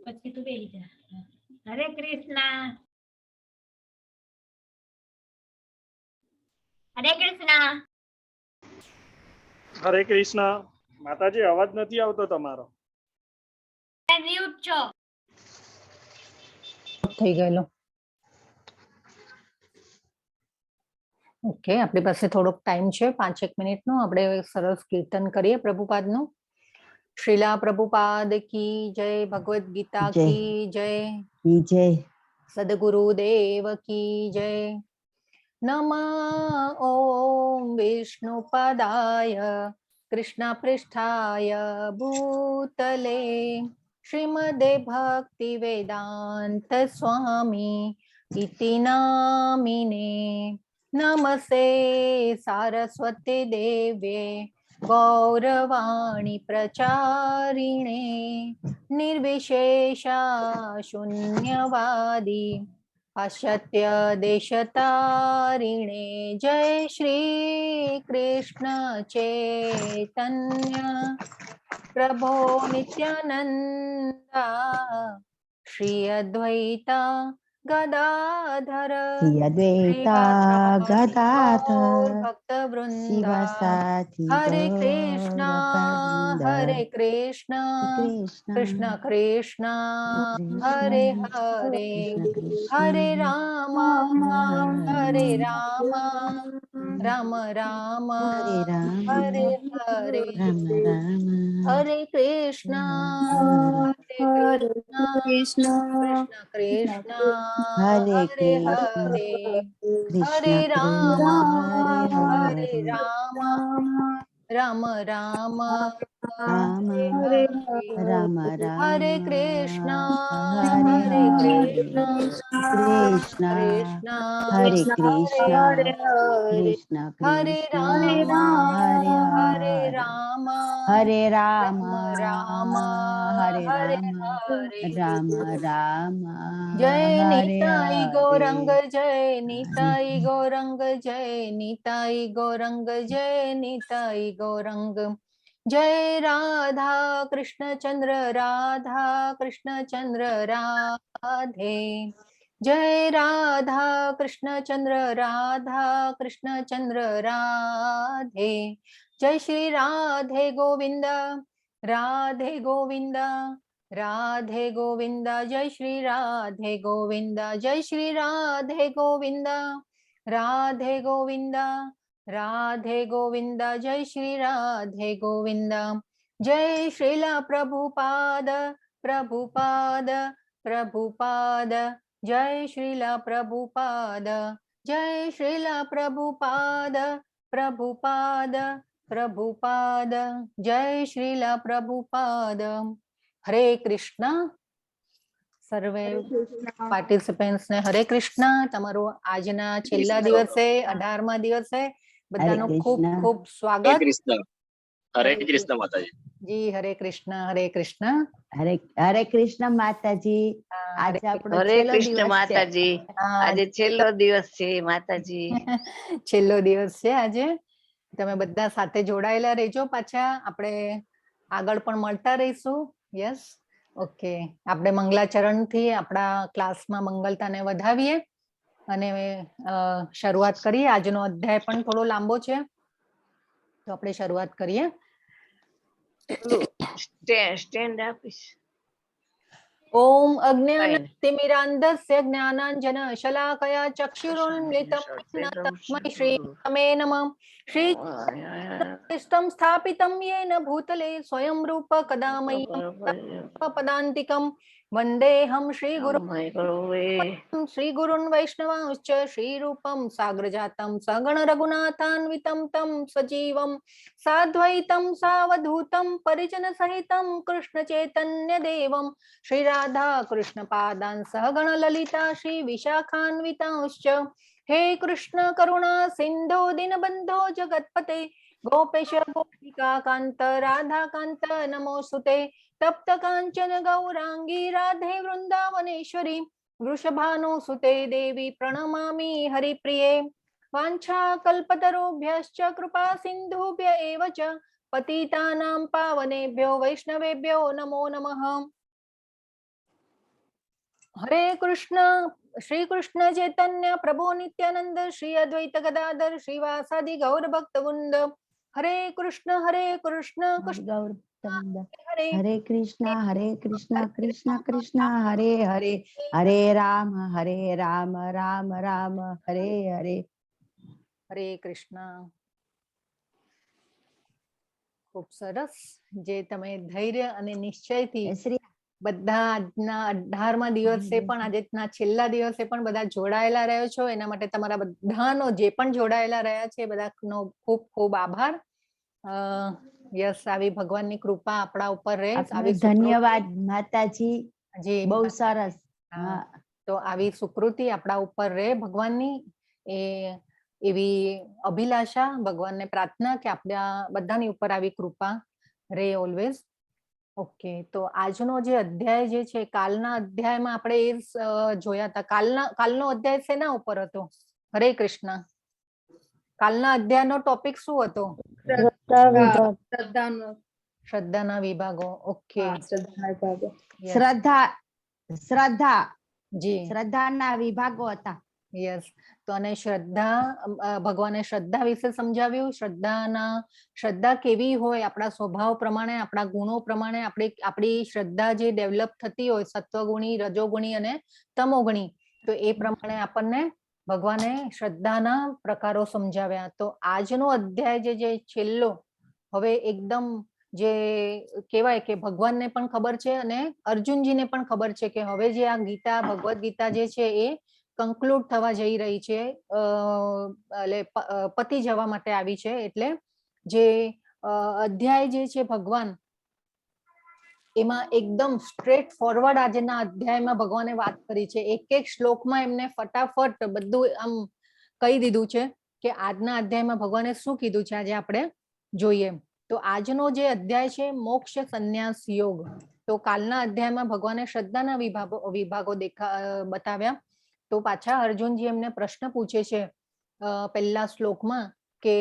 પછી તું બેસી જા. હરે કૃષ્ણ. હરે કૃષ્ણ. હરે કૃષ્ણ. માતાજી અવાજ નથી આવતો તમારો. મ્યુટ છો. થઈ ગયેલો. ઓકે, આપણી પાસે થોડોક ટાઈમ છે, 5 મિનિટનો. આપણે સરસ કીર્તન કરીએ પ્રભુપાદનું. શ્રીલા પ્રભુપાદ કી જય, ભગવદ ગીતા કી જય, સદગુરુદેવ કી જય. નમઃ ઓમ વિષ્ણુપદાય કૃષ્ણ પૃષ્ઠાય ભૂતલે શ્રીમદે ભક્તિ વેદાંત સ્વામી ઇતિ નામિને. નમસ્તે સારસ્વતી દેવ્યે ગૌરવાણી પ્રચારિણે નિર્વિશેષા શૂન્યવાદી પાશ્ચાત્ય દેશતારિણે. જય શ્રી કૃષ્ણ ચૈતન્ય પ્રભો નિત્યાનંદા શ્રી અદ્વૈતા ગદાધર ભક્ત વૃંદા. હરે કૃષ્ણ હરે કૃષ્ણ કૃષ્ણ કૃષ્ણ હરે હરે હરે રામ હરે રામ રામ રામ હરે હરે. હરે કૃષ્ણ હરે કૃષ્ણ કૃષ્ણ હરે હરે હરે રામ હરે રામ રામ રામ હરે હરે. હરે કૃષ્ણ હરે કૃષ્ણ કૃષ્ણ હરે રામ હરે રામ રામ હરે હરે. જય નિતાઈ ગૌરંગ જય નિતાઈ ગૌરંગ જય નિતાઈ ગૌરંગ જય નિતાઈ ગૌરંગ. જય રાધા કૃષ્ણ ચંદ્ર રાધા કૃષ્ણ ચંદ્ર રાધે. જય રાધા કૃષ્ણ ચંદ્ર રાધા કૃષ્ણ ચંદ્ર રાધે. જય શ્રી રાધે ગોવિંદ રાધે ગોવિંદ રાધે ગોવિંદ. જય શ્રી રાધે ગોવિંદ જય શ્રી રાધે ગોવિંદ રાધે ગોવિંદ રાધે ગોવિંદ. જય શ્રી રાધે ગોવિંદ. જય શ્રીલા પ્રભુપાદ પ્રભુપાદ પ્રભુપાદ. જય શ્રીલા પ્રભુપાદ જય શ્રીલા પ્રભુપાદ પ્રભુપાદ પ્રભુપાદ. જય શ્રીલા પ્રભુપાદ. હરે કૃષ્ણ. સર્વે પાર્ટિસિપન્ટ્સ ને હરે કૃષ્ણ. તમારું આજના છેલ્લા દિવસે 18મા દિવસે બધાનું ખૂબ ખૂબ સ્વાગત. હરે કૃષ્ણ માતાજી. જી હરે કૃષ્ણ હરે કૃષ્ણ હરે કૃષ્ણ માતાજી. આજે આપણો હરે છેલ્લો કૃષ્ણ દિવસ માતાજી. હા, આજે છેલ્લો દિવસ છે માતાજી. છેલ્લો દિવસ છે આજે. તમે બધા સાથે જોડાયેલા રહેજો. પાછા આપણે આગળ પણ મળતા રહીશું. Yes, okay. આપણે મંગલાચરણ થી આપણા ક્લાસમાં મંગલતાને વધાવીએ અને શરૂઆત કરીએ. આજનો અધ્યાય પણ થોડો લાંબો છે, તો આપણે શરૂઆત કરીએ. સ્ટેન્ડ આપીશ. ઓમ અજ્ઞાનતિમિરાન્ધસ્ય જ્ઞાનાંજન શલાકયા ચક્ષુરુન્મિલિતમ येन तस्मै श्रीरामे नमः. श्रीकृष्णं स्थापितं येन भूतले स्वयं रूप कदा मह्यं पदान्तिकं वन्देऽहं श्रीगुरुन् वैष्णवांश्च श्रीरूपं साग्रजातं सगण रघुनाथान्वितं तं सजीवं साद्वैतं सावधूतं परिजन सहितं कृष्ण चैतन्य देवं श्री राधा कृष्ण पादान् सहगण ललिता श्री विशाखान्वितांश्च. हे कृष्ण करुणा सिंधो दीनबंधो जगत्पते गोपेश गोपिका कांत राधा कांत नमोस्तुते. तप्त कांचन गौरांगी राधे वृंदावनेश्वरी वृषभानुसुते देवी प्रणमामि हरिप्रिये. वाञ्छाकल्पतरुभ्यश्च कृपा सिन्धुभ्य एव च पतितानां पावनेभ्यो वैष्णवेभ्यो नमो नमः. હરે કૃષ્ણ શ્રી કૃષ્ણ ચૈતન્ય પ્રભુ નિત્યાનંદ શ્રી અદ્વૈત ગદાધર શ્રીવાસાદિ ગૌર ભક્ત વૃંદ હરે કૃષ્ણ કૃષ્ણ ગૌર ભક્તવૃંદ. હરે હરે કૃષ્ણ કૃષ્ણ કૃષ્ણ હરે હરે હરે રામ રામ રામ હરે હરે. હરે કૃષ્ણ. ખૂબ સરસ, જે તમે ધૈર્ય અને નિશ્ચયથી શ્રી બધા આજના 18મા દિવસે પણ આજના છેલ્લા દિવસે પણ બધા જોડાયેલા રહ્યો છો, એના માટે તમારા બધાનો જે પણ જોડાયેલા રહ્યા છે બધાનો ખૂબ ખૂબ આભાર. યસ, આવી ભગવાનની કૃપા આપણા ઉપર રહે. આપનો આવી ધન્યવાદ માતાજી, જી બહુ સરસ. હા, હા, તો આવી સુકૃતિ આપણા ઉપર રહે ભગવાનની, એવી અભિલાષા, ભગવાનને પ્રાર્થના કે આપણા બધાની ઉપર આવી કૃપા રહે ઓલવેઝ. ઓકે, તો આજનો જે અધ્યાય જે છે, કાલના અધ્યાયમાં આપણે એ જોયા હતા. કાલનો અધ્યાય શેના ઉપર હતો? હરે કૃષ્ણ. કાલના અધ્યાયનો ટોપિક શું હતો? શ્રદ્ધાના વિભાગો. ઓકે, શ્રદ્ધા જી, શ્રદ્ધાના વિભાગો હતા. યસ. તો અને શ્રદ્ધા, ભગવાને શ્રદ્ધા વિશે સમજાવ્યું. શ્રદ્ધા કેવી હોય, આપણા સ્વભાવ પ્રમાણે, આપણા ગુણો પ્રમાણે આપણી શ્રદ્ધા જે ડેવલપ થતી હોય, સત્વગુણી, રજોગુણી અને તમોગુણી, તો એ પ્રમાણે આપણને ભગવાને શ્રદ્ધાના પ્રકારો સમજાવ્યા. તો આજનો અધ્યાય જે છેલ્લો, હવે એકદમ જે કહેવાય કે ભગવાનને પણ ખબર છે અને અર્જુનજીને પણ ખબર છે કે હવે જે આ ગીતા, ભગવદ ગીતા જે છે એ કન્ક્લુડ થવા જઈ રહી છે, એટલે પતી જવા માટે આવી છે. એટલે જે અધ્યાય જે છે ભગવાન, એમાં એકદમ સ્ટ્રેટ ફોરવર્ડ આજના અધ્યાયમાં ભગવાને વાત કરી છે. એક એક શ્લોકમાં એમને ફટાફટ બધું આમ કહી દીધું છે કે આજના અધ્યાયમાં ભગવાને શું કીધું છે, આજે આપણે જોઈએ. તો આજનો જે અધ્યાય છે મોક્ષ સંન્યાસ યોગ. તો કાલના અધ્યાયમાં ભગવાને શ્રદ્ધાના વિભાગો બતાવ્યા. તો પાછા અર્જુનજી એમને પ્રશ્ન પૂછે છે પહેલા શ્લોકમાં કે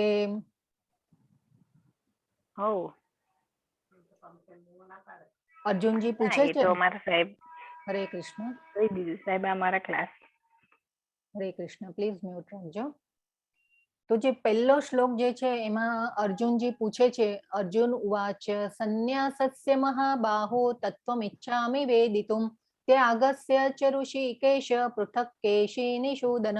અર્જુનજી પૂછે છે, સાહેબ હરે કૃષ્ણ. કહી દીધું સાહેબ, અમારા class. Hare Krishna, please mute રાખજો. તો જે પહેલો શ્લોક જે છે એમાં અર્જુનજી પૂછે છે, અર્જુન ઉવાચ સંન્યાસસ્ય મહાબાહો તત્વમિચ્છામિ વેદિતુમ ત્યાગસ્ય ચ ઋષિકેશ પૃથક કેશી નિષૂદન.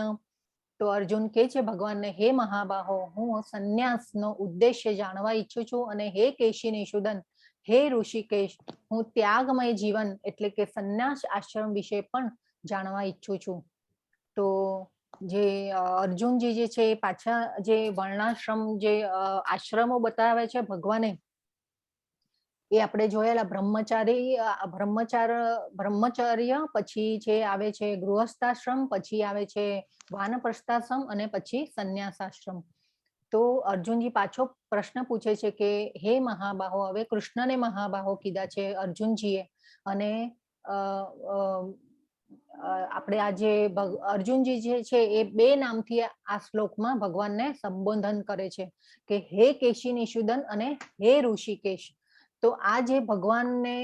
તો અર્જુન કહે છે ભગવાનને, હે મહાબાહો, હું સંન્યાસનો ઉદ્દેશ્ય જાણવા ઈચ્છું છું, અને હે કેશી નિષૂદન, હે ઋષિકેશ, હું ત્યાગમય જીવન એટલે કે સંન્યાસ આશ્રમ વિશે પણ જાણવા ઈચ્છું છું. તો જે અર્જુનજી જે છે પાછા જે વર્ણાશ્રમ, જે આશ્રમો બતાવે છે ભગવાને, એ આપણે જોયેલા બ્રહ્મચર્ય, પછી જે આવે છે ગૃહસ્થાશ્રમ, પછી આવે છે વાનપ્રસ્થાશ્રમ અને પછી સંન્યાસાશ્રમ. તો અર્જુનજી પાછો પ્રશ્ન પૂછે છે કે હે મહાબાહો, હવે કૃષ્ણને મહાબાહો કીધા છે અર્જુનજીએ, અને આપણે આજે અર્જુનજી જે છે એ બે નામથી આ શ્લોકમાં ભગવાનને સંબોધન કરે છે કે હે કેશી નિષૂદન અને હે ઋષિકેશ. તો આ જે ભગવાનને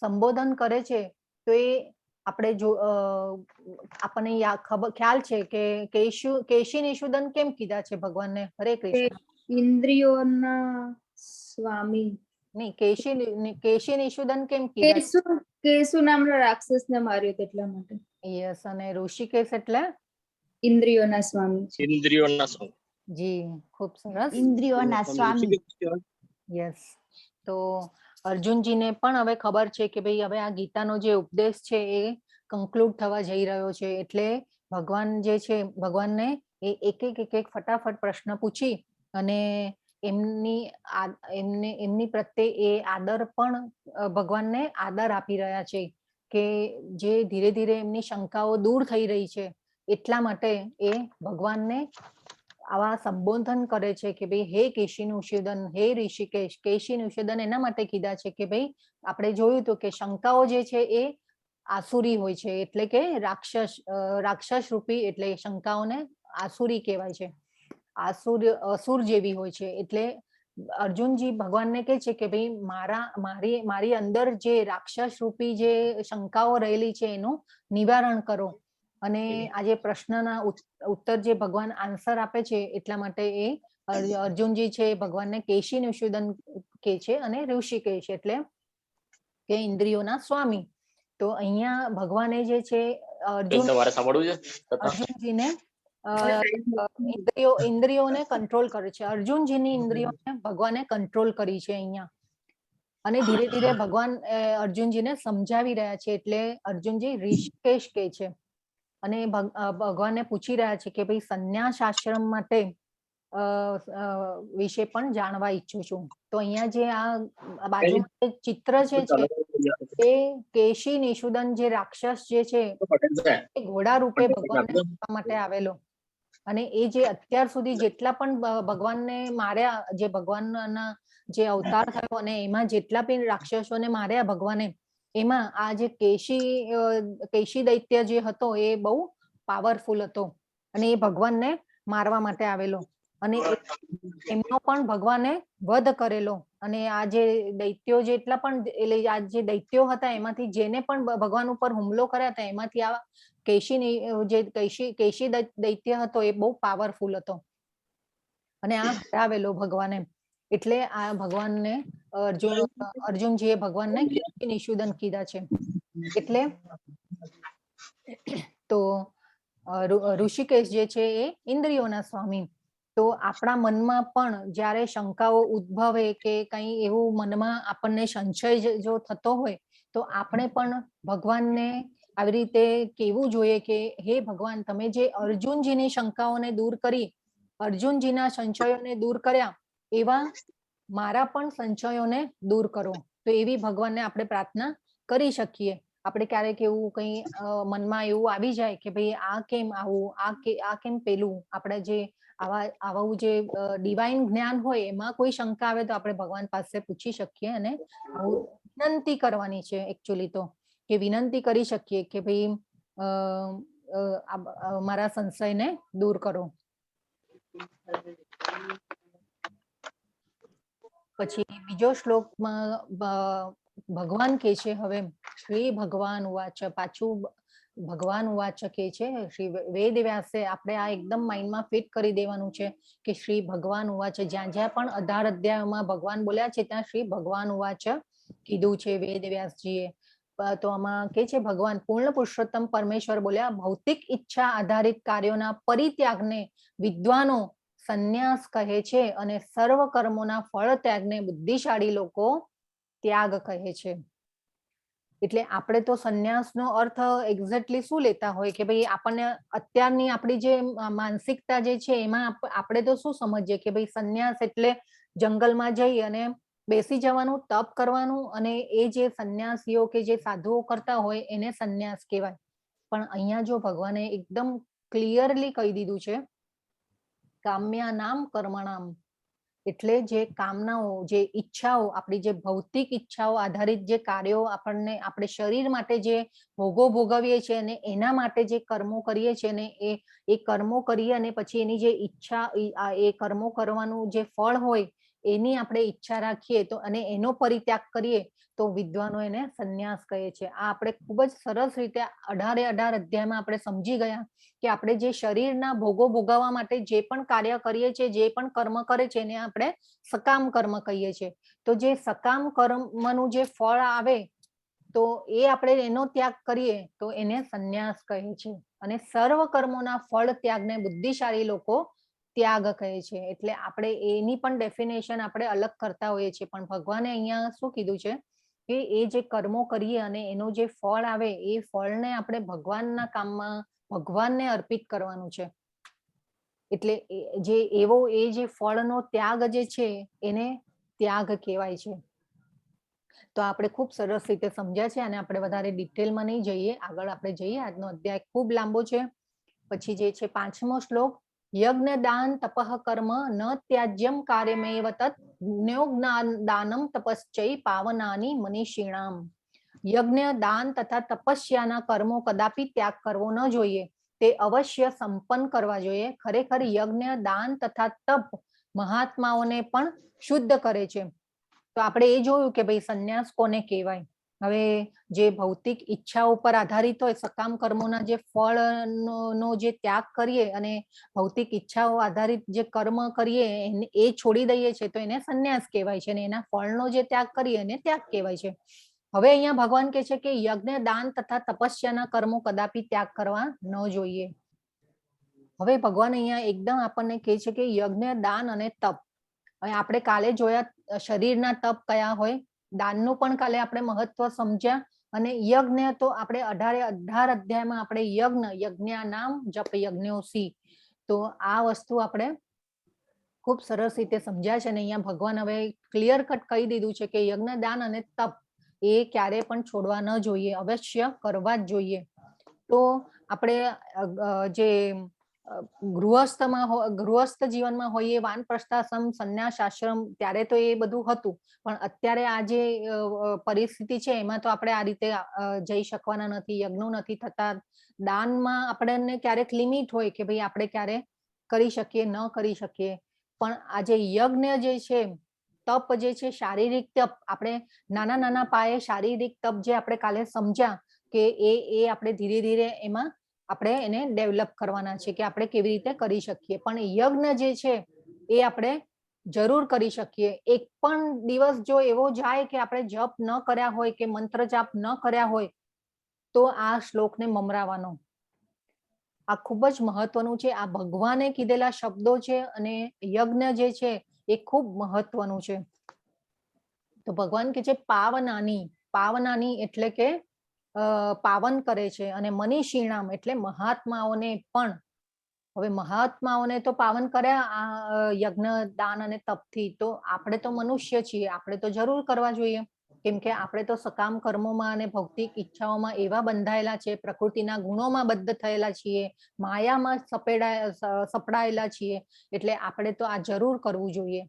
સંબોધન કરે છે, તો એ આપણે જો આપણને ખ્યાલ છે કે કેશી નિષૂદન કેમ કીધા છે ભગવાનને? હરે કૃષ્ણ. ઇન્દ્રિયોના સ્વામી. નહીં, કેશી નિષૂદન કેમ કીધા? કેશુ નામના રાક્ષસને માર્યો એટલા માટે. યસ. અને ઋષિકેશ એટલે ઇન્દ્રિયોના સ્વામી. ઇન્દ્રિયોના સ્વામી. જી, ખૂબ સરસ. ઇન્દ્રિયોના સ્વામી. યસ. તો અર્જુનજીને પણ હવે ખબર છે કે ભાઈ હવે આ ગીતાનો જે ઉપદેશ છે એ કન્ક્લુડ થવા જઈ રહ્યો છે, એટલે ભગવાન જે છે, ભગવાનને એક એક ફટાફટ પ્રશ્ન પૂછી અને એમની પ્રત્યે એ આદર પણ ભગવાનને આદર આપી રહ્યા છે કે જે ધીરે ધીરે એમની શંકાઓ દૂર થઈ રહી છે, એટલા માટે એ ભગવાનને આવા સંબોધન કરે છે કે ભાઈ હે કેશી નિષૂદન, હે ઋષિકેશ. કેશી નિષૂદન એના માટે કીધા છે કે ભાઈ આપણે જોયું હતું કે શંકાઓ જે છે એ આસુરી હોય છે, એટલે કે રાક્ષસ રૂપી, એટલે શંકાઓને આસુરી કહેવાય છે, અસુર જેવી હોય છે. એટલે અર્જુનજી ભગવાનને કહે છે કે ભાઈ મારી અંદર જે રાક્ષસ રૂપી જે શંકાઓ રહેલી છે એનું નિવારણ કરો. અને આજે પ્રશ્નના ઉત્તર જે ભગવાન આન્સર આપે છે એટલા માટે એ અર્જુનજી છે ભગવાનને કેશી નિષુદન કે છે અને ઋષિકેશ એટલે કે ઇન્દ્રિયોના સ્વામી. તો અહીંયા ભગવાને જે છે તમારે સાંભળવું છે તથા? અર્જુનજીને ઇન્દ્રિયોને કંટ્રોલ કરે છે. અર્જુનજીની ઇન્દ્રિયોને ભગવાને કંટ્રોલ કરી છે અહીંયા. અને ધીરે ધીરે ભગવાન અર્જુનજીને સમજાવી રહ્યા છે. એટલે અર્જુનજી ઋષિકેશ કે છે અને ભગવાનને પૂછી રહ્યા છે કે ભાઈ સંન્યાસ આશ્રમ માટે વિશે પણ જાણવા ઈચ્છું છું. તો અહીંયા જે આ બાજુમાં ચિત્ર છે એ કેશી નિષુદન જે રાક્ષસ જે છે એ ઘોડા રૂપે ભગવાનને મારવા માટે આવેલો. અને એ જે અત્યાર સુધી જેટલા પણ ભગવાનને માર્યા, જે ભગવાનના જે અવતાર થયો અને એમાં જેટલા પણ રાક્ષસોને માર્યા ભગવાને, એમાં આ જે કેશી દૈત્ય જે હતો એ બહુ પાવરફુલ હતો અને એ ભગવાનને મારવા માટે આવેલો. અને એમનો પણ ભગવાને વધ કરેલો. અને આ જે દૈત્યો જેટલા પણ એટલે આ જે દૈત્યો હતા એમાંથી જેને પણ ભગવાન ઉપર હુમલો કર્યા હતા એમાંથી આ કેશી દૈત્ય હતો એ બહુ પાવરફુલ હતો અને આ હરાવેલો ભગવાને. એટલે આ ભગવાનને અર્જુનજીએ ભગવાનને કેશી નિષુદન કીધા છે. એટલે તો ઋષિકેશ જે છે એ ઇન્દ્રિયોના સ્વામી. તો આપણા મનમાં પણ જ્યારે શંકાઓ ઉદ્ભવે કે કઈ એવું મનમાં આપણને સંશય જો થતો હોય તો આપણે પણ ભગવાનને આવી રીતે કહેવું જોઈએ કે હે ભગવાન, તમે જે અર્જુનજીની શંકાઓને દૂર કરી, અર્જુનજીના સંશયોને દૂર કર્યા, એવા મારા પણ સંશયોને દૂર કરો. તો એવી ભગવાનને આપણે પ્રાર્થના કરી શકીએ. આપણે ક્યારેક એવું કઈ મનમાં એવું આવી જાય કે ભાઈ આ કેમ આવું, આ કેમ પેલું, આપણે જે આવું જે ડિવાઇન જ્ઞાન હોય એમાં કોઈ શંકા આવે તો આપણે ભગવાન પાસે પૂછી શકીએ અને વિનંતી કરવાની છે. એકચ્યુઅલી તો કે વિનંતી કરી શકીએ કે ભાઈ મારા સંશયને દૂર કરો. પછી બીજો શ્લોકમાં ભગવાન કે છે, હવે શ્રી ભગવાન ઉવાચ, પાછું ભગવાન ઉવાચ કે છે શ્રી વેદ વ્યાસે. આપણે આ એકદમ માઇન્ડમાં ફિટ કરી દેવાનું છે કે શ્રી ભગવાન ઉવાચ, જ્યાં જ્યાં પણ 18 અધ્યાયોમાં ભગવાન બોલ્યા છે ત્યાં શ્રી ભગવાન ઉવાચ કીધું છે વેદ વ્યાસજીએ. તો આમાં કે છે ભગવાન પૂર્ણ પુરુષોત્તમ પરમેશ્વર બોલ્યા, ભૌતિક ઈચ્છા આધારિત કાર્યોના પરિત્યાગને વિદ્વાનો સંન્યાસ કહે છે અને સર્વ કર્મોના ફળ ત્યાગને બુદ્ધિશાળી લોકો ત્યાગ કહે છે. એટલે આપણે તો સંન્યાસનો અર્થ એક્ઝેક્ટલી શું લેતા હોય કે ભાઈ આપણને અત્યારની આપણી જે માનસિકતા જે છે એમાં આપણે તો શું સમજીએ કે ભાઈ સંન્યાસ એટલે જંગલમાં જઈ અને બેસી જવાનું, તપ કરવાનું, અને એ જે સંન્યાસીઓ કે જે સાધુઓ કરતા હોય એને સંન્યાસ કહેવાય. પણ અહીંયા જો ભગવાને એકદમ ક્લિયરલી કહી દીધું છે કામ્યાનામ કર્મણામ, એટલે જે કામનાઓ, જે ઈચ્છાઓ, આપણી જે ભૌતિક ઈચ્છાઓ આધારિત જે કાર્યો આપણને આપણે શરીર માટે જે ભોગો ભોગવીએ છીએ અને એના માટે જે કર્મો કરીએ છીએ ને એ કર્મો કરીએ અને પછી એની જે ઈચ્છા, એ કર્મો કરવાનું જે ફળ હોય એની આપણે ઈચ્છા રાખીએ તો અને એનો પરિત્યાગ કરીએ તો વિદ્વાનો એને સંન્યાસ કહે છે. આ આપણે ખૂબ જ સરસ રીતે 18 અધ્યાયમાં આપણે સમજી ગયા કે આપણે જે શરીરના ભોગો ભોગવવા માટે જે પણ કાર્ય કરીએ છીએ, જે પણ કર્મ કરે છે એને આપણે સકામ કર્મ કહીએ છીએ. તો જે સકામ કર્મનું જે ફળ આવે તો એ આપણે એનો ત્યાગ કરીએ તો એને સંન્યાસ કહે છે. અને સર્વ કર્મોના ફળ ત્યાગને બુદ્ધિશાળી લોકો ત્યાગ કહે છે. એટલે આપણે એની પણ ડેફિનેશન આપણે અલગ કરતા હોઈએ છીએ, પણ ભગવાને અહીંયા શું કીધું છે કે એ જે કર્મો કરીએ અને એનો જે ફળ આવે એ ફળને આપણે ભગવાનના કામમાં ભગવાનને અર્પિત કરવાનું છે. એટલે જે એવો એ જે ફળનો ત્યાગ જે છે એને ત્યાગ કહેવાય છે. તો આપણે ખૂબ સરસ રીતે સમજ્યા છે અને આપણે વધારે ડિટેલમાં નહીં જઈએ, આગળ આપણે જઈએ. આજનો અધ્યાય ખૂબ લાંબો છે. પછી જે છે 5મો શ્લોક, યજ્ઞ દાન તપઃ કર્મ ન ત્યાજ્યમ કાર્યમેવ તત દાનમ તપશ્ચૈ પાવનાની મનીષીણામ. યજ્ઞ દાન તથા તપસ્યાના કર્મો કદાપી ત્યાગ કરવો ન જોઈએ, તે અવશ્ય સંપન્ન કરવા જોઈએ. ખરેખર યજ્ઞ દાન તથા તપ મહાત્માઓને પણ શુદ્ધ કરે છે. તો આપણે એ જોયું કે ભાઈ સંન્યાસ કોને કહેવાય. હવે જે ભૌતિક ઈચ્છાઓ પર આધારિત હોય, સકામ કર્મોના જે ફળનો જે ત્યાગ કરીએ અને ભૌતિક ઈચ્છાઓ આધારિત જે કર્મ કરીએ એ છોડી દઈએ છે તો એને સંન્યાસ કહેવાય છે, અને એના ફળનો જે ત્યાગ કરીએ એને ત્યાગ કહેવાય છે. હવે અહીંયા ભગવાન કહે છે કે યજ્ઞ, દાન તથા તપસ્યાના કર્મો કદાપી ત્યાગ કરવા ન જોઈએ. હવે ભગવાન અહીંયા એકદમ આપણને કહે છે કે યજ્ઞ, દાન અને તપ. હવે આપણે કાલે જોયા શરીરના તપ કયા હોય, દાનનું પણ કાલે આપણે મહત્વ સમજ્યા, અને યજ્ઞ તો આપણે 18 અધ્યાયમાં આપણે યજ્ઞાનામ જપ યજ્ઞોસી, તો આ વસ્તુ આપણે ખૂબ સરસ રીતે સમજ્યા છે. અને અહીંયા ભગવાન હવે ક્લિયર કટ કહી દીધું છે કે યજ્ઞ, દાન અને તપ એ ક્યારે પણ છોડવા ન જોઈએ, અવશ્ય કરવા જ જોઈએ. તો આપણે જે ગૃહસ્થ જીવનમાં હોઈએ, વાનપ્રસ્થાશ્રમ, સંન્યાસ આશ્રમ, ત્યારે તો એ બધું હતું, પણ અત્યારે આ જે પરિસ્થિતિ છે એમાં તો આપણે આ રીતે જઈ શકવાના નથી, યજ્ઞો નથી થતા. દાનમાં આપણને ક્યારેક લિમિટ હોય કે ભાઈ આપણે ક્યારે કરી શકીએ, ન કરી શકીએ, પણ આ જે યજ્ઞ જે છે, તપ જે છે, શારીરિક તપ, આપણે નાના નાના પાયે શારીરિક તપ જે આપણે કાલે સમજ્યા કે એ આપણે ધીરે ધીરે એમાં આપણે એને ડેવલપ કરવાના છે કે આપણે કેવી રીતે કરી શકીએ. પણ યજ્ઞ જે છે એ આપણે જરૂર કરી શકીએ. એક પણ દિવસ જો એવો જાય કે આપણે જપ ન કર્યા હોય કે મંત્ર જાપ ન કર્યા હોય તો આ શ્લોકને મમરાવાનો. આ ખૂબ જ મહત્વનું છે. આ ભગવાને કીધેલા શબ્દો છે અને યજ્ઞ જે છે એ ખૂબ મહત્વનું છે. તો ભગવાન કે છે પાવનાની એટલે કે પાવન કરે છે, અને મનીષીણામ એટલે મહાત્માઓને પણ. હવે મહાત્માઓને તો પાવન કર્યા આ યજ્ઞ, દાન અને તપથી, તો આપણે તો મનુષ્ય છીએ, આપણે તો જરૂર કરવા જોઈએ, કેમ કે આપણે તો સકામ કર્મોમાં અને ભૌતિક ઈચ્છાઓમાં એવા બંધાયેલા છે, પ્રકૃતિના ગુણોમાં બદ્ધ થયેલા છીએ, માયામાં સપડાયેલા છીએ, એટલે આપણે તો આ જરૂર કરવું જોઈએ.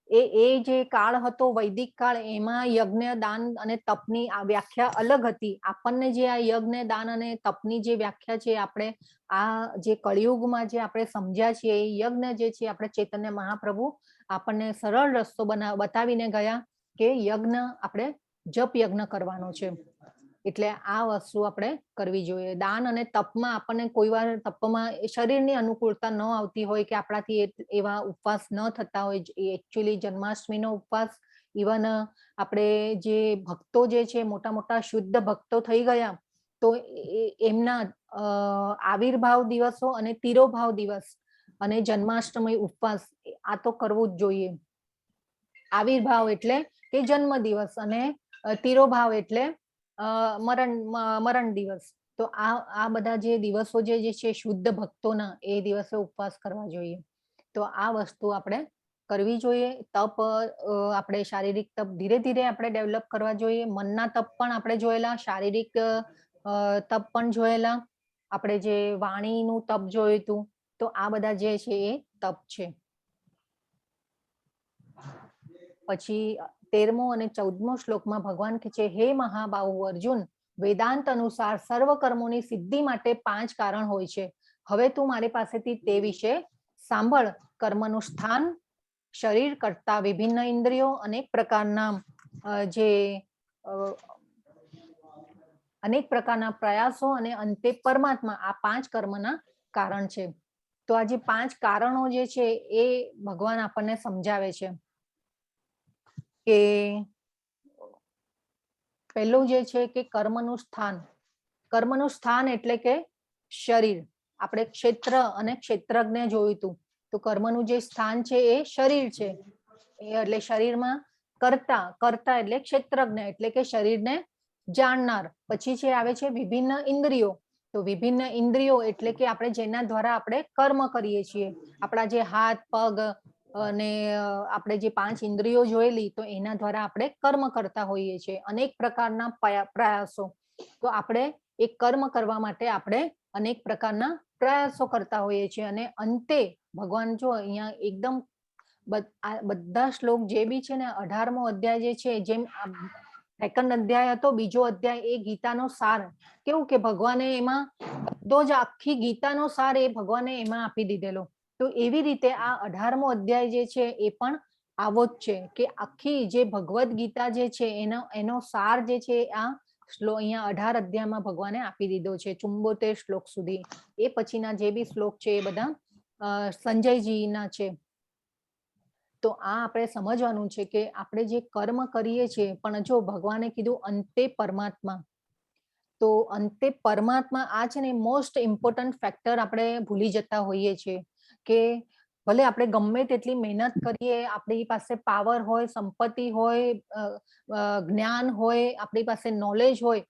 એ જે કાળ હતો વૈદિક કાળ, એમાં યજ્ઞ, દાન અને તપની આ વ્યાખ્યા અલગ હતી. આપણને જે આ યજ્ઞ, દાન અને તપની જે વ્યાખ્યા છે, આપણે આ જે કળિયુગમાં જે આપણે સમજ્યા છીએ, એ યજ્ઞ જે છે આપણે ચૈતન્ય મહાપ્રભુ આપણને સરળ રસ્તો બતાવીને ગયા કે યજ્ઞ આપણે જપ યજ્ઞ કરવાનો છે, એટલે આ વસ્તુ આપણે કરવી જોઈએ. દાન અને તપમાં આપણને કોઈ વાર તપમાં શરીરની અનુકૂળતા ન આવતી હોય કે આપણાથી એવા ઉપવાસ ન થતા હોય. એકચ્યુઅલી જન્માષ્ટમીનો ઉપવાસ, ઇવન આપણે જે ભક્તો જે છે, મોટા મોટા શુદ્ધ ભક્તો થઈ ગયા, તો એમના આવિર્ભાવ દિવસો અને તિરોભાવ દિવસ અને જન્માષ્ટમી ઉપવાસ આ તો કરવું જ જોઈએ. આવિર્ભાવ એટલે કે જન્મ દિવસ, અને તિરોભાવ એટલે મરણ દિવસ. તો આ બધા જે દિવસો જે છે શુદ્ધ ભક્તોના, એ દિવસે ઉપવાસ કરવા જોઈએ. તો આ વસ્તુ આપણે કરવી જોઈએ. તપ આપણે શારીરિક તપ ધીરે ધીરે આપણે ડેવલપ કરવા જોઈએ. મનના તપ પણ આપણે જોયેલા, શારીરિક તપ પણ જોયેલા, આપણે જે વાણીનું તપ જોયું હતું. તો આ બધા જે છે એ તપ છે. પછી 13મો અને 14મો શ્લોકમાં ભગવાન કહે છે, હે મહાબાહુ અર્જુન, વેદાંત અનુસાર સર્વ કર્મોની સિદ્ધિ માટે 5 કારણ હોય છે. હવે તું મારી પાસેથી તે વિશે સાંભળ. કર્મનું સ્થાન, શરીર કરતા વિભિન્ન ઇન્દ્રિયો, અનેક પ્રકારના પ્રયાસો, અને અંતે પરમાત્મા, આ 5 કર્મના કારણ છે. તો આ જે 5 કારણો જે છે એ ભગવાન આપણને સમજાવે છે કે પહેલું જે છે કે કર્મનું સ્થાન એટલે કે શરીર. આપણે ક્ષેત્ર અને ક્ષેત્રજ્ઞ જોયું હતું, તો કર્મનું જે સ્થાન છે એ શરીર છે. એટલે શરીરમાં કર્તા એટલે ક્ષેત્રજ્ઞ એટલે કે શરીરને જાણનાર. પછી છે આવે છે વિભિન્ન ઇન્દ્રિયો. તો વિભિન્ન ઇન્દ્રિયો એટલે કે આપણે જેના દ્વારા આપણે કર્મ કરીએ છીએ. આપણા જે હાથ, પગ અને આપણે જે 5 ઇન્દ્રિયો જોયેલી, તો એના દ્વારા આપણે કર્મ કરતા હોઈએ છીએ, અનેક પ્રકારના પ્રયાસો. તો આપણે એક કર્મ કરવા માટે આપણે અનેક પ્રકારના પ્રયાસો કરતા હોઈએ છીએ. અને અંતે ભગવાન જો અહીંયા એકદમ બધા શ્લોક જે બી છે ને, 18મો અધ્યાય જે છે, જેમ સેકન્ડ અધ્યાય હતો, બીજો અધ્યાય એ ગીતાનો સાર. કેવું કે ભગવાને એમાં બધો જ આખી ગીતાનો સાર એ ભગવાને એમાં આપી દીધેલો. તો તો એવી રીતે આ 18મો અધ્યાય જે છે એ પણ આવો જ છે કે આખી જે ભગવદ ગીતા જે છે એનો સાર જે છે આ શ્લોક અહીંયા 18 અધ્યાયમાં ભગવાને આપી દીધો છે 74 શ્લોક સુધી. એ પછીના જે બી શ્લોક છે એ બધા સંજયજીના છે. તો આ આપણે સમજવાનું છે કે આપણે જે કર્મ કરીએ છીએ પણ જો ભગવાને કીધું અંતે પરમાત્મા, તો અંતે પરમાત્મા આ છે ને મોસ્ટ ઇમ્પોર્ટન્ટ ફેક્ટર આપણે ભૂલી જતા હોઈએ છીએ કે ભલે આપણે ગમે તેટલી મહેનત કરીએ, આપણી પાસે પાવર હોય, સંપત્તિ હોય, જ્ઞાન હોય, આપણી પાસે નોલેજ હોય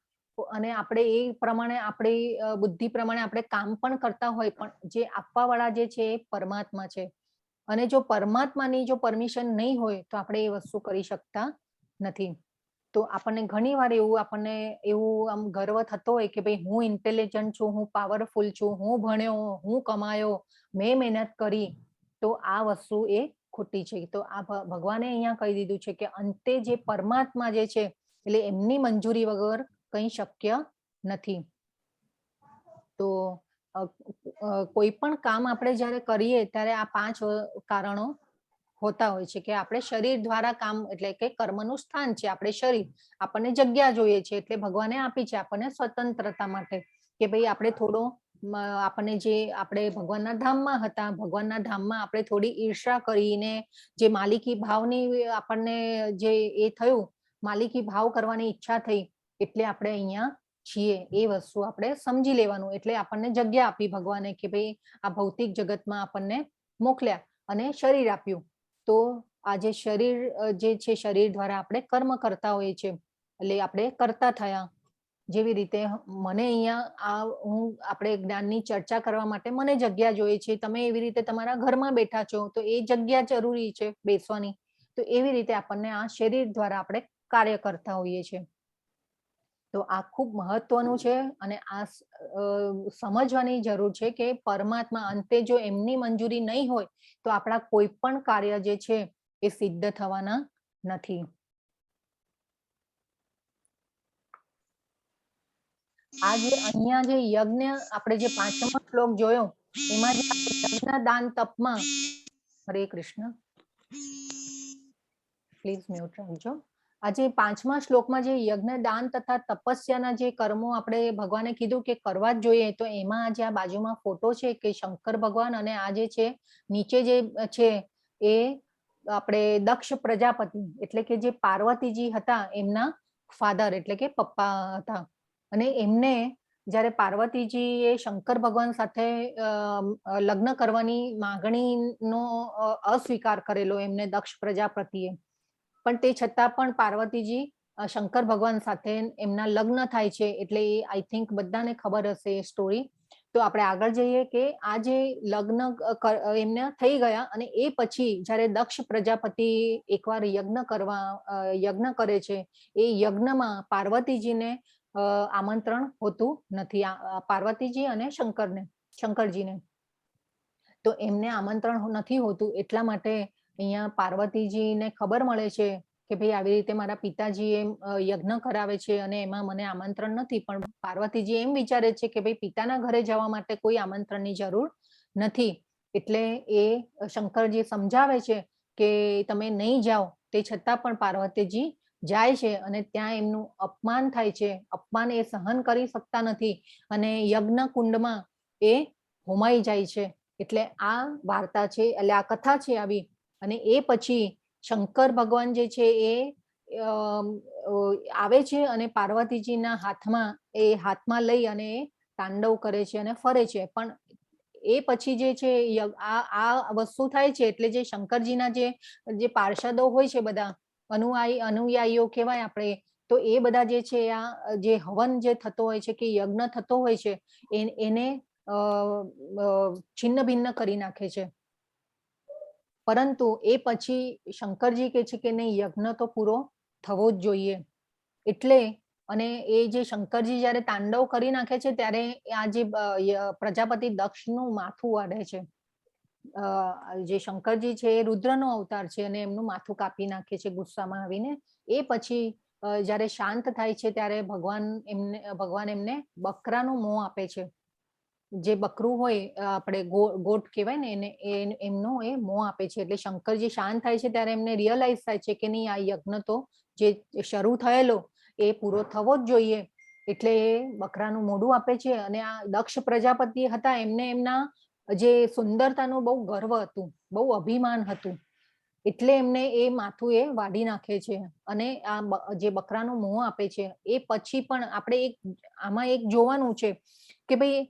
અને આપણે એ પ્રમાણે આપણી બુદ્ધિ પ્રમાણે આપણે કામ પણ કરતા હોય, પણ જે આપવા વાળા જે છે એ પરમાત્મા છે. અને જો પરમાત્માની જો પરમિશન નહીં હોય તો આપણે એ વસ્તુ કરી શકતા નથી. તો આપણને ઘણી વાર એવું આમ ગર્વ થતો હોય કે ભાઈ હું ઇન્ટેલિજન્ટ છું, હું પાવરફુલ છું, હું ભણ્યો, હું કમાયો, મેં મહેનત કરી, તો આ વસ્તુ એ ખોટી છે. તો આ ભગવાને અહીંયા કહી દીધું છે કે અંતે જે પરમાત્મા જે છે એટલે એમની મંજૂરી વગર કંઈ શક્ય નથી. તો કોઈ પણ કામ આપણે જ્યારે કરીએ ત્યારે આ 5 કારણો હોતા હોય છે કે આપણે શરીર દ્વારા કામ એટલે કે કર્મનું સ્થાન છે આપણે શરીર, આપણને જગ્યા જોઈએ છે એટલે ભગવાને આપી છે આપણને સ્વતંત્રતા માટે કે ભાઈ આપણે થોડો આપણને જે આપણે ભગવાનના ધામમાં હતા, ભગવાનના ધામમાં આપણે થોડી ઈર્ષા કરીને જે માલિકી ભાવની આપણને જે એ થયું, માલિકી ભાવ કરવાની ઈચ્છા થઈ એટલે આપણે અહીંયા છીએ. એ વસ્તુ આપણે સમજી લેવાનું. એટલે આપણને જગ્યા આપી ભગવાને કે ભાઈ આ ભૌતિક જગતમાં આપણને મોકલ્યા અને શરીર આપ્યું. તો આ જે શરીર જે છે શરીર દ્વારા આપણે કર્મ કરતા હોઈએ છીએ એટલે આપણે કરતા થયા. જેવી રીતે મને અહીંયા આપણે જ્ઞાનની ચર્ચા કરવા માટે મને જગ્યા જોઈએ છે, તમે એવી રીતે તમારા ઘરમાં બેઠા છો તો એ જગ્યા જરૂરી છે બેસવાની. તો એવી રીતે આપણને આ શરીર દ્વારા આપણે કાર્ય કરતા હોઈએ છીએ. તો આ ખૂબ મહત્વનું છે અને આ સમજવાની જરૂર છે કે પરમાત્મા અંતે જો એમની મંજૂરી નહીં હોય તો આપણા કોઈ પણ કાર્ય જે છે એ સિદ્ધ થવાના નથી. આ જે અહીંયા જે યજ્ઞ આપણે જે 5મો શ્લોક જોયો એમાં જે યજ્ઞ દાન તપમાં, હરે કૃષ્ણ, પ્લીઝ મ્યુટ રાખજો. આજે 5મા શ્લોકમાં જે યજ્ઞ દાન તથા તપસ્યાના જે કર્મો આપણે ભગવાને કીધું કે કરવા જ જોઈએ, તો એમાં આજે આ બાજુમાં ફોટો છે કે શંકર ભગવાન અને આ જે છે નીચે જે છે એ આપણે દક્ષ પ્રજાપતિ એટલે કે જે પાર્વતીજી હતા એમના ફાધર એટલે કે પપ્પા હતા. અને એમને જ્યારે પાર્વતીજી એ શંકર ભગવાન સાથે લગ્ન કરવાની માંગણીનો અસ્વીકાર કરેલો એમને દક્ષ પ્રજાપતિએ, પણ તે છતાં પણ પાર્વતીજી શંકર ભગવાન સાથે એમના લગ્ન થાય છે. એટલે એ આઈ થિંક બધાને ખબર હશે એ સ્ટોરી. તો આપણે આગળ જઈએ કે આ જે લગ્ન એમને થઈ ગયા અને એ પછી જ્યારે દક્ષ પ્રજાપતિ એકવાર યજ્ઞ કરે છે, એ યજ્ઞમાં પાર્વતીજીને આમંત્રણ હોતું નથી, પાર્વતીજી અને શંકરજીને તો એમને આમંત્રણ નથી હોતું. એટલા માટે અહીંયા પાર્વતીજીને ખબર મળે છે કે ભાઈ આવી રીતે મારા પિતાજી એમ યજ્ઞ કરાવે છે અને એમાં મને આમંત્રણ નથી. પણ પાર્વતીજી એમ વિચારે છે કે ભાઈ પિતાના ઘરે જવા માટે કોઈ આમંત્રણની જરૂર નથી. એટલે એ શંકરજી સમજાવે છે કે તમે નહીં જાઓ, તે છતાં પણ પાર્વતીજી જાય છે અને ત્યાં એમનું અપમાન થાય છે. અપમાન એ સહન કરી શકતા નથી અને યજ્ઞ કુંડમાં એ હોમાઈ જાય છે. એટલે આ વાર્તા છે, એટલે આ કથા છે આવી. અને એ પછી શંકર ભગવાન જે છે એ આવે છે અને પાર્વતીજીના હાથમાં લઈ અને તાંડવ કરે છે અને ફરે છે. પણ એ પછી જે છે આ વસ્તુ થાય છે એટલે જે શંકરજીના જે પાર્ષદો હોય છે, બધા અનુયાયીઓ કહેવાય આપણે, તો એ બધા જે છે આ જે હવન જે થતો હોય છે કે યજ્ઞ થતો હોય છે એને છિન્ન ભિન્ન કરી નાખે છે. પરંતુ એ પછી શંકરજી કહે છે કે નહીં, યજ્ઞ તો પૂરો થવો જ જોઈએ. એટલે અને એ જે શંકરજી જ્યારે તાંડવ કરી નાખે છે ત્યારે આ જે પ્રજાપતિ દક્ષનું માથું વાઢે છે. જે શંકરજી છે એ રુદ્રનો અવતાર છે અને એમનું માથું કાપી નાખે છે ગુસ્સામાં આવીને. એ પછી જ્યારે શાંત થાય છે ત્યારે ભગવાન એમને બકરાનું મોં આપે છે. જે બકરું હોય આપણે ગોટ કહેવાય ને એને એમનો એ મોં આપે છે. એટલે શંકરજી શાંત થાય છે ત્યારે એમને રિયલાઇઝ થાય છે કે નહીં, આ યજ્ઞ તો જે શરૂ થયેલો એ પૂરો થવો જ જોઈએ. એટલે એ બકરાનું મોઢું આપે છે. અને આ દક્ષ પ્રજાપતિ હતા, એમને એમના જે સુંદરતાનું બહુ ગર્વ હતું, બહુ અભિમાન હતું. એટલે એમને એ માથું એ વાઢી નાખે છે અને આ જે બકરાનું મોં આપે છે એ પછી પણ આપણે આમાં એક જોવાનું છે કે ભાઈ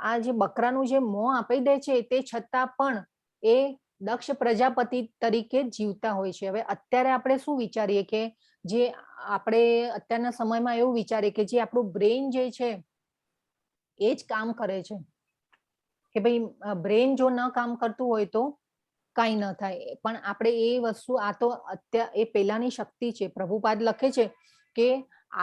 આ જે બકરાનું જે મોં આપી દે છે તે છતાં પણ એ દક્ષ પ્રજાપતિ તરીકે જીવતા હોય છે. હવે અત્યારે આપણે શું વિચારીએ કે જે આપણે અત્યારના સમયમાં એવું વિચારીએ કે જે આપણું બ્રેઇન જે છે એ જ કામ કરે છે, કે ભાઈ બ્રેઇન જો ન કામ કરતું હોય તો કઈ ન થાય. પણ આપણે એ વસ્તુ આ તો એ પેલાની શક્તિ છે. પ્રભુપાદ લખે છે કે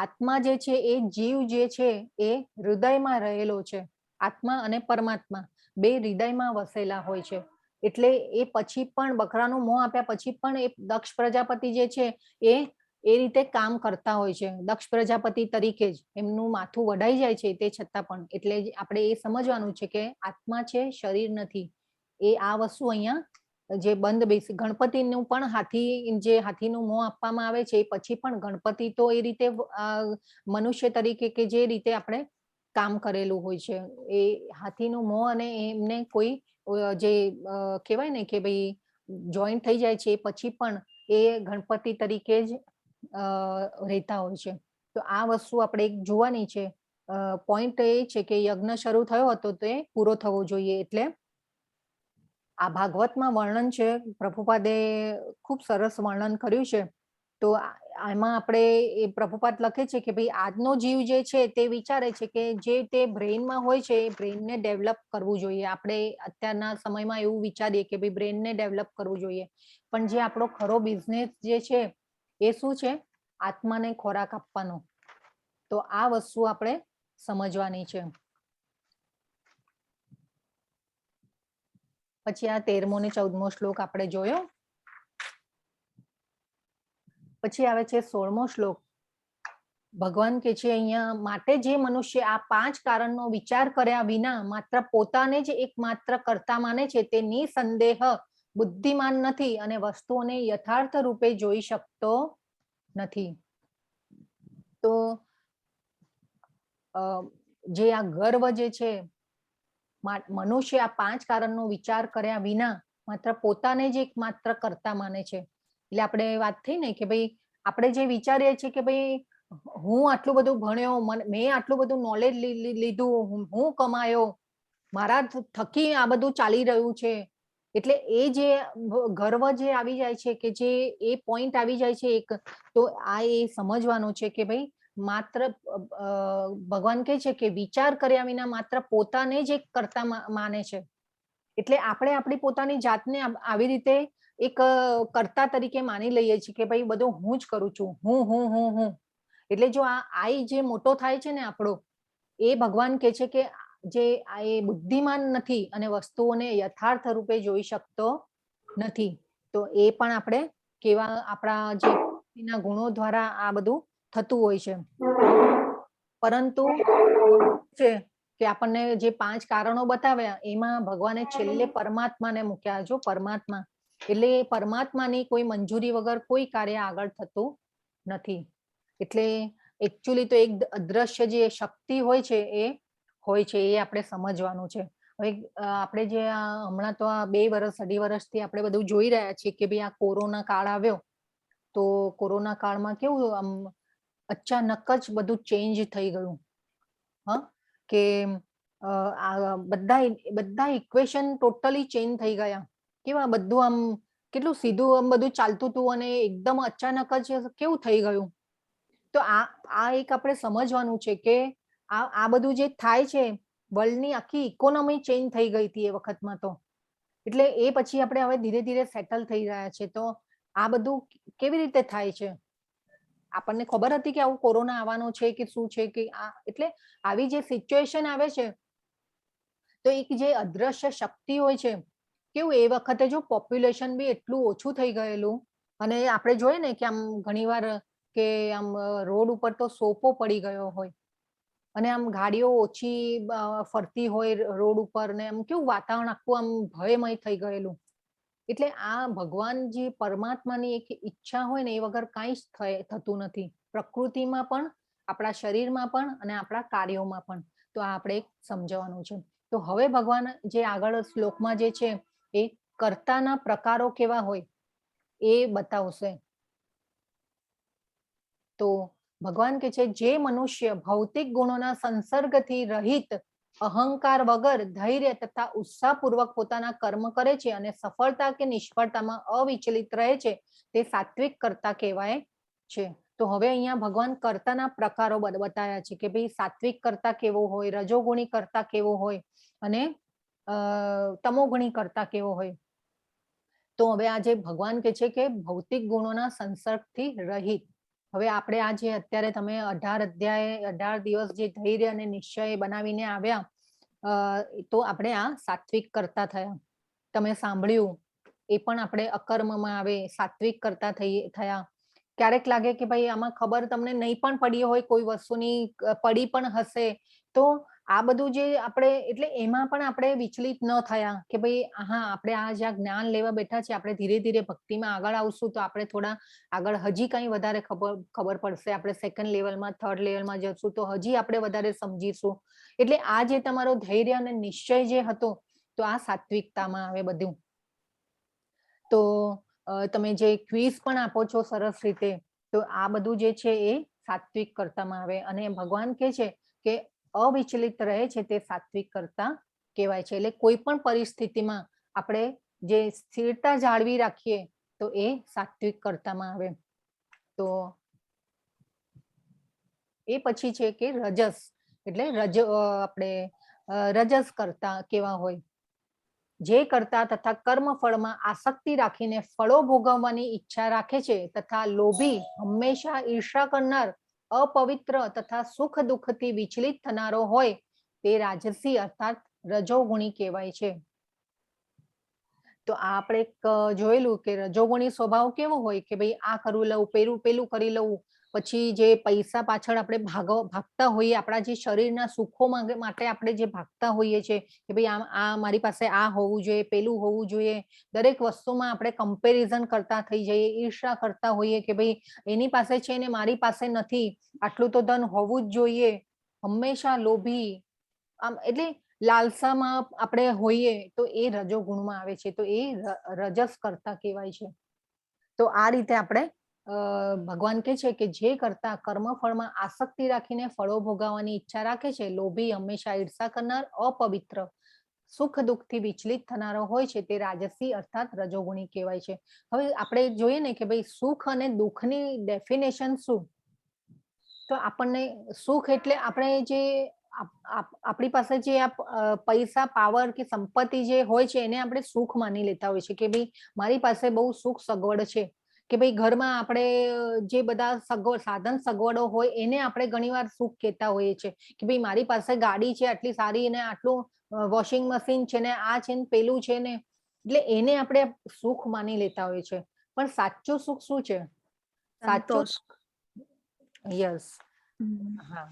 આત્મા જે છે એ જીવ જે છે એ હૃદયમાં રહેલો છે. આત્મા અને પરમાત્મા બે હૃદયમાં વસેલા હોય છે. એટલે એ પછી પણ બકરાનું મોં આપ્યા પછી પણ એ દક્ષ પ્રજાપતિ જે છે એ રીતે કામ કરતા હોય છે. દક્ષ પ્રજાપતિ તરીકે જ એમનું માથું વઢાઈ જાય છે તે છતાં પણ. એટલે આપણે એ સમજવાનું છે કે આત્મા છે, શરીર નથી. એ આ વસ્તુ અહીંયા જે બંધ બેસી ગણપતિનું પણ હાથીનું મોં આપવામાં આવે છે પછી પણ ગણપતિ તો એ રીતે મનુષ્ય તરીકે કે જે રીતે આપણે કામ કરેલું હોય છે એ હાથીનું મોં અને એમને કોઈ જે કહેવાય ને કે ભાઈ જોઈન્ટ થઈ જાય છે પછી પણ એ ગણપતિ તરીકે જ રહેતા હોય છે. તો આ વસ્તુ આપણે એક જોવાની છે. પોઈન્ટ એ છે કે યજ્ઞ શરૂ થયો હતો તે પૂરો થવો જોઈએ. એટલે આ ભાગવતમાં વર્ણન છે, પ્રભુપાદે ખૂબ સરસ વર્ણન કર્યું છે. તો આમાં આપણે એ પ્રભુપાદ લખે છે કે ભાઈ આજનો જીવ જે છે તે વિચારે છે કે જે તે બ્રેઇનમાં હોય છે એ બ્રેઇનને ડેવલપ કરવું જોઈએ. આપણે અત્યારના સમયમાં એવું વિચારીએ કે ભાઈ બ્રેઇનને ડેવલપ કરવું જોઈએ, પણ જે આપણો ખરો બિઝનેસ જે છે એ શું છે? આત્માને ખોરાક આપવાનો. તો આ વસ્તુ આપણે સમજવાની છે. પછી આ 13મો ને 14મો શ્લોક આપણે જોયો. પછી આવે છે 16મો શ્લોક. ભગવાન કે છે અહીંયા, માટે જે મનુષ્ય આ 5 કારણનો વિચાર કર્યા વિના માત્ર પોતાને જ એકમાત્ર કર્તા માને છે તે નિસંદેહ બુદ્ધિમાન નથી અને વસ્તુઓને યથાર્થ રૂપે જોઈ શકતો નથી. તો જે આ ગર્વ જે છે, મનુષ્ય આ 5 કારણનો વિચાર કર્યા વિના માત્ર પોતાને જ એકમાત્ર કર્તા માને છે. એટલે આપણે વાત થઈ ને કે ભાઈ આપણે જે વિચારીએ છીએ કે ભાઈ હું આટલું બધું ભણ્યો, મેં આટલું બધું નોલેજ લીધું, હું કમાયો, મારા થકી આ બધું ચાલી રહ્યું છે. એટલે એ જે ગર્વ જે આવી જાય છે કે જે એ પોઈન્ટ આવી જાય છે એક, તો આ એ સમજવાનું છે કે ભાઈ માત્ર ભગવાન કહે છે કે વિચાર કર્યા વિના માત્ર પોતાને જ એક કર્તા માને છે. એટલે આપણે આપણી પોતાની જાતને આવી રીતે એક કર્તા તરીકે માની લઈએ છીએ કે ભાઈ બધું હું જ કરું છું, હું. એટલે જો આ આઈ જે મોટો થાય છે ને આપણો, એ ભગવાન કહે છે કે જે એ બુદ્ધિમાન નથી અને વસ્તુઓને યથાર્થ રૂપે જોઈ શકતો નથી. તો એ પણ આપણે કેવા આપણા જે ગુણો દ્વારા આ બધું થતું હોય છે. પરંતુ છે કે આપણને જે 5 કારણો બતાવ્યા એમાં ભગવાને છેલ્લે પરમાત્માને મૂક્યા. જો પરમાત્મા એટલે પરમાત્માની કોઈ મંજૂરી વગર કોઈ કાર્ય આગળ થતું નથી. એટલે એકચ્યુઅલી તો એક અદ્રશ્ય જે શક્તિ હોય છે એ આપણે સમજવાનું છે. હવે આપણે જે હમણાં તો આ 2 વર્ષ 2.5 વર્ષથી આપણે બધું જોઈ રહ્યા છીએ કે ભાઈ આ કોરોના કાળ આવ્યો, તો કોરોના કાળમાં કેવું આમ અચાનક જ બધું ચેન્જ થઈ ગયું. કે બધા ઇક્વેશન ટોટલી ચેન્જ થઈ ગયા. કેવા બધું આમ કેટલું સીધું આમ બધું ચાલતું હતું અને એકદમ અચાનક જ કેવું થઈ ગયું. તો આ એક આપણે સમજવાનું છે કે આ બધું જે થાય છે, વર્લ્ડની આખી ઇકોનોમી ચેન્જ થઈ ગઈ હતી એ વખતમાં તો. એટલે એ પછી આપણે હવે ધીરે ધીરે સેટલ થઈ રહ્યા છે. તો આ બધું કેવી રીતે થાય છે? આપણને ખબર હતી કે આવું કોરોના આવવાનો છે કે શું છે કે એટલે આવી જે સિચ્યુએશન આવે છે, તો એક જે અદ્રશ્ય શક્તિ હોય છે, કેવું એ વખતે જો પોપ્યુલેશન બી એટલું ઓછું થઈ ગયેલું અને આપણે જોઈએ ને કે આમ ઘણીવાર કે આમ રોડ ઉપર તો સોપો પડી ગયો હોય અને આમ ગાડીઓ ઓછી ફરતી હોય રોડ ઉપર ને આમ કેવું વાતાવરણ આખું આમ ભયમય થઈ ગયેલું. એટલે આ ભગવાન જે પરમાત્માની એક ઈચ્છા હોય ને એ વગર કાંઈ જ થતું નથી, પ્રકૃતિમાં પણ, આપણા શરીરમાં પણ અને આપણા કાર્યોમાં પણ. તો આ આપણે એક સમજવાનું છે. તો હવે ભગવાન જે આગળ શ્લોકમાં જે છે એ કર્તાના પ્રકારો કેવા હોય એ બતાવશે. તો ભગવાન કે છે જે મનુષ્ય ભૌતિક ગુણોના સંસર્ગથી રહિત, અહંકાર વગર ધૈર્ય તથા ઉત્સાહપૂર્વક પોતાના કર્મ કરે છે અને સફળતા કે નિષ્ફળતામાં અવિચલિત રહે છે તે સાત્વિક કર્તા કહેવાય છે. તો હવે અહીંયા ભગવાન કર્તાના પ્રકારો બતાવ્યા છે કે ભાઈ સાત્વિક કર્તા કેવો હોય, રજોગુણી કર્તા કેવો હોય અને તમોગુણી કર્તા કેવો હોય. તો હવે આ જે ભગવાન કે છે કે ભૌતિક ગુણોના સંસર્ગથી રહિત. હવે આપણે આ જે અત્યારે તમે 18 અધ્યાય 18 દિવસ જે ધૈર્ય અને નિશ્ચય બનાવીને આવ્યા, તો આપણે આ સાત્વિક કરતા થયા. તમે સાંભળ્યું એ પણ આપણે અકર્મમાં આવે સાત્વિક કરતા થયા. ક્યારેક લાગે કે ભાઈ આમાં ખબર તમને નહીં પણ પડી હોય, કોઈ વસ્તુની પડી પણ હશે, તો આ બધું જે આપણે એટલે એમાં પણ આપણે વિચલિત ન થયા કે ભાઈ હા આપણે આ જ્યાં જ્ઞાન લેવા બેઠા છે, આપણે ધીરે ધીરે ભક્તિમાં આગળ આવશું તો આપણે થોડા આગળ હજી કઈ વધારે ખબર પડશે. આપણે સેકન્ડ લેવલમાં, થર્ડ લેવલમાં જશું તો હજી આપણે વધારે સમજીશું. એટલે આ જે તમારો ધૈર્ય અને નિશ્ચય જે હતો, તો આ સાત્વિકતામાં આવે બધું. તો તમે જે ક્વિઝ પણ આપો છો સરસ રીતે, તો આ બધું જે છે એ સાત્વિક કર્તામાં આવે. અને ભગવાન કહે છે કે અવિચલિત રહે છે તે સાત્વિક કર્તા કહેવાય છે. એટલે કોઈ પણ પરિસ્થિતિમાં આપણે જે સ્થિરતા જાળવી રાખીએ તો એ સાત્વિક કર્તામાં આવે. તો એ પછી છે કે રજસ, એટલે આપણે રજસ કરતા કેવા હોય, જે કરતા તથા કર્મ ફળમાં આસક્તિ રાખીને ફળો ભોગવવાની ઈચ્છા રાખે છે તથા લોભી, હંમેશા ઈર્ષા કરનાર, અપવિત્ર તથા સુખ દુઃખથી વિચલિત થનારો હોય તે રાજસી અર્થાત રજોગુણી કહેવાય છે. તો આપણે જોયેલું કે રજોગુણી સ્વભાવ કેવો હોય કે ભાઈ આ કરું લઉં, પેલું કરી લઉં, પછી જે પૈસા પાછળ આપણે ભાગતા હોઈએ, આપણા જે શરીરના સુખો માટે આપણે જે ભાગતા હોઈએ છીએ કે ભાઈ આ મારી પાસે આ હોવું જોઈએ, પેલું હોવું જોઈએ, દરેક વસ્તુમાં આપણે કમ્પેરિઝન કરતા થઈ જઈએ, ઈર્ષા કરતા હોઈએ કે ભાઈ એની પાસે છે ને મારી પાસે નથી, આટલું તો ધન હોવું જ જોઈએ, હંમેશા લોભી, આમ એટલે લાલસામાં આપણે હોઈએ તો એ રજોગુણમાં આવે છે. તો એ રજસ કરતા કહેવાય છે. તો આ રીતે આપણે ભગવાન કહે છે કે જે કરતા કર્મફળમાં આસક્તિ રાખીને ફળો ભોગવવાની ઈચ્છા રાખે છે, લોભી, હંમેશા ઈર્ષા કરનાર, અપવિત્ર, સુખ દુઃખથી વિચલિત થનારો હોય છે તે રાજસી અર્થાત રજોગુણી કહેવાય છે. હવે આપણે જોઈએ ને કે ભાઈ સુખ અને દુઃખની ડેફિનેશન શું? તો આપણને સુખ એટલે આપણે જે આપણી પાસે જે પૈસા, પાવર કે સંપત્તિ જે હોય છે એને આપણે સુખ માની લેતા હોય છે કે ભાઈ મારી પાસે બહુ સુખ સગવડ છે, કે ભાઈ ઘરમાં આપણે જે બધા સાધન સગવડો હોય એને આપણે ઘણીવાર સુખ કહેતા હોઈએ છીએ કે ભાઈ મારી પાસે ગાડી છે આટલી સારી ને આટલું વોશિંગ મશીન છે ને આ છે ને પેલું છે ને, એટલે એને આપણે સુખ માની લેતા હોઈએ છીએ. પણ સાચું સુખ શું છે? સાચું, યસ, હા.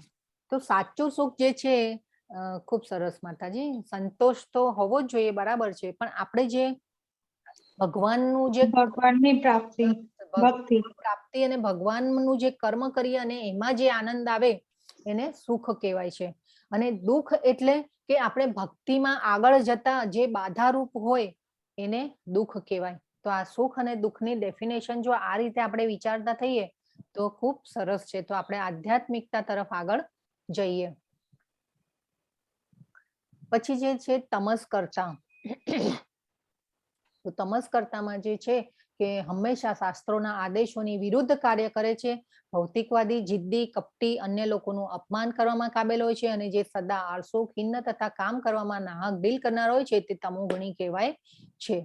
તો સાચું સુખ જે છે, ખૂબ સરસ માતાજી, સંતોષ તો હોવો જ જોઈએ, બરાબર છે, પણ આપણે જે ભગવાનનું જે ભગવાનની પ્રાપ્તિ, ભક્તિ, પ્રાપ્તિ અને ભગવાનનું જે કર્મ કરીએ અને એમાં જે આનંદ આવે એને સુખ કહેવાય છે. અને દુઃખ એટલે કે આપણે ભક્તિમાં આગળ જતા જે બાધારૂપ હોય એને દુઃખ કહેવાય. તો આ સુખ અને દુઃખની ડેફિનેશન જો આ રીતે આપણે વિચારતા થઈએ તો ખૂબ સરસ છે. તો આપણે આધ્યાત્મિકતા તરફ આગળ જઈએ. પછી જે છે તમસ કરતા. તો તમસ કરતામાં જે છે કે હંમેશા શાસ્ત્રોના આદેશોની વિરુદ્ધ કાર્ય કરે છે, ભૌતિકવાદી, જિદ્દી, કપટી, અન્ય લોકોનું અપમાન કરવામાં કાબેલ હોય છે અને જે સદા આળસુ, ખિન્ન તથા કામ કરવામાં નાહક દિલ કરનાર હોય છે તે તમોગુણી કહેવાય છે.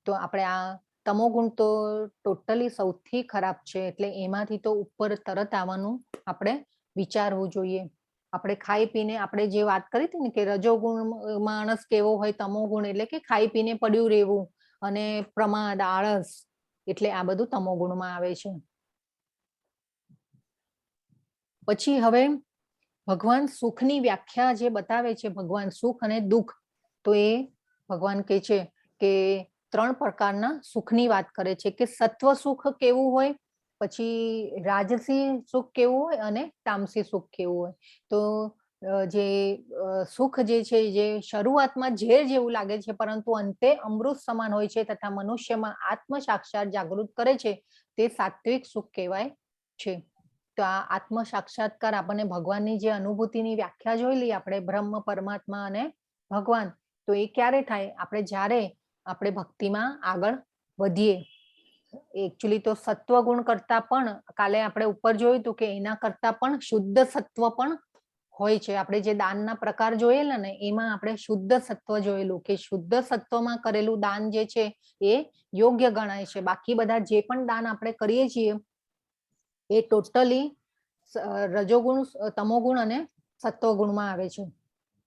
તો આપણે આ તમોગુણ તો ટોટલી સૌથી ખરાબ છે, એટલે એમાંથી તો ઉપર તરત આવવાનું આપણે વિચારવું જોઈએ. આપણે ખાઈ પીને, આપણે જે વાત કરી હતી ને કે રજોગુણ માણસ કેવો હોય, તમોગુણ એટલે કે ખાઈ પીને પડ્યું રહેવું અને પ્રમાદ, આળસ, એટલે આ બધું તમોગુણમાં આવે છે. પછી હવે ભગવાન સુખની વ્યાખ્યા જે બતાવે છે, ભગવાન સુખ અને દુઃખ, તો એ ભગવાન કહે છે કે 3 પ્રકારના સુખની વાત કરે છે કે સત્વ સુખ કેવું હોય, પછી રાજસી સુખ કેવું હોય અને તામસી સુખ કેવું હોય. તો જે સુખ જે છે, જે શરૂઆતમાં ઝેર જેવું લાગે છે પરંતુ અંતે અમૃત સમાન હોય છે તથા મનુષ્યમાં આત્મ સાક્ષાત જાગૃત કરે છે, તે સાત્વિક સુખ કહેવાય છે. તો આ આત્મ સાક્ષાત્કાર આપણને ભગવાનની જે અનુભૂતિની વ્યાખ્યા જોઈ લઈએ આપણે, બ્રહ્મ, પરમાત્મા અને ભગવાન, તો એ ક્યારે થાય? આપણે જ્યારે આપણે ભક્તિમાં આગળ વધીએ. એકચ્યુઅલી તો સત્વ ગુણ કરતા પણ કાલે આપણે ઉપર જોયું હતું કે એના કરતા પણ શુદ્ધ સત્વ પણ હોય છે. આપણે જે દાનના પ્રકાર જોયેલા ને એમાં આપણે શુદ્ધ સત્વ જોયેલું કે શુદ્ધ સત્વમાં કરેલું દાન જે છે એ યોગ્ય ગણાય છે. બાકી બધા જે પણ દાન આપણે કરીએ છીએ એ ટોટલી રજોગુણ, તમોગુણ અને સત્વગુણમાં આવે છે.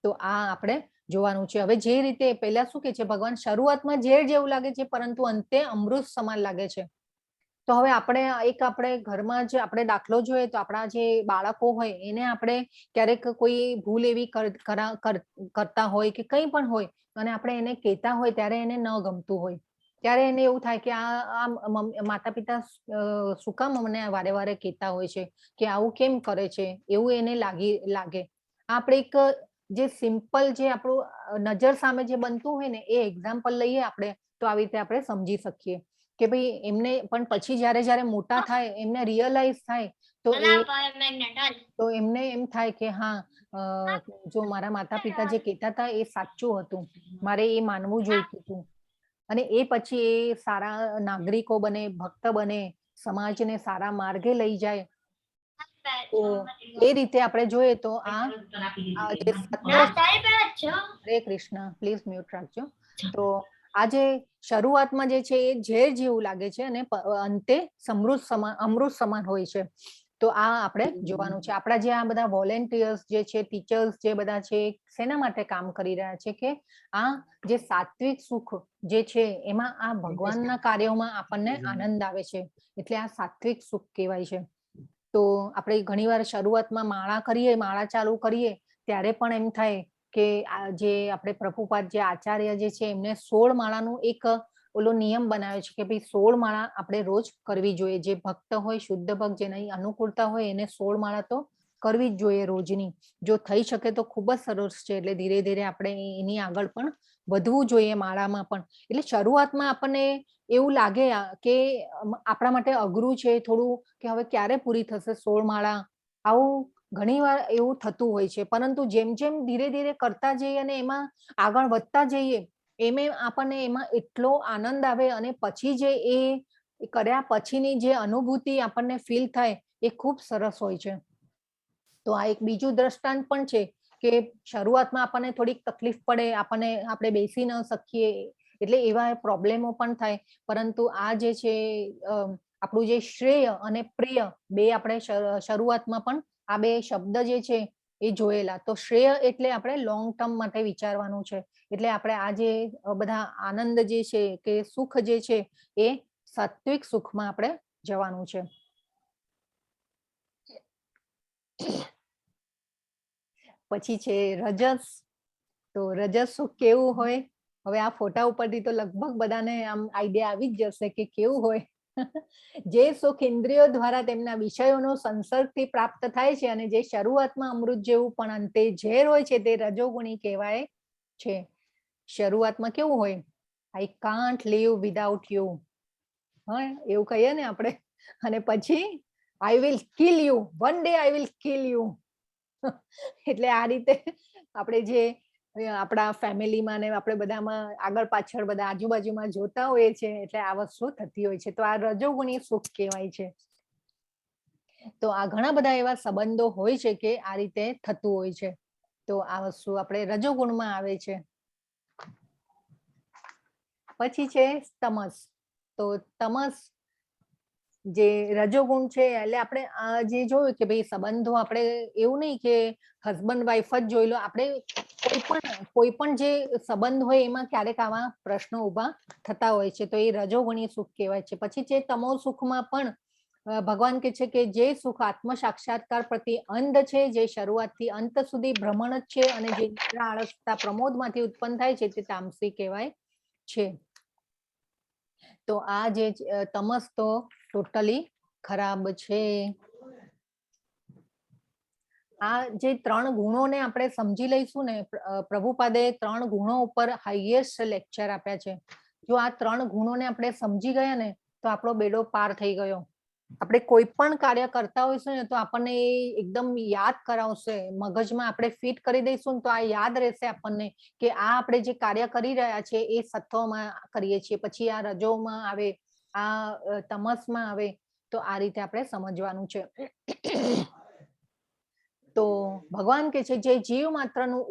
તો આ આપણે જોવાનું છે. હવે જે રીતે પહેલા શું કે છે, ભગવાન શરૂઆતમાં ઝેર જેવું લાગે છે પરંતુ અંતે અમૃત સમાન લાગે છે. તો હવે આપણે ઘરમાં જ આપણે દાખલો જોઈએ તો આપણા જે બાળકો હોય એને આપણે ક્યારેક કોઈ ભૂલ એવી કરતા હોય કે કંઈ પણ હોય અને આપણે એને કહેતા હોય ત્યારે એને ન ગમતું હોય, ત્યારે એને એવું થાય કે આ માતા પિતા શું કામ અમને વારે વારે કહેતા હોય છે કે આવું કેમ કરે છે, એવું એને લાગે. આપણે એક જે સિમ્પલ જે આપણું નજર સામે જે બનતું હોય ને એ એક્ઝામ્પલ લઈએ આપણે, તો આવી રીતે આપણે સમજી શકીએ કે ભાઈ એમને પણ પછી જ્યારે મોટા થાય એમને રિયલાઇઝ થાય તો એમને એમ થાય કે હા, જો મારા માતા પિતા જે કહેતા હતા એ સાચું હતું, મારે એ માનવું જોઈતું હતું. અને એ પછી એ સારા નાગરિકો બને, ભક્ત બને, સમાજને સારા માર્ગે લઈ જાય. તો એ રીતે આપણે જોઈએ તો જે હરે કૃષ્ણ, પ્લીઝ મ્યુટ રાખજો. તો આ જે શરૂઆતમાં જે છે એ ઝેર જેવું લાગે છે અને અંતે અમૃત સમાન હોય છે. તો આ આપણે જોવાનું છે. આપણા જે આ બધા વોલેન્ટિયર્સ જે છે, ટીચર્સ જે બધા છે, શેના માટે કામ કરી રહ્યા છે કે આ જે સાત્વિક સુખ જે છે એમાં આ ભગવાનના કાર્યોમાં આપણને આનંદ આવે છે, એટલે આ સાત્વિક સુખ કહેવાય છે. તો આપણે ઘણીવાર શરૂઆતમાં માળા ચાલુ કરીએ ત્યારે પણ એમ થાય કે આ જે આપણે પ્રભુપાદ જે આચાર્ય જે છે એમને 16 માળાનું એક ઓલો નિયમ બનાવ્યો છે કે ભાઈ 16 માળા આપણે રોજ કરવી જોઈએ. જે ભક્ત હોય, શુદ્ધ ભક્ત જેની અનુકૂળતા હોય એને 16 માળા તો કરવી જ જોઈએ રોજની. જો થઈ શકે તો ખૂબ જ સરસ છે. એટલે ધીરે ધીરે આપણે એની આગળ પણ વધવું જોઈએ માળામાં પણ. એટલે શરૂઆતમાં આપણને એવું લાગે કે આપણા માટે અઘરું છે થોડું, કે હવે ક્યારે પૂરી થશે 16 માળા, આવું ઘણીવાર એવું થતું હોય છે. પરંતુ જેમ જેમ ધીરે ધીરે કરતા જઈએ અને એમાં આગળ વધતા જઈએ આપણને એમાં એટલો આનંદ આવે અને પછી જે એ કર્યા પછીની જે અનુભૂતિ આપણને ફીલ થાય એ ખૂબ સરસ હોય છે. તો આ એક બીજું દ્રષ્ટાંત પણ છે કે શરૂઆતમાં આપણને થોડીક તકલીફ પડે, આપણે બેસી ન શકીએ, એટલે એવા પ્રોબ્લેમો પણ થાય. પરંતુ આ જે છે આપણું જે શ્રેય અને પ્રિય બે આપણે શરૂઆતમાં પણ આ બે શબ્દ જે છે એ જોયેલા. તો શ્રેય એટલે આપણે લોંગ ટર્મ માટે વિચારવાનું છે. એટલે આપણે આ જે બધા આનંદ જે છે કે સુખ જે છે એ સાત્વિક સુખમાં આપણે જવાનું છે. પછી છે રજસ. તો રજસ સુખ કેવું હોય? હવે આ ફોટા ઉપરથી તો લગભગ બધાને આમ આઈડિયા આવી જ જશે કે કેવું હોય. જે સુખ ઇન્દ્રિયો દ્વારા તેમના વિષયોનો સંસર્ગથી પ્રાપ્ત થાય છે અને જે શરૂઆતમાં અમૃત જેવું પણ અંતે ઝેર હોય છે તે રજોગુણી કહેવાય છે. શરૂઆતમાં કેવું હોય? I can't leave without you, એવું કહીએ ને આપણે. અને પછી I will kill you, one day I will kill you. એટલે આ રીતે આપણે જે આપણા ફેમિલીમાં ને આપણે બધામાં આગળ પાછળ બધા આજુબાજુમાં જોતા હોઈએ છે, એટલે આ વસ્તુ થતી હોય છે. તો આ રજોગુણી સુખ કહેવાય છે. તો આ ઘણા બધા એવા સંબંધો હોય છે કે આ રીતે થતું હોય છે. તો આ વસ્તુ આપણે રજોગુણમાં આવે છે. પછી છે તમસ. તો તમસ જે રજોગુણ છે એટલે આપણે જે જોયું કે ભાઈ સંબંધો આપણે એવું નહીં કે હસબન્ડ વાઈફ જ જોઈ લો, આપણે કોઈ પણ જે સંબંધ હોય એમાં ક્યારેક આવા પ્રશ્નો ઉભા થતા હોય છે. તો એ રજોગુણી સુખ કહેવાય છે. પછી જે તમો સુખમાં પણ ભગવાન કહે છે કે જે સુખ આત્મ સાક્ષાત્કાર પ્રતિ અંધ છે, જે શરૂઆતથી અંત સુધી ભ્રમણ જ છે, અને જે નિદ્રા, આળસતા, પ્રમોદમાંથી ઉત્પન્ન થાય છે તે તામસી કહેવાય છે. તો આ જે તમસ તો ટોટલી ખરાબ છે. આ જે 3 ગુણોને આપણે સમજી લઈશું ને, પ્રભુપાદે 3 ગુણો ઉપર હાઈએસ્ટ લેક્ચર આપ્યા છે. જો આ 3 ગુણોને આપણે સમજી ગયા ને તો આપણો બેડો પાર થઈ ગયો. આપણે કોઈ પણ કાર્ય કરતા હોઈશું ને તો આપણને એકદમ યાદ કરાવશે, મગજમાં આપણે ફિટ કરી દઈશું ને તો આ યાદ રહેશે આપણને કે આ આપણે જે કાર્ય કરી રહ્યા છે એ સત્વમાં કરીએ છીએ, પછી આ રજોમાં આવે, આ તમસમાં આવે. તો આ રીતે આપણે સમજવાનું છે. તો ભગવાન કહે છે જે જીવ માત્રનું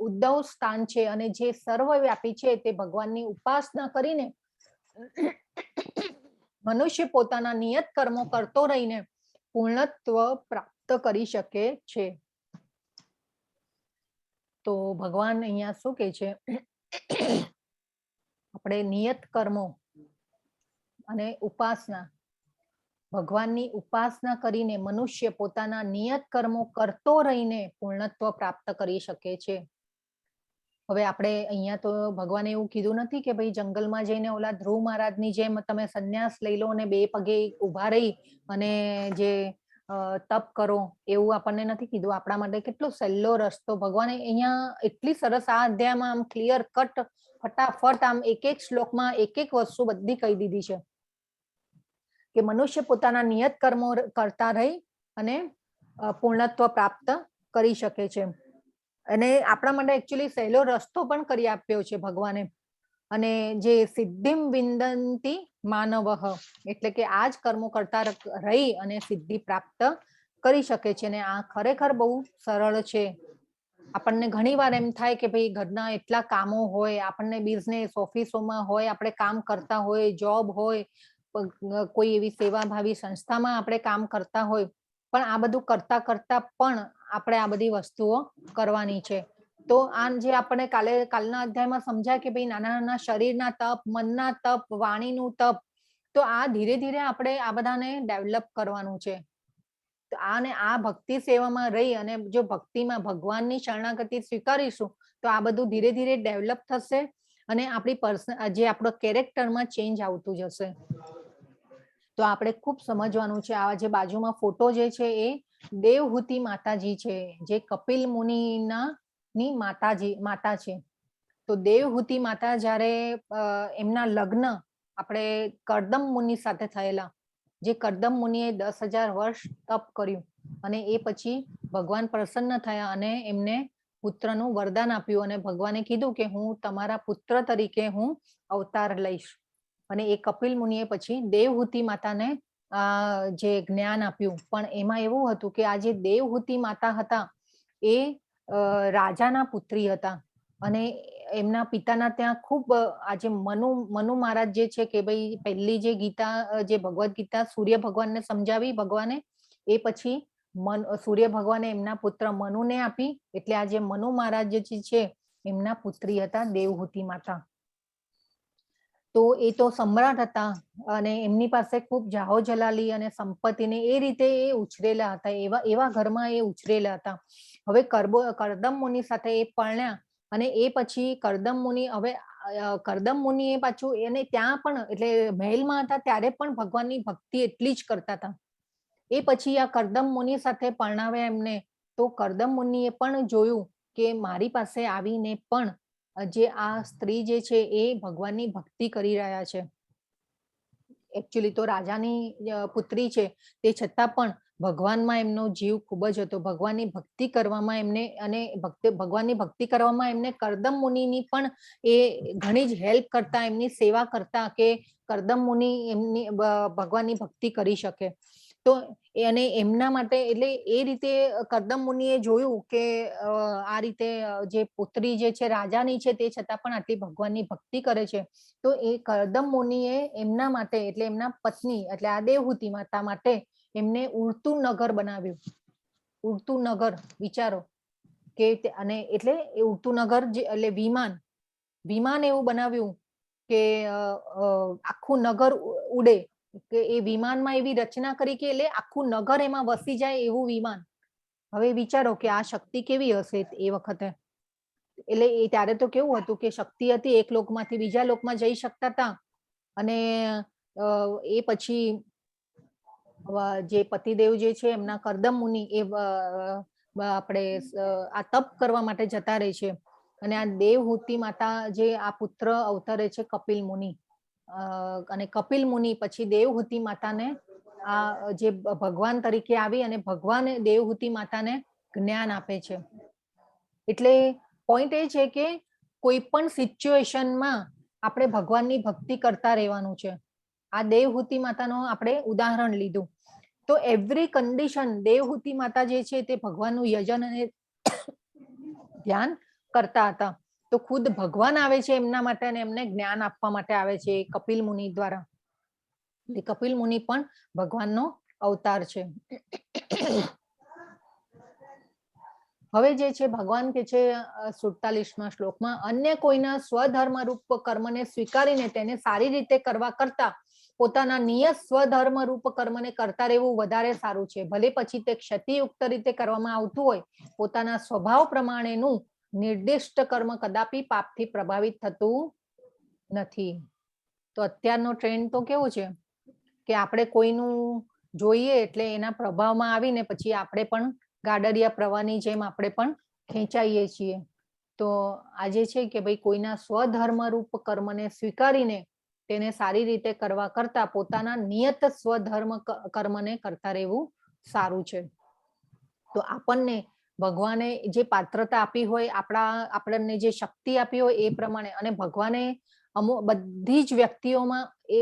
ઉદ્ભવ સ્થાન છે અને જે સર્વવ્યાપી છે તે ભગવાનની ઉપાસના કરીને મનુષ્ય પોતાના નિયત કર્મો કરતો રહીને પૂર્ણત્વ પ્રાપ્ત કરી શકે છે. તો ભગવાન અહીંયા શું કહે છે, આપણે નિયત કર્મો અને ઉપાસના, ભગવાનની ઉપાસના કરીને મનુષ્ય પોતાના નિયત કર્મો કરતો રહીને પૂર્ણત્વ પ્રાપ્ત કરી શકે છે. હવે આપણે અહીંયા તો ભગવાને એવું કીધું નથી કે ભાઈ જંગલમાં જઈને ઓલા ધ્રુવ મહારાજની જેમ તમે સંન્યાસ લઈ લો અને 2 પગે ઉભા રહી અને જે તપ કરો, એવું આપણને નથી કીધું. આપણા માટે કેટલો સહેલો રસ્તો ભગવાને અહીંયા એટલી સરસ આ અધ્યાયમાં આમ ક્લિયર કટ ફટાફટ આમ એક શ્લોકમાં એક વસ્તુ બધી કહી દીધી છે કે મનુષ્ય પોતાના નિયત કર્મો કરતા રહી અને પૂર્ણત્વ પ્રાપ્ત કરી શકે છે. અને આપણા માટે એકચ્યુઅલી સહેલો રસ્તો પણ કરી આપ્યો છે ભગવાને. અને જે સિદ્ધિમ વિંદંતી માનવઃ, એટલે કે આ જ કર્મો કરતા રહી અને સિદ્ધિ પ્રાપ્ત કરી શકે છે. અને આ ખરેખર બહુ સરળ છે. આપણને ઘણી વાર એમ થાય કે ભાઈ ઘરના એટલા કામો હોય, આપણને બિઝનેસ ઓફિસોમાં હોય, આપણે કામ કરતા હોય, જોબ હોય, કોઈ એવી સેવાભાવી સંસ્થામાં આપણે કામ કરતા હોય, પણ આ બધું કરતા કરતા પણ આપણે આ બધી વસ્તુઓ કરવાની છે. તો આ જે આપણે કાલના અધ્યાયમાં સમજાય કે ભાઈ નાના નાના શરીરના તપ, મનના તપ, વાણીનું તપ, તો આ ધીરે ધીરે આપણે આ બધાને ડેવલપ કરવાનું છે. તો આ ભક્તિ સેવામાં રહી અને જો ભક્તિમાં ભગવાનની શરણાગતિ સ્વીકારીશું તો આ બધું ધીરે ધીરે ડેવલપ થશે અને આપણી જે આપણો કેરેક્ટરમાં ચેન્જ આવતું જશે. તો આપણે ખૂબ સમજવાનું છે. આ જે બાજુમાં ફોટો જે છે એ દેવહૂતિ માતાજી છે, જે કપિલ મુનિના માતા છે. તો દેવહૂતિ માતા જ્યારે એમના લગ્ન આપણે કરદમ મુનિ સાથે થયેલા, જે કરદમ મુનિએ 10,000 વર્ષ તપ કર્યું અને એ પછી ભગવાન પ્રસન્ન થયા અને એમને પુત્રનું વરદાન આપ્યું અને ભગવાને કીધું કે હું તમારા પુત્ર તરીકે હું અવતાર લઈશ. અને એ કપિલ મુનિએ પછી દેવહૂતિ માતાને જે જ્ઞાન આપ્યું. પણ એમાં એવું હતું કે આ જે દેવહૂતિ માતા હતા એ રાજાના પુત્રી હતા અને એમના પિતાના ત્યાં ખૂબ આજે મનુ મહારાજ જે છે કે ભાઈ પહેલી જે ગીતા, જે ભગવદ ગીતા સૂર્ય ભગવાનને સમજાવી ભગવાને, એ પછી સૂર્ય ભગવાને એમના પુત્ર મનુને આપી. એટલે આ જે મનુ મહારાજ જે છે એમના પુત્રી હતા દેવહૂતિ માતા. તો એ તો સમ્રાટ હતા અને એમની પાસે ખૂબ જાહો જલાલી અને સંપત્તિને એ રીતે એ ઉછરેલા હતા, એવા ઘરમાં એ ઉછરેલા હતા. હવે કરદમ મુનિ સાથે એ પરણ્યા અને એ પછી કરદમ મુનિ એ પાછું એને ત્યાં પણ એટલે મહેલમાં હતા ત્યારે પણ ભગવાનની ભક્તિ એટલી જ કરતા હતા. એ પછી આ કરદમ મુનિ સાથે પરણાવ્યા એમને. તો કરદમ મુનિએ પણ જોયું કે મારી પાસે આવીને પણ જે આ સ્ત્રી જે છે એ ભગવાનની ભક્તિ કરી રહ્યા છે. એકચ્યુઅલી તો રાજાની પુત્રી છે તે છતાં પણ ભગવાનમાં એમનો જીવ ખૂબ જ હતો. ભગવાનની ભક્તિ કરવામાં એમને અને ભગવાનની ભક્તિ કરવામાં એમને કરદમ મુનિની પણ એ ઘણી જ હેલ્પ કરતા, એમની સેવા કરતા કે કરદમ મુનિ એમની ભગવાનની ભક્તિ કરી શકે. તો અને એમના માટે એટલે એ રીતે કરદમ મુનિએ જોયું કે આ રીતે જે પુત્રી જે છે રાજાની છે તે છતાં પણ આટલી ભગવાનની ભક્તિ કરે છે. તો એ કરદમ મુનિએ એમના માટે એટલે એમના પત્ની એટલે આ દેવહૂતિ માતા માટે એમને ઉડતું નગર બનાવ્યું. ઉડતું નગર વિચારો કે અને એટલે એ ઉડતું નગર એટલે વિમાન એવું બનાવ્યું કે આખું નગર ઉડે કે એ વિમાનમાં એવી રચના કરી કે એટલે આખું નગર એમાં વસી જાય એવું વિમાન. હવે વિચારો કે આ શક્તિ કેવી હશે એ વખતે. એટલે એ ત્યારે તો કેવું હતું કે શક્તિ હતી, એક લોકમાંથી બીજા લોકમાં જઈ શકતા હતા. અને એ પછી જે પતિદેવ જે છે એમના કરદમ મુનિ એ આપણે આ તપ કરવા માટે જતા રહે છે. અને આ દેવહૂતિ માતા જે આ પુત્ર અવતરે છે કપિલ મુનિ, અને કપિલ મુનિ પછી દેવહૂતિ માતાને આ જે ભગવાન તરીકે આવી અને ભગવાને દેવહૂતિ માતાને જ્ઞાન આપે છે. એટલે પોઈન્ટ એ છે કે કોઈ પણ સિચ્યુએશનમાં આપણે ભગવાનની ભક્તિ કરતા રહેવાનું છે. આ દેવહૂતિ માતાનો આપણે ઉદાહરણ લીધું. તો એવરી કન્ડિશન દેવહૂતિ માતા જે છે તે ભગવાનનું યજન અને ધ્યાન કરતા હતા. તો ખુદ ભગવાન આવે છે એમના માટે અને એમને જ્ઞાન આપવા માટે આવે છે કપિલ મુનિ દ્વારા. કપિલ મુનિ પણ ભગવાનનો અવતાર છે. હવે જે છે ભગવાન કે છે 47મા શ્લોકમાં, અન્ય કોઈના સ્વધર્મ રૂપ કર્મને સ્વીકારીને તેને સારી રીતે કરવા કરતા પોતાના નિયત સ્વધર્મ રૂપ કર્મને કરતા રહેવું વધારે સારું છે. ભલે પછી તે ક્ષતિયુક્ત રીતે કરવામાં આવતું હોય, પોતાના સ્વભાવ પ્રમાણેનું નિર્દિષ્ટ કર્મ કદાપી પાપથી પ્રભાવિત થતું નથી. તો અત્યારનો ટ્રેન્ડ તો કેવો છે કે આપણે કોઈનું જોઈએ એટલે એના પ્રભાવમાં આવીને પછી આપણે પણ ગાડરિયા પ્રવાહની જેમ આપણે પણ ખેંચાઈએ છીએ. તો આજે છે કે ભાઈ કોઈના સ્વધર્મ રૂપ કર્મને સ્વીકારીને તેને સારી રીતે કરવા કરતા પોતાના નિયત સ્વધર્મ કર્મને કરતા રહેવું સારું છે. તો આપણને ભગવાને જે પાત્રતા આપી હોય, આપણને જે શક્તિ આપી હોય એ પ્રમાણે, અને ભગવાને અમુક બધી જ વ્યક્તિઓમાં એ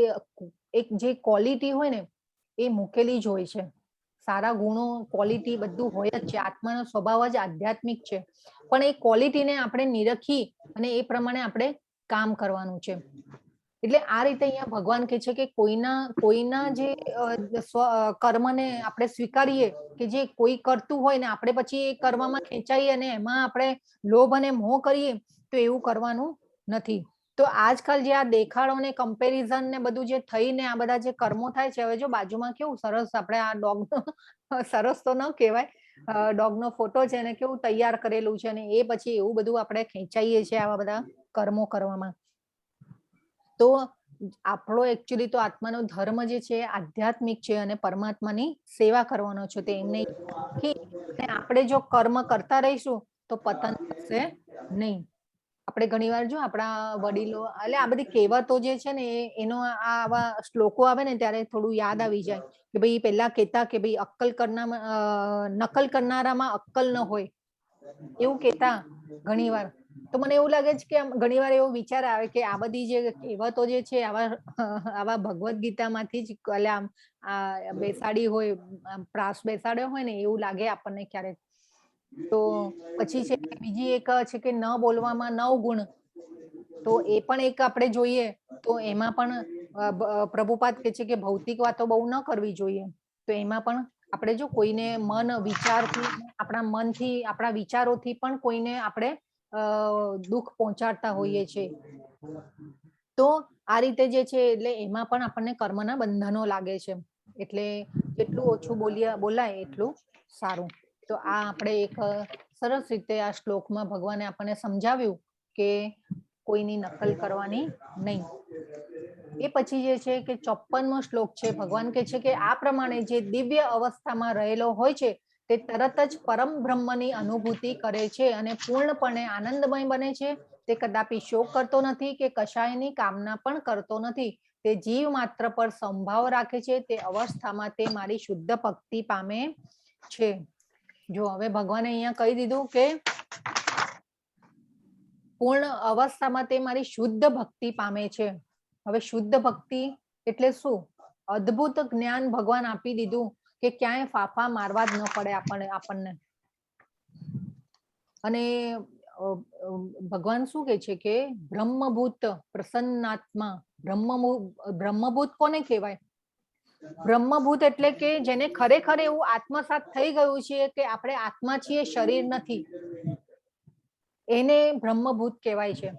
એક જે ક્વોલિટી હોય ને એ મૂકેલી જ હોય છે. સારા ગુણો, ક્વોલિટી બધું હોય જ છે. આત્માનો સ્વભાવ જ આધ્યાત્મિક છે. પણ એ ક્વોલિટીને આપણે નિરખી અને એ પ્રમાણે આપણે કામ કરવાનું છે. એટલે આ રીતે અહીંયા ભગવાન કહે છે કે કોઈના જે કર્મને આપણે સ્વીકારીએ કે જે કોઈ કરતું હોય ને આપણે પછી એ કરવામાં ખેંચાઈએ અને એમાં આપણે લોભ અને મોહ કરીએ તો એવું કરવાનું નથી. તો આજકાલ જે આ દેખાડો ને કમ્પેરિઝન ને બધું જે થઈને આ બધા જે કર્મો થાય છે, હવે જો બાજુમાં કેવું સરસ આપણે આ ડોગ સરસ તો ન કહેવાય, ડોગનો ફોટો છે અને કેવું તૈયાર કરેલું છે અને એ પછી એવું બધું આપણે ખેંચાઈએ છીએ આવા બધા કર્મો કરવામાં. તો આપણો એકચ્યુઅલી તો આત્માનો ધર્મ જે છે આધ્યાત્મિક છે અને પરમાત્માની સેવા કરવાનો છે. તો એમને આપણે જો કર્મ કરતા રહીશું તો પતન થશે નહીં. આપણે ઘણીવાર જો આપણા વડીલો એટલે આ બધી કહેવતો જે છે ને એનો આવા શ્લોકો આવે ને ત્યારે થોડું યાદ આવી જાય કે ભાઈ પહેલા કહેતા કે ભાઈ નકલ કરનારામાં અક્કલ ન હોય એવું કહેતા ઘણીવાર. તો મને એવું લાગે છે કે ઘણીવાર એવો વિચાર આવે કે આ બધી જે કહેવતો જે છે આવા ભગવદ્ ગીતામાંથી જ આમ બેસાડી હોય, પ્રાસ બેસાડ્યો હોય ને એવું લાગે આપણને ક્યારેક. તો પછી છે બીજી એક છે કે ન બોલવામાં 9 ગુણ. તો એ પણ એક આપણે જોઈએ તો એમાં પણ પ્રભુપાદ કહે છે કે ભૌતિક વાતો બહુ ન કરવી જોઈએ. તો એમાં પણ આપણે જો કોઈને વિચારથી, આપણા મનથી, આપણા વિચારોથી પણ કોઈને આપણે દુઃખ પહોંચાડતા હોઈએ છીએ. તો આ રીતે જે છે એટલે એમાં પણ આપણને કર્મના બંધનો લાગે છે. એટલે જેટલું ઓછું બોલાય એટલું સારું. તો આ આપણે એક સરસ રીતે આ શ્લોકમાં ભગવાને આપણને સમજાવ્યું કે કોઈની નકલ કરવાની નહીં. એ પછી જે છે કે 54મો શ્લોક છે, ભગવાન કહે છે કે આ પ્રમાણે જે દિવ્ય અવસ્થામાં રહેલો હોય છે તે તરત જ પરમ બ્રહ્મની અનુભૂતિ કરે છે અને પૂર્ણપણે આનંદમય બને છે. તે કદાપી શોક કરતો નથી કે કશાયની કામના પણ કરતો નથી. તે જીવ માત્ર પર સંભાવ રાખે છે. તે અવસ્થામાં તે મારી શુદ્ધ ભક્તિ પામે છે. જો હવે ભગવાને અહીંયા કહી દીધું કે પૂર્ણ અવસ્થામાં તે મારી શુદ્ધ ભક્તિ પામે છે. હવે શુદ્ધ ભક્તિ એટલે શું? અદ્ભુત જ્ઞાન ભગવાન આપી દીધું કે ક્યાંય ફાફા મારવા જ ન પડે આપણને. અને ભગવાન શું કહે છે કે બ્રહ્મભૂત પ્રસન્નાત્મા. બ્રહ્મભૂત કોને કહેવાય? બ્રહ્મભૂત એટલે કે જેને ખરેખર એવું આત્મસાત થઈ ગયું છે કે આપણે આત્મા છીએ, શરીર નથી, એને બ્રહ્મભૂત કહેવાય છે.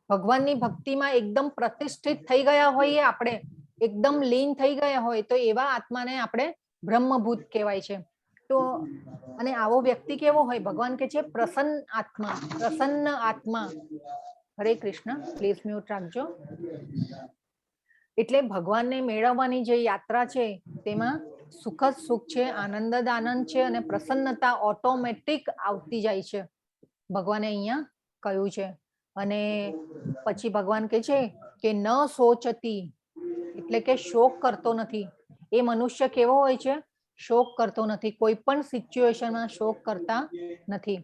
ભગવાનની ભક્તિમાં એકદમ પ્રતિષ્ઠિત થઈ ગયા હોઈએ આપણે એકદમ લીન થઈ ગયા હોય તો એવા આત્માને આપણે બ્રહ્મભૂત કહેવાય છે. તો અને આવો વ્યક્તિ કેવો હોય? ભગવાન કે છે પ્રસન્ન આત્મા. હરે કૃષ્ણ. પ્લીઝ મ્યુટ રાખજો. એટલે ભગવાનને મેળવવાની જે યાત્રા છે તેમાં સુખ જ સુખ છે, આનંદ જ આનંદ છે, અને પ્રસન્નતા ઓટોમેટિક આવતી જાય છે, ભગવાને અહીંયા કહ્યું છે. અને પછી ભગવાન કહે છે કે ન સોચતી, એટલે કે શોક કરતો નથી. એ મનુષ્ય કેવો હોય છે? શોક કરતો નથી, કોઈ પણ સિચ્યુએશનમાં શોક કરતા નથી.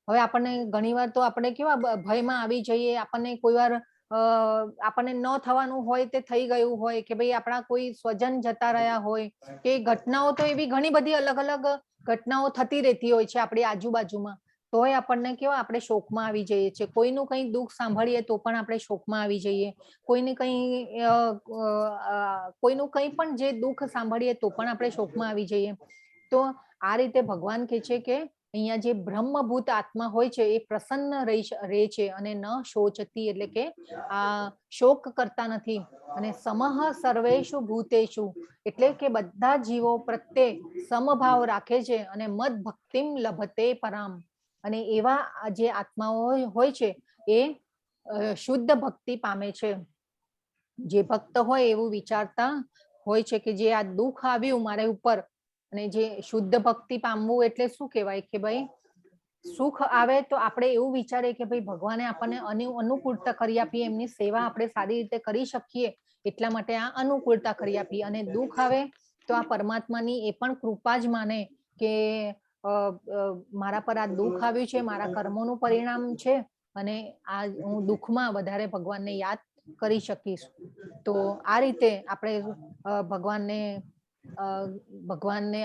હવે આપણને ઘણીવાર તો આપણે કેવા ભયમાં આવી જઈએ, આપણને કોઈ વાર આપણને ન થવાનું હોય તે થઈ ગયું હોય, કે ભાઈ આપણા કોઈ સ્વજન જતા રહ્યા હોય, કે ઘટનાઓ તો એવી ઘણી બધી અલગ અલગ ઘટનાઓ થતી રહેતી હોય છે આપણી આજુબાજુમાં, તોય આપણને કેવા આપણે શોકમાં આવી જઈએ છીએ. કોઈનું કંઈ દુઃખ સાંભળીએ તો પણ આપણે શોકમાં આવી જઈએ, કોઈનું કંઈ પણ જે દુઃખ સાંભળીએ તો પણ આપણે શોકમાં આવી જઈએ. તો આ રીતે ભગવાન કહે છે કે અહીંયા જે બ્રહ્મભૂત આત્મા હોય છે એ પ્રસન્ન રહે છે અને ન શોચતી, એટલે કે આ શોક કરતા નથી. અને સમહ સર્વેષુ ભૂતેષુ, એટલે કે બધા જીવો પ્રત્યે સમભાવ રાખે છે. અને મદ ભક્તિમ લભતે પરામ, અને એવા જે આત્માઓ હોય છે એ શુદ્ધ ભક્તિ પામે છે. જે ભક્ત હોય એવું વિચારતા હોય છે કે જે આ દુઃખ આવ્યું મારા ઉપર, અને જે શુદ્ધ ભક્તિ પામવું એટલે શું કહેવાય? કે ભાઈ સુખ આવે તો આપણે એવું વિચારીએ કે ભાઈ ભગવાને આપણને અનુકૂળતા કરી આપી, એમની સેવા આપણે સારી રીતે કરી શકીએ એટલા માટે આ અનુકૂળતા કરી આપી. અને દુઃખ આવે તો આ પરમાત્માની એ પણ કૃપા જ માને કે મારા પર આ દુઃખ આવ્યું છે, મારા કર્મોનું પરિણામ છે, અને આ હું દુઃખમાં વધારે ભગવાનને યાદ કરી શકીશ. તો આ રીતે આપણે ભગવાનને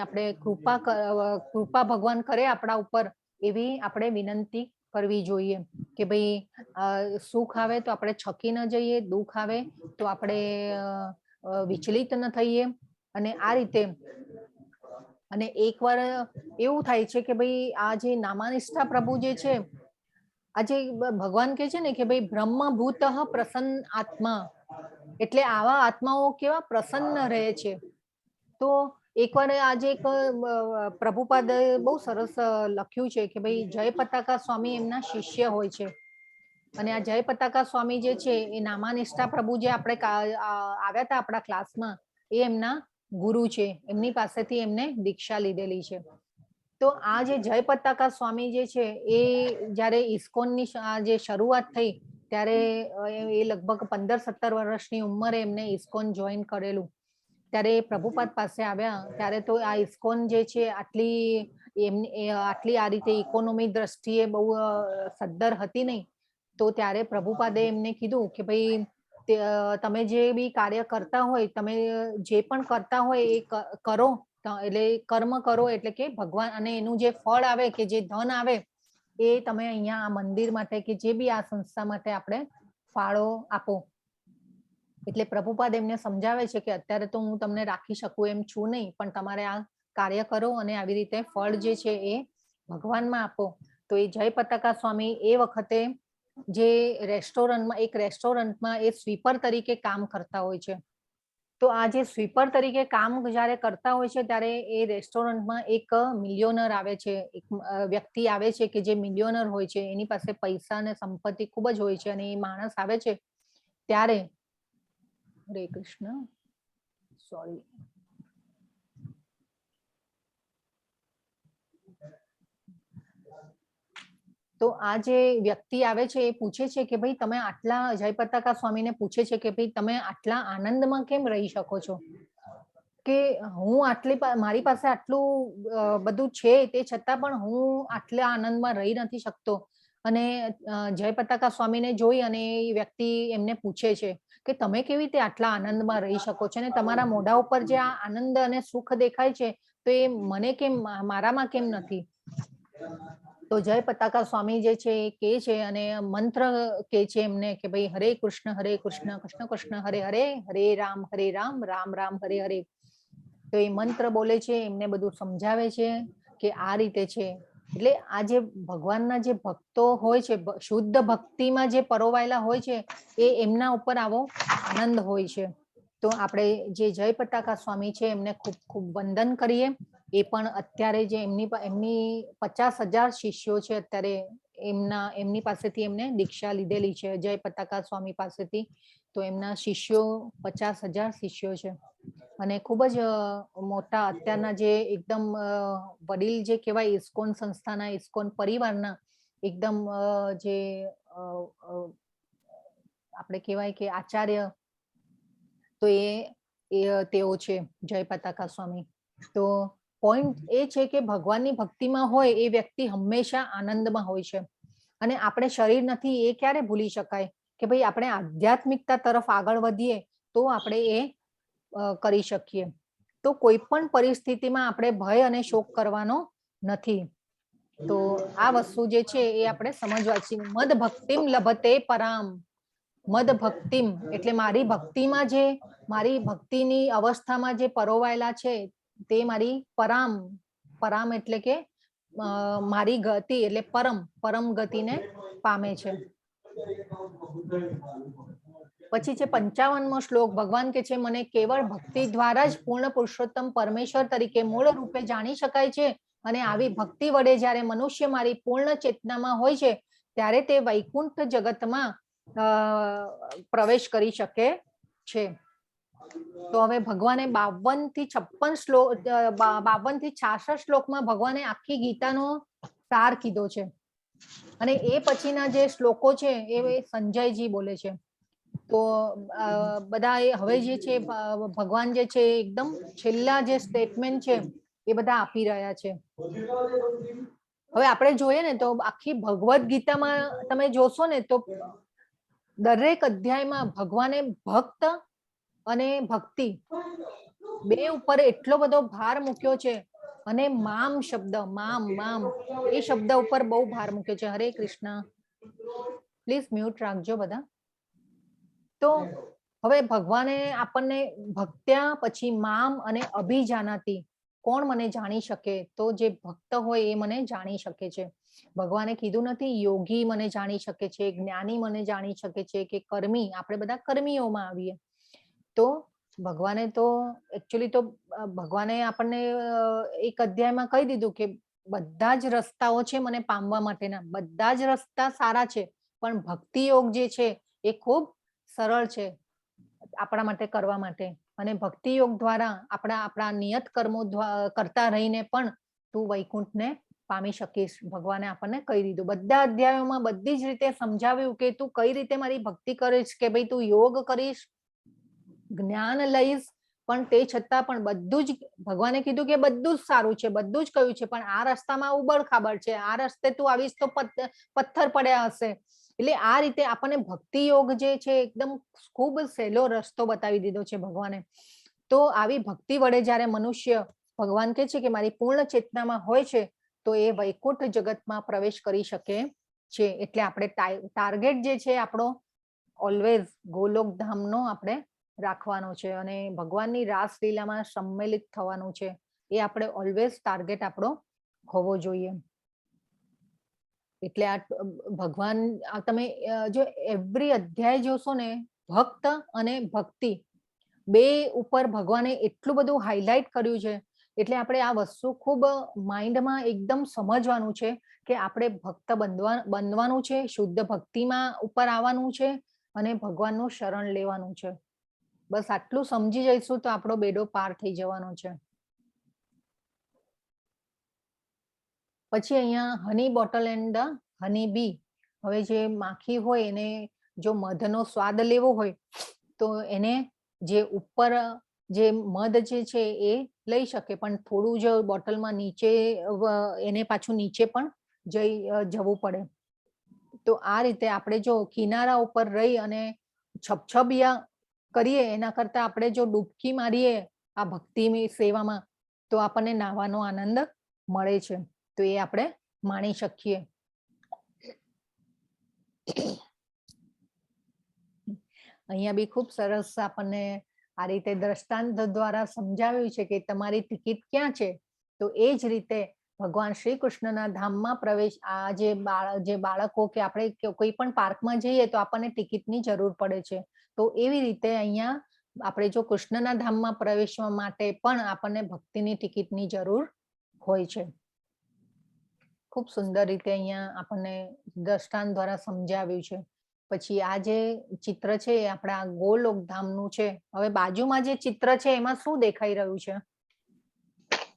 આપણે કૃપા ભગવાન કરે આપણા ઉપર, એવી આપણે વિનંતી કરવી જોઈએ કે ભાઈ સુખ આવે તો આપણે છકી ન જઈએ, દુઃખ આવે તો આપણે વિચલિત ન થઈએ. અને આ રીતે અને એકવાર એવું થાય છે કે ભાઈ આ જે નામાનિષ્ઠા પ્રભુ જે છે, આજે ભગવાન કહે છે ને કે ભાઈ બ્રહ્મભૂત પ્રસન્ન આત્મા, એટલે આવા આત્માઓ કેવા પ્રસન્ન રહે છે. તો એકવાર આજે એક પ્રભુપાદ બહુ સરસ લખ્યું છે કે ભાઈ જય પતાકા સ્વામી એમના શિષ્ય હોય છે. અને આ જય પતાકા સ્વામી જે છે એ નામાનિષ્ઠા પ્રભુ જે આપણે આવ્યા હતા આપણા ક્લાસમાં, એ એમના ગુરુ છે, એમની પાસેથી એમને દીક્ષા લીધેલી છે. તો આ જે જય પતાકા સ્વામી જે છે એ જ્યારે ઇસ્કોનની જે શરૂઆત થઈ ત્યારે એ લગભગ 15-17 વર્ષની ઉંમરે એમને ઇસ્કોન જોઈન કરેલું. ત્યારે પ્રભુપાદ પાસે આવ્યા ત્યારે તો આ ઇસ્કોન જે છે આટલી આ રીતે ઇકોનોમી દ્રષ્ટિએ બહુ સદ્ધર હતી નહીં. તો ત્યારે પ્રભુપાદે એમને કીધું કે ભાઈ તમે જે બી કાર્ય કરતા હોય, તમે જે પણ કરતા હોય એ કરો, એટલે કર્મ કરો, એટલે કે ભગવાન, અને એનું જે ફળ આવે કે જે ધન આવે એ તમે અહીંયા આ મંદિર માટે કે જે બી આ સંસ્થા માટે આપણે ફાળો આપો. એટલે પ્રભુપાદ એમને સમજાવે છે કે અત્યારે તો હું તમને રાખી શકું એમ છું નહીં, પણ તમારે આ કાર્ય કરો અને આવી રીતે ફળ જે છે એ ભગવાનમાં આપો. તો એ જય પતાકા સ્વામી એ વખતે જે એક રેસ્ટોરન્ટમાં એ સ્વીપર તરીકે કામ કરતા હોય છે. તો આ જે સ્વીપર તરીકે કામ જ્યારે કરતા હોય છે ત્યારે એ રેસ્ટોરન્ટમાં એક મિલિયોનર આવે છે, એક વ્યક્તિ આવે છે કે જે મિલિયોનર હોય છે, એની પાસે પૈસા અને સંપત્તિ ખૂબ જ હોય છે. અને એ માણસ આવે છે ત્યારે હરે કૃષ્ણ, સોરી, તો આ જે વ્યક્તિ આવે છે એ પૂછે છે કે ભાઈ તમે આટલા, જય પતાકા સ્વામીને પૂછે છે કે ભાઈ તમે આટલા આનંદમાં કેમ રહી શકો છો? કે હું મારી પાસે આટલું બધું છે તે છતાં પણ હું આટલા આનંદમાં રહી નથી શકતો. અને જય પતાકા સ્વામીને જોઈ અને એ વ્યક્તિ એમને પૂછે છે કે તમે કેવી રીતે આટલા આનંદમાં રહી શકો છો, અને તમારા મોઢા ઉપર જે આ આનંદ અને સુખ દેખાય છે તો એ મને કેમ, મારામાં કેમ નથી? તો જય પતાકા સ્વામી જે છે એ કહે છે અને મંત્ર કહે છે એમને કે ભાઈ હરે કૃષ્ણ કૃષ્ણ કૃષ્ણ હરે હરે, હરે રામ રામ રામ હરે હરે. તો એ મંત્ર બોલે છે, એમને બધું સમજાવે છે કે આ રીતે છે. એટલે આ જે ભગવાનના જે ભક્તો હોય છે, શુદ્ધ ભક્તિમાં જે પરોવાયેલા હોય છે, એ એમના ઉપર આવો આનંદ હોય છે. તો આપણે જે જય પતાકા સ્વામી છે એમને ખૂબ ખૂબ વંદન કરીએ. એ પણ અત્યારે જે એમની 50,000 શિષ્યો છે અત્યારે એમની પાસેથી એમને દીક્ષા લીધેલી છે જય પતાકા સ્વામી પાસેથી. તો એમના શિષ્યો 50,000 શિષ્યો છે અને ખૂબ જ મોટા અત્યારના જે એકદમ વડીલ જે કહેવાય ઇસ્કોન સંસ્થાના ઇસ્કોન પરિવારના એકદમ જે આપણે કહેવાય કે આચાર્ય તો એ તેઓ છે જય પતાકા સ્વામી. તો પોઈન્ટ એ છે કે ભગવાનની ભક્તિમાં હોય એ વ્યક્તિ હંમેશા આનંદમાં હોય છે અને આપણે શરીર નથી એ ક્યારે ભૂલી શકાય કે ભાઈ આપણે આધ્યાત્મિકતા તરફ આગળ વધીએ તો આપણે એ કરી શકીએ. તો કોઈ પણ પરિસ્થિતિમાં આપણે ભય અને શોક કરવાનો નથી. તો આ વસ્તુ જે છે એ આપણે સમજવા છે. મદ ભક્તિમ લભતે પરામ. મદ ભક્તિમ એટલે મારી ભક્તિમાં જે મારી ભક્તિની અવસ્થામાં જે પરોવાયેલા છે તે મારી પરામ એટલે કે મારી ગતિ એટલે પરમ ગતિને પામે છે. પછી છે 55મો શ્લોક. ભગવાન કે છે મને કેવળ ભક્તિ દ્વારા જ પૂર્ણ પુરુષોત્તમ પરમેશ્વર તરીકે મૂળ રૂપે જાણી શકાય છે અને આવી ભક્તિ વડે જ્યારે મનુષ્ય મારી પૂર્ણ ચેતનામાં હોય છે ત્યારે તે વૈકુંઠ જગતમાં પ્રવેશ કરી શકે છે. તો હવે ભગવાને 52 થી 56 શ્લોક 52 થી 66 શ્લોકમાં ભગવાને આખી ગીતાનો સાર કીધો છે અને એ પછીના જે શ્લોકો છે એ સંજયજી બોલે છે. તો બધા હવે જે છે ભગવાન જે છે એકદમ છેલ્લા જે સ્ટેટમેન્ટ છે એ બધા આપી રહ્યા છે. હવે આપણે જોઈએ ને તો આખી ભગવદ ગીતામાં તમે જોશો ને તો દરેક અધ્યાયમાં ભગવાને ભક્ત અને ભક્તિ બે ઉપર એટલો બધો ભાર મૂક્યો છે અને મામ શબ્દ મામ એ શબ્દ ઉપર બહુ ભાર મૂક્યો છે. હરે કૃષ્ણ. પ્લીઝ મ્યુટ રાખજો બધા. તો હવે ભગવાને આપણને ભક્ત્યા પછી મામ અને અભિજાનાતી કોણ મને જાણી શકે તો જે ભક્ત હોય એ મને જાણી શકે છે. ભગવાને કીધું નથી યોગી મને જાણી શકે છે, જ્ઞાની મને જાણી શકે છે કે કર્મી. આપણે બધા કર્મીઓમાં આવીએ. તો ભગવાને તો એકચ્યુઅલી તો ભગવાને આપણને એક અધ્યાયમાં કહી દીધું કે બધા જ રસ્તાઓ છે મને પામવા માટેના, બધા જ રસ્તા સારા છે પણ ભક્તિ યોગ જે છે એ ખૂબ સરળ છે આપણા માટે કરવા માટે. અને ભક્તિ યોગ દ્વારા આપણા નિયત કર્મો કરતા રહીને પણ તું વૈકુંઠને પામી શકીશ. ભગવાને આપણને કહી દીધું બધા અધ્યાયોમાં બધી જ રીતે સમજાવ્યું કે તું કઈ રીતે મારી ભક્તિ કરીશ, કે ભાઈ તું યોગ કરીશ, જ્ઞાન લઈશ, પણ તે છતાં પણ બધું જ ભગવાને કીધું કે બધું જ સારું છે, બધું જ કહ્યું છે, પણ આ રસ્તામાં ઉબડ ખાબડ છે, આ રસ્તે તું આવીશ તો પથ્થર પડ્યા હશે. એટલે આ રીતે આપણને ભક્તિ યોગ જે છે એકદમ ખૂબ સહેલો રસ્તો બતાવી દીધો છે ભગવાને. તો આવી ભક્તિ વડે જયારે મનુષ્ય ભગવાન કહે છે કે મારી પૂર્ણ ચેતનામાં હોય છે તો એ વૈકુંઠ જગતમાં પ્રવેશ કરી શકે છે. એટલે આપણે ટાર્ગેટ જે છે આપણો ઓલવેઝ ગોલોક ધામનો આપણે રાખવાનો છે અને ભગવાનની રાસલીલામાં સંમેલિત થવાનું છે. એ આપણે ઓલવેઝ ટાર્ગેટ આપણો હોવો જોઈએ. એટલે આ ભગવાન તમે જો એવરી અધ્યાય જોશો ને ભક્ત અને ભક્તિ બે ઉપર ભગવાને એટલું બધું હાઇલાઇટ કર્યું છે. એટલે આપણે આ વસ્તુ ખૂબ માઇન્ડમાં એકદમ સમજવાનું છે કે આપણે ભક્ત બનવાનું છે, શુદ્ધ ભક્તિમાં ઉપર આવવાનું છે અને ભગવાનનું શરણ લેવાનું છે. બસ આટલું સમજી જઈશું તો આપણો બેડો પાર થઈ જવાનો છે. પછી અહીંયા હની બોટલ એન્ડ હની બી. હવે જે માખી હોય એને જો મધનો સ્વાદ લેવો હોય તો એને જે ઉપર જે મધ જે છે એ લઈ શકે, પણ થોડું જ બોટલમાં નીચે એને પાછું નીચે પણ જવું પડે. તો આ રીતે આપણે જો કિનારા ઉપર રહી અને છબછબિયા કરીએ એના કરતા આપણે જો ડૂબકી મારીએ આ ભક્તિની સેવામાં તો આપણને નાહવાનો આનંદ મળે છે. તો એ આપણે માણી શકીએ. અહીંયા બી ખૂબ સરસ આપણને આ રીતે દ્રષ્ટાંત દ્વારા સમજાવ્યું છે કે તમારી ટિકિટ ક્યાં છે. તો એ જ રીતે ભગવાન શ્રી કૃષ્ણના ધામમાં પ્રવેશ આ જે બાળકો કે આપણે કોઈ પણ પાર્કમાં જઈએ તો આપણને ટિકિટની જરૂર પડે છે. તો એવી રીતે અહીંયા આપણે જો કૃષ્ણના ધામમાં પ્રવેશવા માટે પણ આપણને ભક્તિની ટિકિટની જરૂર હોય છે. ખૂબ સુંદર રીતે અહીંયા આપણને દ્રષ્ટાંત દ્વારા સમજાવ્યું છે. પછી આ જે ચિત્ર છે એ આપણા ગોલોક ધામનું છે. હવે બાજુમાં જે ચિત્ર છે એમાં શું દેખાઈ રહ્યું છે?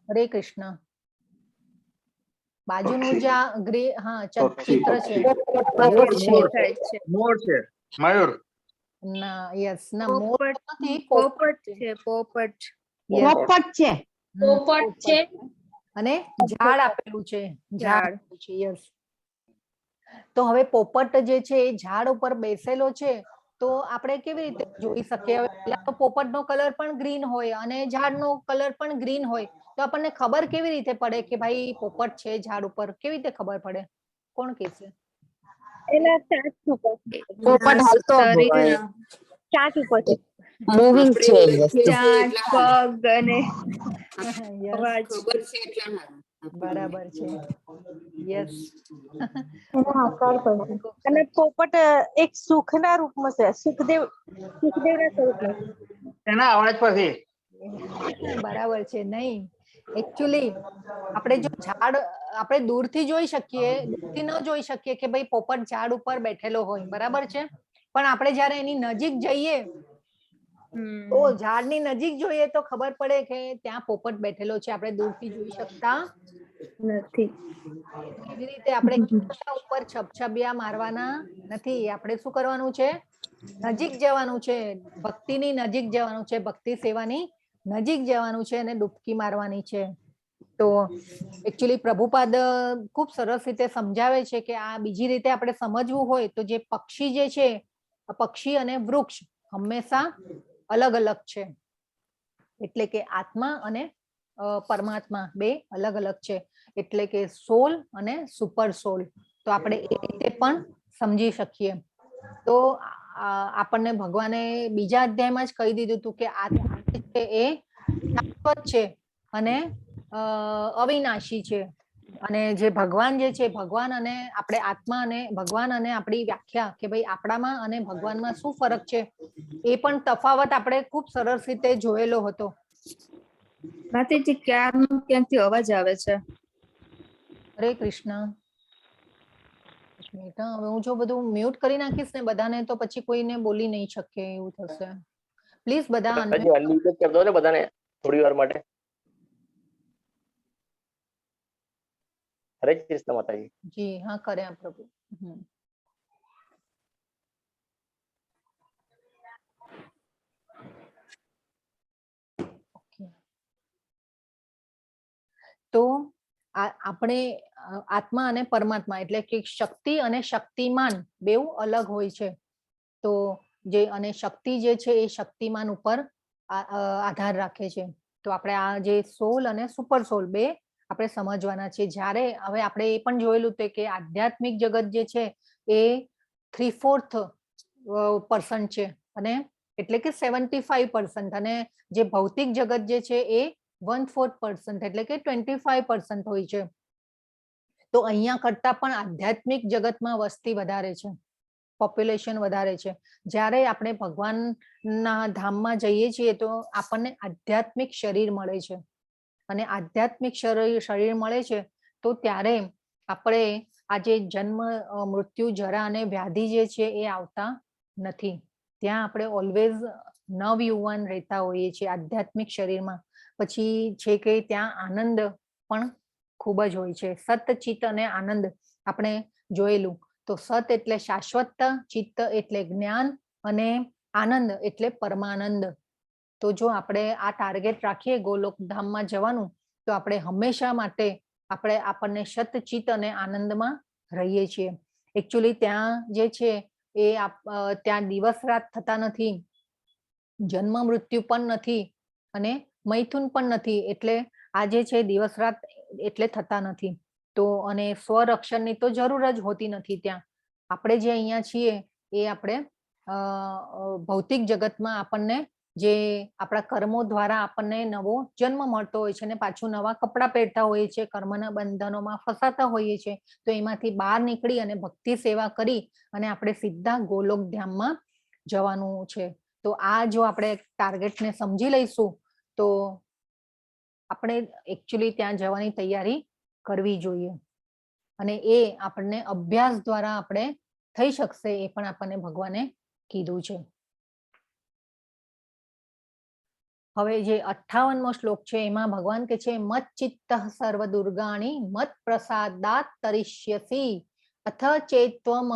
હરે કૃષ્ણ. બાજુનું જે આ ચિત્ર છે મોર છે, મયુર. ના યસ ના મોર નથી, પોપટ છે, પોપટ. Yes. પોપટ છે. પોપટ છે. અને ઝાડ આપેલું છે, ઝાડ આપેલું છે. યસ. તો હવે પોપટ જે છે એ ઝાડ ઉપર બેસેલો છે, તો આપણે કેવી રીતે જોઈ શકીએ? હવે પહેલા તો પોપટનો કલર પણ ગ્રીન હોય અને ઝાડનો કલર પણ ગ્રીન હોય, તો આપણને ખબર કેવી રીતે પડે કે ભાઈ પોપટ છે ઝાડ ઉપર? કેવી રીતે ખબર પડે? કોણ કહેશે? એના ચાંચ ઉપર પોપટ હાલતો શરીર ચાંચ ઉપર છે. મૂવિંગ છે એ વસ્તુ. ચાંચ, પગ અને Yes. અવાજ. બરાબર છે. યસ. એનો આકાર પણ છે. અને પોપટ એક સુખના રૂપમાં છે, સુખદેવના સ્વરૂપમાં. એના અવાજ પરથી બરાબર છે. નહીં, એકચ્યુઅલી આપણે જો ઝાડ આપણે દૂરથી જોઈ શકીએ, દૂરથી ન જોઈ શકીએ કે ભાઈ પોપટ ઝાડ ઉપર બેઠેલો હોય, બરાબર છે. પણ આપણે જ્યારે એની નજીક જઈએ તો ઝાડની નજીક જોઈએ તો ખબર પડે કે ત્યાં પોપટ બેઠેલો છે. આપણે દૂરથી જોઈ શકતા નથી. એવી રીતે આપણે કેસા ઉપર છબછબિયા મારવાના નથી. આપણે શું કરવાનું છે? નજીક જવાનું છે, ભક્તિની નજીક જવાનું છે, ભક્તિ સેવાની નજીક જવાનું છે અને ડૂબકી મારવાની છે. તો એકચ્યુઅલી પ્રભુપાદ ખૂબ સરસ રીતે સમજાવે છે કે આ બીજી રીતે આપણે સમજવું હોય તો જે પક્ષી જે છે, પક્ષી અને વૃક્ષ હંમેશા અલગ અલગ છે. એટલે કે આત્મા અને પરમાત્મા બે અલગ અલગ છે. એટલે કે સોલ અને સુપર સોલ. તો આપણે એ રીતે પણ સમજી શકીએ. તો આપણને ભગવાને બીજા અધ્યાયમાં જ કહી દીધું હતું કે આત્મા છે એ શાશ્વત છે અને અવિનાશી છે. અને જે ભગવાન જે છે, ભગવાન અને આપણે આત્મા અને ભગવાન અને આપણી વ્યાખ્યા કે ભાઈ આપણામાં અને ભગવાનમાં શું ફરક છે, એ પણ તફાવત આપણે ખૂબ સરસ રીતે જોયેલો હતો. માતાજી ક્યારનો ક્યાંથી અવાજ આવે છે? હરે કૃષ્ણ. હવે હું જો બધું મ્યુટ કરી નાખીશ ને બધાને, તો પછી કોઈને બોલી નહીં શકે એવું થશે. પ્લીઝ બધા અનમ્યુટ કરી દો ને બધાને થોડી વાર માટે. હરે કૃષ્ણ માતાજી. જી હા, કર્યા પ્રભુ. તો આપણે આત્મા અને પરમાત્મા એટલે કે શક્તિ અને શક્તિમાન બેઉ અલગ હોય છે. તો જે અને શક્તિ જે છે એ શક્તિમાન ઉપર આધાર રાખે છે. તો આપણે આ જે સોલ અને સુપર સોલ બે આપણે સમજવાના છે. જ્યારે હવે આપણે એ પણ જોયેલું હતું કે આધ્યાત્મિક જગત જે છે એ 3/4% છે, અને એટલે કે 75%, અને જે ભૌતિક જગત જે છે એ 1/4% એટલે કે 25% હોય છે. તો અહીંયા કરતા પણ આધ્યાત્મિક જગતમાં વસ્તી વધારે છે, પોપ્યુલેશન વધારે છે. જ્યારે આપણે ભગવાનના ધામમાં જઈએ છીએ તો આપણને આધ્યાત્મિક શરીર મળે છે, અને આધ્યાત્મિક શરીર મળે છે તો ત્યારે આપણે આ જે જન્મ, મૃત્યુ, જરા અને વ્યાધિ જે છે એ આવતા નથી. ત્યાં આપણે ઓલવેઝ નવયુવાન રહેતા હોઈએ છીએ આધ્યાત્મિક શરીરમાં. પછી છે કે ત્યાં આનંદ પણ ખૂબ જ હોય છે. સત, ચિત્ત અને આનંદ આપણે જોયેલું. તો સત એટલે શાશ્વતતા, ચિત્ત એટલે જ્ઞાન, અને આનંદ એટલે પરમાનંદ. તો જો આપણે આ ટાર્ગેટ રાખીએ ગોલોક ધામમાં જવાનું, તો આપણે હંમેશા માટે આપણને સત, ચિત્ત અને આનંદમાં રહીએ છીએ. એકચ્યુઅલી ત્યાં જે છે એ ત્યાં દિવસ રાત થતા નથી, જન્મ મૃત્યુ પણ નથી, અને મૈથુન પણ નથી. એટલે આ જે છે દિવસ રાત એટલે થતા નથી. તો અને સ્વરક્ષણની તો જરૂર જ હોતી નથી ત્યાં. આપણે જે અહીંયા છીએ એ આપણે ભૌતિક જગતમાં આપણને જે આપણા કર્મો દ્વારા આપણને નવો જન્મ મળતો હોય છે, અને પાછું નવા કપડાં પહેરતા હોઈએ છીએ, કર્મના બંધનોમાં ફસાતા હોઈએ છીએ. તો એમાંથી બહાર નીકળી અને ભક્તિ સેવા કરી અને આપણે સીધા ગોલોક ધામમાં જવાનું છે. તો આ જો આપણે ટાર્ગેટને સમજી લઈશું તો આપણે એકચ્યુઅલી ત્યાં જવાની તૈયારી કરવી જોઈએ, અને એ આપણને અભ્યાસ દ્વારા આપણે થઈ શકશે, એ પણ આપણને ભગવાને કીધું છે. હવે જે 58મો શ્લોક છે એમાં ભગવાન કે છે મત ચિત્ત સર્વ દુર્ગાણી મત પ્રસાદાત તરિષ્યસી અથ ચેત્વમ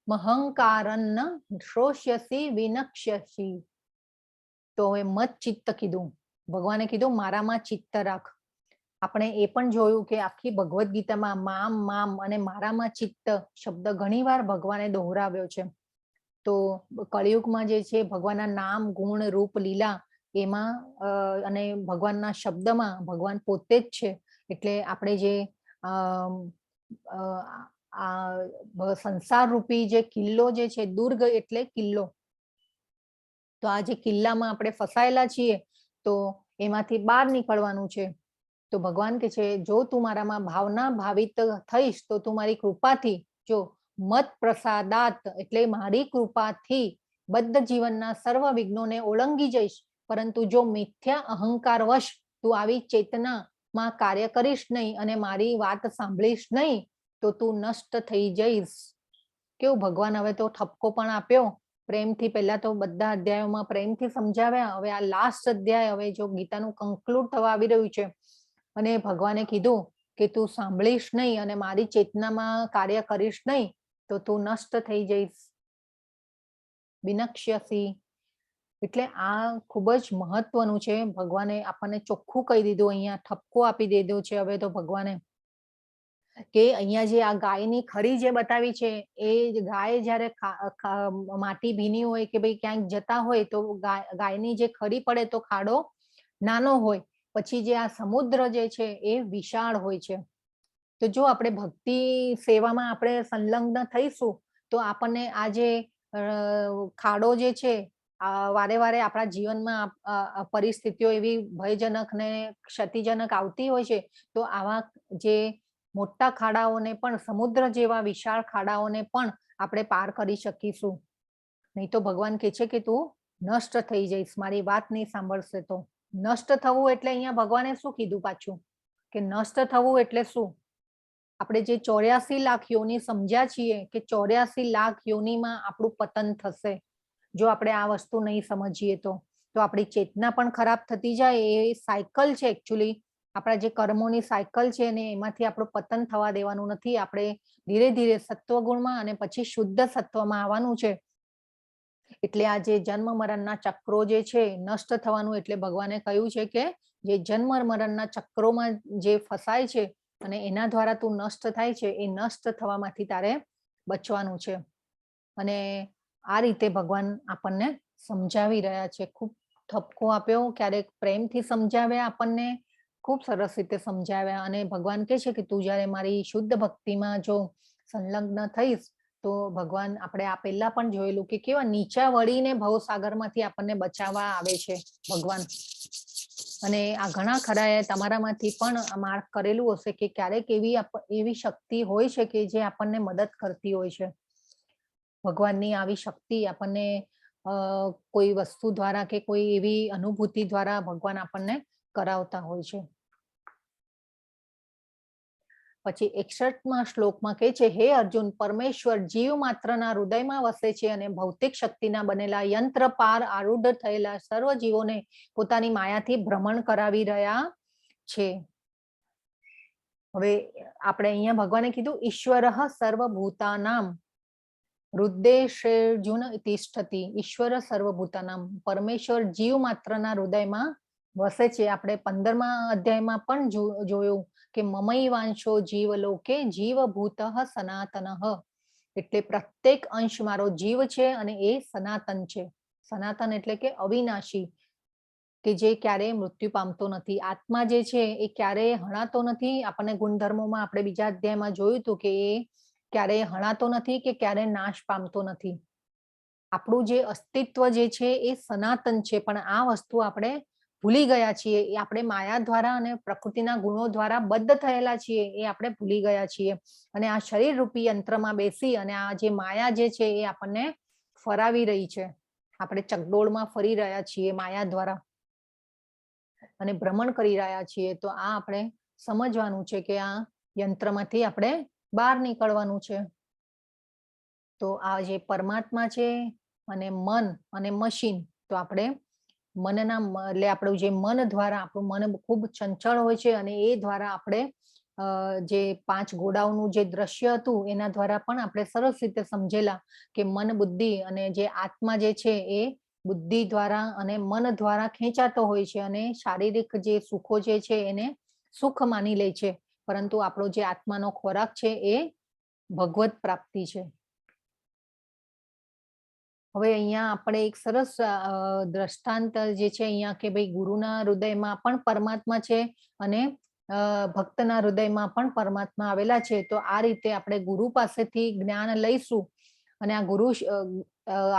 મહંકારન શ્રોષ્યસી વિનક્ષ્યસી. તો હવે મત ચિત્ત કીધું, ભગવાને કીધું મારામાં ચિત્ત રાખ. આપણે એ પણ જોયું કે આખી ભગવદ્ ગીતામાં મામ મામ અને મારામાં ચિત્ત શબ્દ ઘણીવાર ભગવાને દોહરાવ્યો છે. તો કળિયુગમાં જે છે ભગવાનના નામ ગુણ રૂપ લીલા એમાં અને ભગવાનના શબ્દમાં ભગવાન પોતે જ છે. એટલે આપણે જે સંસાર રૂપી જે કિલ્લો જે છે, દુર્ગ એટલે કિલ્લો, તો આ જે કિલ્લામાં આપણે ફસાયેલા છીએ તો એમાંથી બહાર નીકળવાનું છે. તો ભગવાન કે છે જો તું મારામાં ભાવના ભાવિત થઈશ તો તું મારી કૃપાથી, જો મત પ્રસાદાત એટલે મારી કૃપાથી બદ્ધ જીવનના સર્વ વિઘ્નોને ઓળંગી જઈશ. પરંતુ જો મિથ્યા અહંકાર વશ તું આવી ચેતનામાં કાર્ય કરીશ નહીં અને મારી વાત સાંભળીશ નહીં તો તું નષ્ટ થઈ જઈશ. કેવું ભગવાન હવે તો ઠપકો પણ આપ્યો પ્રેમથી. પહેલા તો બધા અધ્યાયોમાં પ્રેમથી સમજાવ્યા, હવે આ લાસ્ટ અધ્યાય, હવે જો ગીતાનું કન્ક્લુડ થવા આવી રહ્યું છે અને ભગવાને કીધું કે તું સાંભળીશ નહીં અને મારી ચેતનામાં કાર્ય કરીશ નહીં તો તું નષ્ટ થઈ જઈશ, વિનક્ષ્યસી. એટલે આ ખૂબ જ મહત્વનું છે. ભગવાને આપણને ચોખ્ખું કહી દીધું, અહીંયા ઠપકો આપી દીધો છે હવે તો ભગવાને, કે અહીંયા જે આ ગાયની ખરી જે બતાવી છે એ ગાય જયારે માટી ભીની હોય કે ભાઈ ક્યાંક જતા હોય તો ગાયની જે ખરી પડે તો ખાડો નાનો હોય, પછી જે આ સમુદ્ર જે છે એ વિશાળ હોય છે. તો જો આપણે ભક્તિ સેવામાં આપણે સંલગ્ન થઈશું તો આપણને આ જે ખાડો જે છે વારે વારે આપણા જીવનમાં પરિસ્થિતિઓ એવી ભયજનક ને ક્ષતિજનક આવતી હોય છે, તો આવા જે મોટા ખાડાઓને પણ, સમુદ્ર જેવા વિશાળ ખાડાઓને પણ આપણે પાર કરી શકીશું. નહીં તો ભગવાન કહે છે કે તું નષ્ટ થઈ જઈશ મારી વાત નહીં સાંભળશે તો. નષ્ટ થવું એટલે અહીંયા ભગવાને શું કીધું પાછું, કે નષ્ટ થવું એટલે શું? આપણે જે 84 લાખ યોની સમજ્યા છીએ કે 84 લાખ યોનીમાં આપણું પતન થશે જો આપણે આ વસ્તુ નહીં સમજીએ તો આપણી ચેતના પણ ખરાબ થતી જાય. એ સાયકલ છે એકચ્યુઅલી, આપણા જે કર્મોની સાયકલ છે ને એમાંથી આપણું પતન થવા દેવાનું નથી. આપણે ધીરે ધીરે સત્વગુણમાં અને પછી શુદ્ધ સત્વમાં આવવાનું છે. એટલે આ જે જન્મ મરણના ચક્રો જે છે નષ્ટ થવાનું, એટલે ભગવાને કહ્યું છે કે જે જન્મ મરણના ચક્રોમાં જે ફસાય છે અને એના દ્વારા તું નષ્ટ થાય છે એ નષ્ટ થવામાંથી તારે બચવાનું છે. અને આ રીતે ભગવાન આપણને સમજાવી રહ્યા છે. ખૂબ ઠપકો આપ્યો, ક્યારેક પ્રેમથી સમજાવ્યા, આપણને ખૂબ સરસ રીતે સમજાવ્યા. અને ભગવાન કહે છે કે તું જયારે મારી શુદ્ધ ભક્તિમાં જો સંલગ્ન થઈશ તો ભગવાન, આપણે આ પહેલા પણ જોયેલું કે કેવા નીચા વળીને ભવસાગરમાંથી આપણને બચાવવા આવે છે ભગવાન. અને આ ઘણા ખરા તમારામાંથી પણ માર્ક કરેલું હશે કે ક્યારેક એવી શક્તિ હોય છે કે જે આપણને મદદ કરતી હોય છે. ભગવાનની આવી શક્તિ આપણને કોઈ વસ્તુ દ્વારા કે કોઈ એવી અનુભૂતિ દ્વારા ભગવાન આપણને કરાવતા હોય છે. પછી 61મા શ્લોકમાં કહે છે, હે અર્જુન, પરમેશ્વર જીવ માત્રના હૃદયમાં વસે છે અને ભૌતિક શક્તિના બનેલા યંત્ર પાર આરૂઢ થયેલા સર્વ જીવોને પોતાની માયાથી ભ્રમણ કરાવી રહ્યા છે. હવે આપણે અહીંયા ભગવાને કીધું ઈશ્વરઃ સર્વભૂતાનામ હૃદયેર્જુન તિષ્ઠતિ. ઈશ્વર સર્વભૂતાનામ, પરમેશ્વર જીવ માત્રના હૃદયમાં વસે છે. આપણે 15મા અધ્યાયમાં પણ જોયું કે મમૈવાંશો જીવલોકે જીવભૂત સનાતનઃ, એટલે પ્રત્યેક અંશ મારો જીવ છે અને એ સનાતન છે. સનાતન એટલે કે અવિનાશી, કે જે ક્યારેય મૃત્યુ પામતો નથી. આત્મા જે છે એ ક્યારેય હણાતો નથી. આપણને ગુણધર્મોમાં આપણે બીજા અધ્યાયમાં જોયું હતું કે એ ક્યારેય હણાતો નથી કે ક્યારેય નાશ પામતો નથી. આપણું જે અસ્તિત્વ જે છે એ સનાતન છે, પણ આ વસ્તુ આપણે ભૂલી ગયા છીએ. એ આપણે માયા દ્વારા અને પ્રકૃતિના ગુણો દ્વારા બદ્ધ થયેલા છીએ, એ આપણે ભૂલી ગયા છીએ. અને આ શરીર રૂપી યંત્રમાં બેસી અને આ જે માયા જે છે એ આપણને ફરાવી રહી છે. આપણે ચકડોળમાં ફરી રહ્યા છીએ માયા દ્વારા અને ભ્રમણ કરી રહ્યા છીએ, તો આ આપણે સમજવાનું છે કે આ યંત્રમાંથી આપણે બહાર નીકળવાનું છે. તો આ જે પરમાત્મા છે અને મન અને મશીન, તો આપણે મનના એટલે આપણું જે મન દ્વારા, આપણું મન ખૂબ ચંચળ હોય છે અને એ દ્વારા આપણે જે 5 ઘોડાઓનું જે દ્રશ્ય હતું એના દ્વારા પણ આપણે સરસ રીતે સમજેલા કે મન, બુદ્ધિ અને જે આત્મા જે છે એ બુદ્ધિ દ્વારા અને મન દ્વારા ખેંચાતો હોય છે અને શારીરિક જે સુખો જે છે એને સુખ માની લે છે, પરંતુ આપણો જે આત્માનો ખોરાક છે એ ભગવત પ્રાપ્તિ છે. હવે અહીંયા આપણે એક સરસ દ્રષ્ટાંત જે છે અહીંયા કે ભાઈ ગુરુના હૃદયમાં પણ પરમાત્મા છે અને ભક્તના હૃદયમાં પણ પરમાત્મા આવેલા છે. તો આ રીતે આપણે ગુરુ પાસેથી જ્ઞાન લઈશું અને આ ગુરુ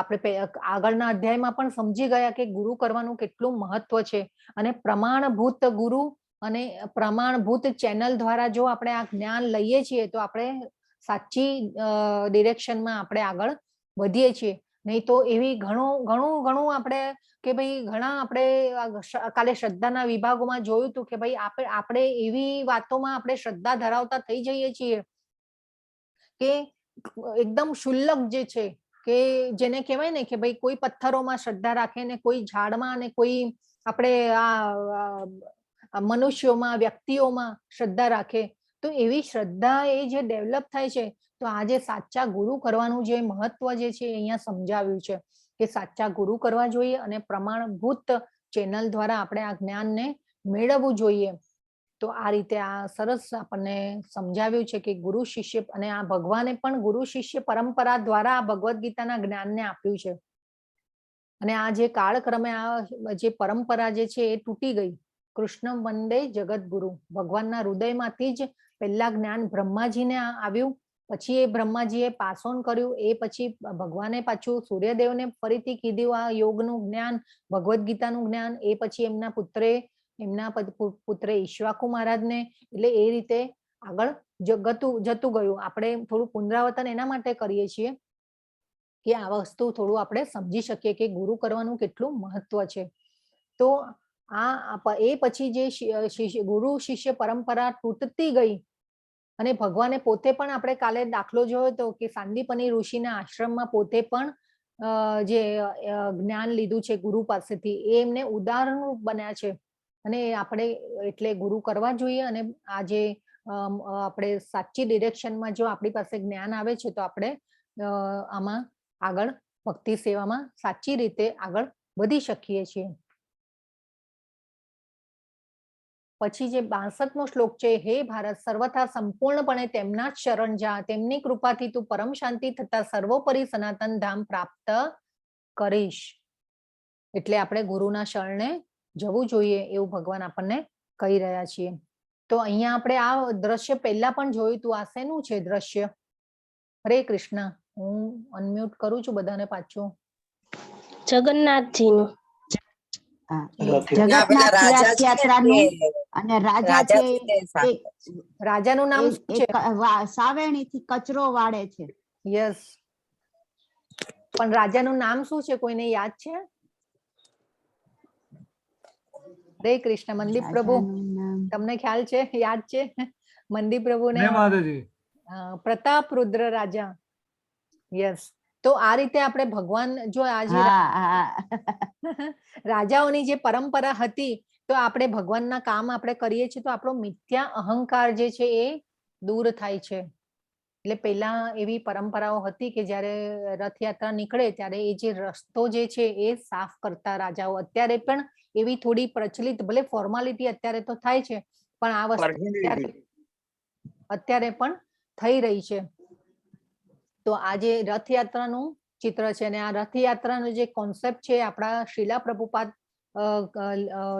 આપણે આગળના અધ્યાયમાં પણ સમજી ગયા કે ગુરુ કરવાનું કેટલું મહત્વ છે અને પ્રમાણભૂત ગુરુ અને પ્રમાણભૂત ચેનલ દ્વારા જો આપણે આ જ્ઞાન લઈએ છીએ તો આપણે સાચી ડિરેક્શનમાં આપણે આગળ વધીએ છીએ. નહીં તો એવી ઘણું આપણે કે ભાઈ ઘણા આપણે કાલે શ્રદ્ધાના વિભાગોમાં જોયું હતું કે ભાઈ આપણે એવી વાતોમાં આપણે શ્રદ્ધા ધરાવતા થઈ જઈએ છીએ કે એકદમ શુલ્લક જે છે કે જેને કહેવાય ને કે ભાઈ કોઈ પથ્થરોમાં શ્રદ્ધા રાખે ને કોઈ ઝાડમાં અને કોઈ આપણે આ મનુષ્યોમાં, વ્યક્તિઓમાં શ્રદ્ધા રાખે, તો એવી શ્રદ્ધા એ જે ડેવલપ થાય છે. તો આજે સાચા ગુરુ કરવાનું જે મહત્વ જે છે અહીંયા સમજાવ્યું છે કે સાચા ગુરુ કરવા જોઈએ અને પ્રમાણભૂત ચેનલ દ્વારા આપણે આ જ્ઞાનને મેળવવું જોઈએ. તો આ રીતે આ સરસ આપણને સમજાવ્યું છે કે ગુરુ શિષ્ય, અને આ ભગવાને પણ ગુરુ શિષ્ય પરંપરા દ્વારા આ ભગવદ્ ગીતાના જ્ઞાનને આપ્યું છે. અને આ જે કાળક્રમે આ જે પરંપરા જે છે એ તૂટી ગઈ. કૃષ્ણ વંદે જગત ગુરુ, ભગવાનના હૃદયમાંથી જ પહેલા જ્ઞાન બ્રહ્માજીને આવ્યું, પછી એ બ્રહ્માજીએ પાસ ઓન કર્યું, એ પછી ભગવાને પાછું સૂર્યદેવને ફરીથી કીધું આ યોગનું જ્ઞાન, ભગવદ્ ગીતાનું જ્ઞાન, એ પછી એમના પુત્રે ઈશ્વાકુ મહારાજને, એટલે એ રીતે આગળ જતું ગયું. આપણે થોડું પુનરાવર્તન એના માટે કરીએ છીએ કે આ વસ્તુ થોડું આપણે સમજી શકીએ કે ગુરુ કરવાનું કેટલું મહત્વ છે. તો એ પછી જે ગુરુ શિષ્ય પરંપરા તૂટતી ગઈ અને ભગવાને પોતે પણ આપણે કાલે દાખલો જોયો હતો કે સાંદીપની ઋષિના આશ્રમમાં પોતે પણ જે જ્ઞાન લીધું છે ગુરુ પાસેથી, એ એમને ઉદાહરણરૂપ બન્યા છે. અને આપણે એટલે ગુરુ કરવા જોઈએ અને આ જે આપણે સાચી ડિરેક્શનમાં જો આપણી પાસે જ્ઞાન આવે છે તો આપણે આમાં આગળ ભક્તિ સેવામાં સાચી રીતે આગળ વધી શકીએ છીએ. પછી જે 62મો શ્લોક છે, હે ભારત, સર્વથા સંપૂર્ણપણે તેમના જ શરણ જા, તેમની કૃપાથી તું પરમ શાંતિ થતા સર્વોપરી સનાતન ધામ પ્રાપ્ત કરીશ. એટલે આપણે ગુરુના શરણે જવું જોઈએ એવું ભગવાન આપણને કહી રહ્યા છીએ. તો અહીંયા આપણે આ દ્રશ્ય પહેલા પણ જોયું હતું. આ શેનું છે દ્રશ્ય? હરે કૃષ્ણ. હું અનમ્યુટ કરું છું બધાને પાછું. જગન્નાથજીનું જગન્નાથ રથયાત્રાનું અને રાજા છે રાજાનું નામ શું છે? સાવેણીથી કચરો વાળે છે. યસ, પણ રાજાનું નામ શું છે? કોઈને યાદ છે? હરે કૃષ્ણ. મંદિર પ્રભુ, તમને ખ્યાલ છે? યાદ છે? મંદિર પ્રભુ ને પ્રતાપ રુદ્ર રાજા. યસ. તો આ રીતે આપણે ભગવાન જો આજે રાજાઓની જે પરંપરા હતી, તો આપણે ભગવાનના કામ આપણે કરીએ છીએ તો આપણો મિથ્યા અહંકાર જે છે એ દૂર થાય છે. એટલે પહેલા એવી પરંપરાઓ હતી કે જયારે રથયાત્રા નીકળે ત્યારે એ જે રસ્તો જે છે એ સાફ કરતા રાજાઓ. અત્યારે પણ એવી થોડી પ્રચલિત, ભલે ફોર્માલિટી અત્યારે તો થાય છે, પણ આ વસ્તુ અત્યારે પણ થઈ રહી છે. તો આ જે રથયાત્રાનું ચિત્ર છે અને આ રથયાત્રાનો જે કોન્સેપ્ટ છે આપણા શ્રીલા પ્રભુપાદ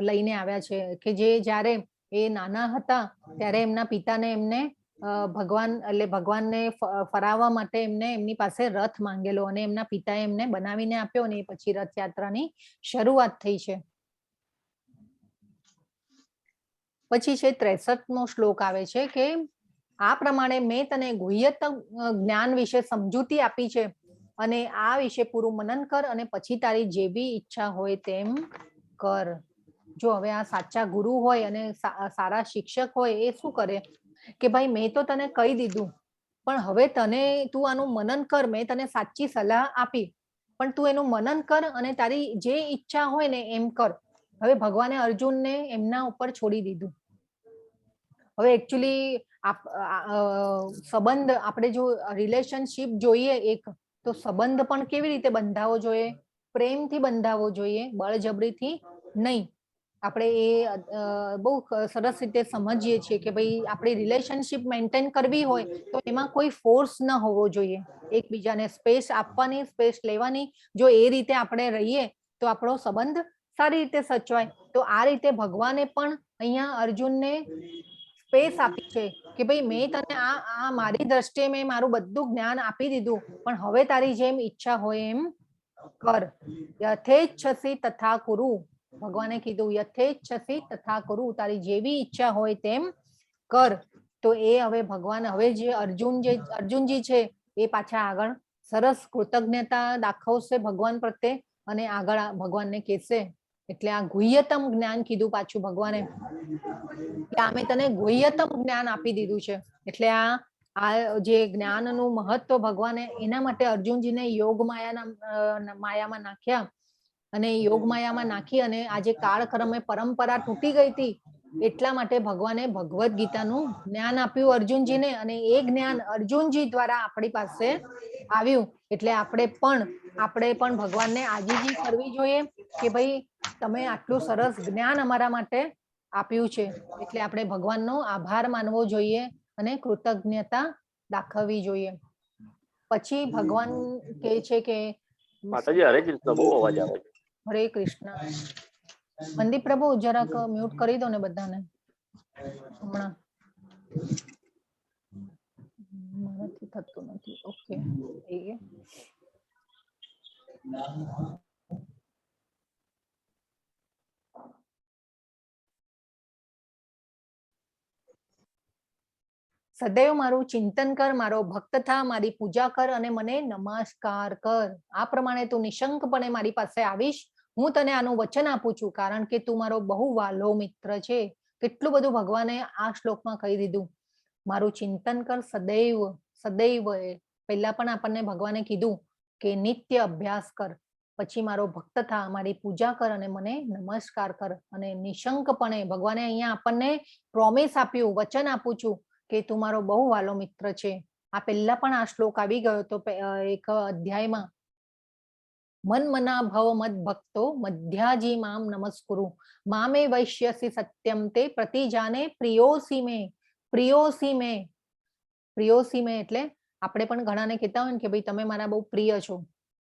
લઈને આવ્યા છે કે જે જ્યારે એ નાના હતા ત્યારે એમના પિતાને એમને ભગવાનને ફરાવવા માટે એમને એમની પાસે રથ માંગેલો અને એમના પિતાએ એમને બનાવીને આપ્યો અને પછી રથયાત્રાની શરૂઆત થઈ છે. પછી છે 63મો શ્લોક આવે છે કે આ પ્રમાણે મેં તને ગુહ્યતમ જ્ઞાન વિશે સમજૂતી આપી છે અને આ વિશે પૂરું મનન કર અને પછી તારી જેવી ઈચ્છા હોય તેમ કર. જો હવે આ સાચા ગુરુ હોય અને સારા શિક્ષક હોય એ શું કરે કે ભાઈ મેં તો તને કહી દીધું, પણ હવે તને તું આનું મનન કર. મેં તને સાચી સલાહ આપી, પણ તું એનું મનન કર અને તારી જે ઈચ્છા હોય ને એમ કર. હવે ભગવાને અર્જુનને એમના ઉપર છોડી દીધું. હવે એકચ્યુઅલી સંબંધ આપણે જો રિલેશનશિપ જોઈએ એક, તો સંબંધ પણ કેવી રીતે બંધાવવો જોઈએ? પ્રેમથી બંધાવવો જોઈએ, બળજબરીથી નહીં. આપણે એ બહુ સરસ રીતે સમજીએ છીએ કે ભાઈ આપણી રિલેશનશિપ મેન્ટેન કરવી હોય તો એમાં કોઈ ફોર્સ ન હોવો જોઈએ. એકબીજાને સ્પેસ આપવાની, સ્પેસ લેવાની. જો એ રીતે આપણે રહીએ તો આપણો સંબંધ સારી રીતે સચવાય. તો આ રીતે ભગવાને પણ અહીંયા અર્જુનને સ્પેસ આપી છે કે ભાઈ મેં તને આ મારી દ્રષ્ટિએ મેં મારું બધું જ્ઞાન આપી દીધું, પણ હવે તારી જેમ ઈચ્છા હોય એમ કર. યથેચ્છસી તથા કુરુ. ભગવાને કીધું યથેચ્છસી તથા કુરુ, તારી જેવી ઈચ્છા હોય તેમ કર. તો એ હવે ભગવાન, હવે જે અર્જુનજી છે એ પાછા આગળ સરસ કૃતજ્ઞતા દાખવશે ભગવાન પ્રત્યે અને આગળ ભગવાનને કહેશે. એટલે આ ગુહ્યતમ જ્ઞાન કીધું પાછું ભગવાને કે અમે તને ગુહ્યતમ જ્ઞાન આપી દીધું છે. એટલે આ જે જ્ઞાનનું મહત્વ ભગવાને એના માટે અર્જુનજીને યોગ માયામાં નાખ્યા. અને યોગ માયામાં નાખી અને આજે કાળક્રમે પરંપરા તૂટી ગઈ હતી એટલા માટે ભગવાને ભગવદ ગીતાનું જ્ઞાન આપ્યું અર્જુનજીને, અને એ જ્ઞાન અર્જુનજી દ્વારા આપણી પાસે આવ્યું. એટલે આપણે પણ ભગવાનને આજીજી કરવી જોઈએ કે ભાઈ તમે આટલું સરસ જ્ઞાન અમારા માટે આપ્યું છે. એટલે આપણે ભગવાનનો આભાર માનવો જોઈએ અને કૃતજ્ઞતા દાખવવી જોઈએ. પછી ભગવાન કહે છે કે માતાજી હરે કૃષ્ણ, બહુ અવાજ આવે છે. હરે કૃષ્ણ. મંદીપ પ્રભુ જરાક મ્યુટ કરી દો ને બધાને હમણાં. મારાથી થતું નથી. ઓકે થઈ ગયું. સદૈવ મારું ચિંતન કર, મારો ભક્ત થા, મારી પૂજા કર અને મને નમસ્કાર કર. આ પ્રમાણે તું નિશંકપણે મારી પાસે આવીશ. હું તને આનું વચન આપું છું કારણ કે તું મારો બહુ વાલો મિત્ર છે. કેટલું બધું ભગવાને આ શ્લોકમાં કહી દીધું. મારું ચિંતન કર સદૈવ. સદૈવ પહેલા પણ આપણને ભગવાને કીધું કે નિત્ય અભ્યાસ કર. પછી મારો ભક્ત થા, મારી પૂજા કર અને મને નમસ્કાર કર. અને નિશંકપણે ભગવાને અહીંયા આપણને પ્રોમિસ આપ્યું, વચન આપું છું કે તું મારો બહુ વાલો મિત્ર છે. આ પહેલા પણ આ શ્લોક આવી ગયો તો એક અધ્યાયમાં. મન મના ભવ મદ ભક્તો મધ્યાજી મામ નમસ્કુરુ મામે વૈશ્યસી સત્યમ તે પ્રતિજાને પ્રિયોસી મે. પ્રિયોસી મે, પ્રિયોસી મે એટલે આપણે પણ ઘણાને કહેતા હોય ને કે ભાઈ તમે મારા બહુ પ્રિય છો.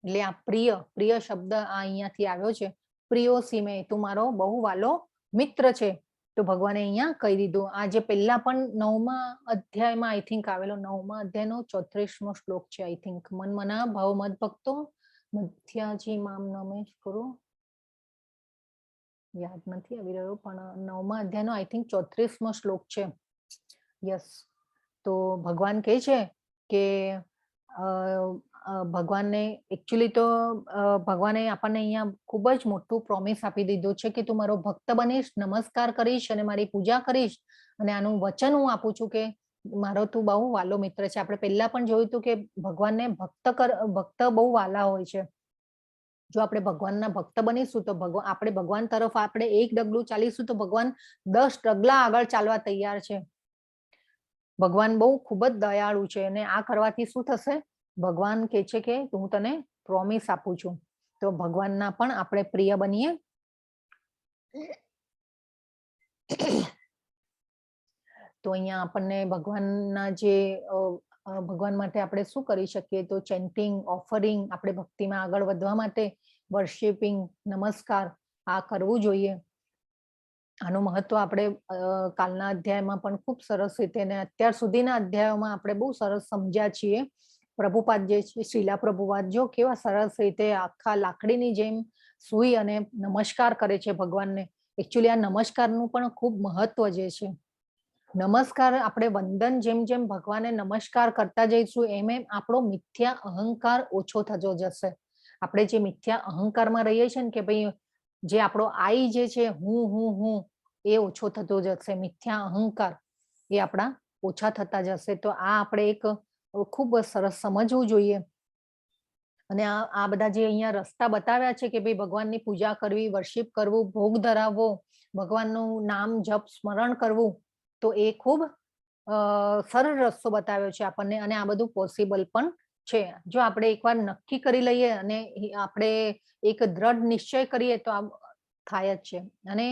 એટલે આ પ્રિય શબ્દ આ અહીંયાથી આવ્યો છે. પ્રિયોસી મે, તું મારો બહુ વાલો મિત્ર છે. તો ભગવાને અહીંયા કહી દીધું. આ જે પહેલા પણ 9મા અધ્યાયમાં આઈ થિંક આવેલો, 9મા અધ્યાયનો 34મો શ્લોક છે આઈ થિંક. મન મના ભવ મદ ભક્તો મધ્યાજી મામ નમસ્કુરુ. યાદ નથી આવી રહ્યો પણ 9મા અધ્યાયનો આઈ થિંક 34મો શ્લોક છે. યસ. તો ભગવાન કહે છે કે ભગવાનને એકચ્યુઅલી તો ભગવાને આપણને અહીંયા ખૂબ જ મોટું પ્રોમિસ આપી દીધું છે કે તું મારો ભક્ત બનીશ, નમસ્કાર કરીશ અને મારી પૂજા કરીશ. અને આનું વચન હું આપું છું કે મારો તું બહુ વાલો મિત્ર છે. આપણે પહેલા પણ જોયું હતું કે ભગવાનને ભક્ત બહુ વાલા હોય છે. જો આપણે ભગવાનના ભક્ત બનીશું તો આપણે ભગવાન તરફ આપણે એક ડગલું ચાલીશું તો ભગવાન 10 ડગલા આગળ ચાલવા તૈયાર છે. ભગવાન બહુ ખૂબ જ દયાળુ છે અને આ કરવાથી શું થશે? ભગવાન કહે છે કે હું તને પ્રોમિસ આપું છું. તો ભગવાનના પણ આપણે પ્રિય બનીએ. તો અહીંયા આપણને ભગવાનના જે ભગવાન માટે આપણે શું કરી શકીએ? તો ચેન્ટિંગ, ઓફરિંગ, આપણે ભક્તિમાં આગળ વધવા માટે વર્શિપિંગ, નમસ્કાર આ કરવું જોઈએ. આનું મહત્વ આપણે કાલના અધ્યાયમાં પણ ખૂબ સરસ રીતે અને અત્યાર સુધીના અધ્યાયોમાં આપણે બહુ સરસ સમજ્યા છીએ. પ્રભુપાદ જે છે, શ્રીલા પ્રભુપાદ જો કેવા સરસ રીતે આખા લાકડીની જેમ સૂઈ અને નમસ્કાર કરે છે ભગવાનને. એકચ્યુઅલી આ નમસ્કારનું પણ ખૂબ મહત્વ જે છે. નમસ્કાર આપણે વંદન જેમ જેમ ભગવાનને નમસ્કાર કરતા જઈશું એમ એમ આપણો મિથ્યા અહંકાર ઓછો થતો જશે. આપણે જે મિથ્યા અહંકારમાં રહીએ છીએ ને કે ભાઈ જે આપણો આઈ જે છે હું એ ઓછો થતો જશે. મિથ્યા અહંકાર એ આપણા ઓછા થતા જશે. તો આ આપણે એક ખૂબ સરસ સમજવું જોઈએ. અને આ બધા જે અહીંયા રસ્તા બતાવ્યા છે કે ભાઈ ભગવાનની પૂજા કરવી, વર્શિપ કરવું, ભોગ ધરાવવો, ભગવાનનું નામ જપ સ્મરણ કરવું, તો એ ખૂબ સરળ રસ્તો બતાવ્યો છે આપણને. અને આ બધું પોસિબલ પણ છે જો આપણે એકવાર નક્કી કરી લઈએ અને આપણે એક દ્રઢ નિશ્ચય કરીએ તો આ થાય જ છે. અને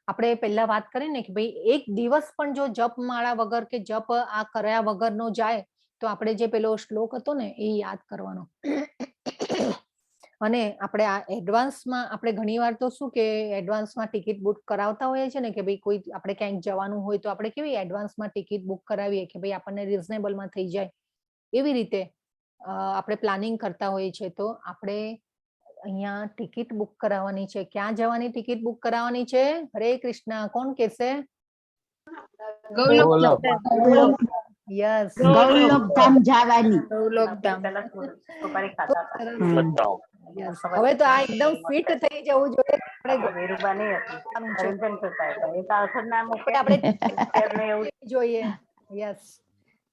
આપણે પહેલા વાત કરી ને કે ભાઈ એક દિવસ પણ જો જપ માળા વગર કે જપ આ કર્યા વગરનો જાય તો આપણે જે પેલો શ્લોક હતો ને એ યાદ કરવાનો. અને આપણે આ એડવાન્સમાં આપણે ઘણીવાર તો શું કે એડવાન્સમાં ટિકિટ બુક કરાવતા હોઈએ છે ને કે ભાઈ કોઈ આપણે ક્યાંક જવાનું હોય તો આપણે કેવી એડવાન્સમાં ટિકિટ બુક કરાવીએ કે ભાઈ આપણને રિઝનેબલમાં થઈ જાય. એવી રીતે આપણે પ્લાનિંગ કરતા હોઈએ છીએ. તો આપણે અહીંયા ટિકિટ બુક કરાવવાની છે. ક્યાં જવાની ટિકિટ બુક કરાવવાની છે? હરે કૃષ્ણ. કોણ કહેશે? યસ, ગૌલોકધામ જવાની. બતાવો. હવે તો આ એકદમ ફિટ થઈ જવું જોઈએ. આપણે જોઈએ. યસ.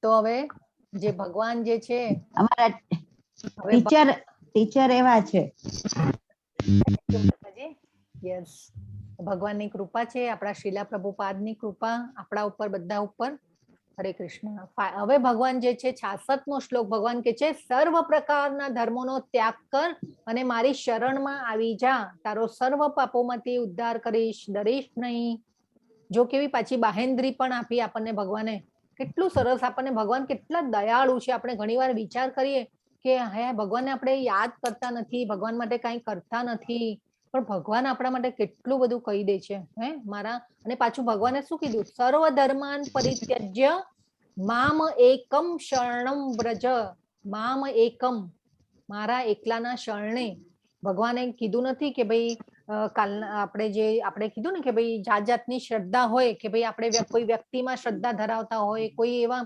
તો હવે જે ભગવાન જે છે અમારા ટીચર એવા છે. યસ, ભગવાનની કૃપા છે, આપણા શીલા પ્રભુપાદની કૃપા આપણા ઉપર, બધા ઉપર. હરે કૃષ્ણ. હવે ભગવાન જે છે 66મો શ્લોક ભગવાન કે છે સર્વ પ્રકારના ધર્મોનો ત્યાગ કર અને મારી શરણમાં આવી જા, તારો સર્વ પાપોમાંથી ઉદ્ધાર કરીશ, ડરીશ નહીં. જો કેવી પાછી બાહેન્દ્રી પણ આપી આપણને ભગવાને. કેટલું સરસ આપણને ભગવાન કેટલા દયાળુ છે. આપણે ઘણીવાર વિચાર કરીએ કે હે ભગવાનને આપણે યાદ કરતા નથી, ભગવાન માટે કઈ કરતા નથી, પણ ભગવાન આપણા માટે કેટલું બધું કહી દે છે. હે મારા, અને પાછું ભગવાને શું કીધું? સર્વ ધર્માન પરિત્યજ્ય મામ એકમ શરણમ વ્રજ. મામ એકમ, મારા એકલાના શરણે. ભગવાને કીધું નથી કે ભાઈ કાલના આપણે કીધું ને કે ભાઈ જાત જાતની શ્રદ્ધા હોય કે ભાઈ આપણે કોઈ વ્યક્તિમાં શ્રદ્ધા ધરાવતા હોય, કોઈ એવા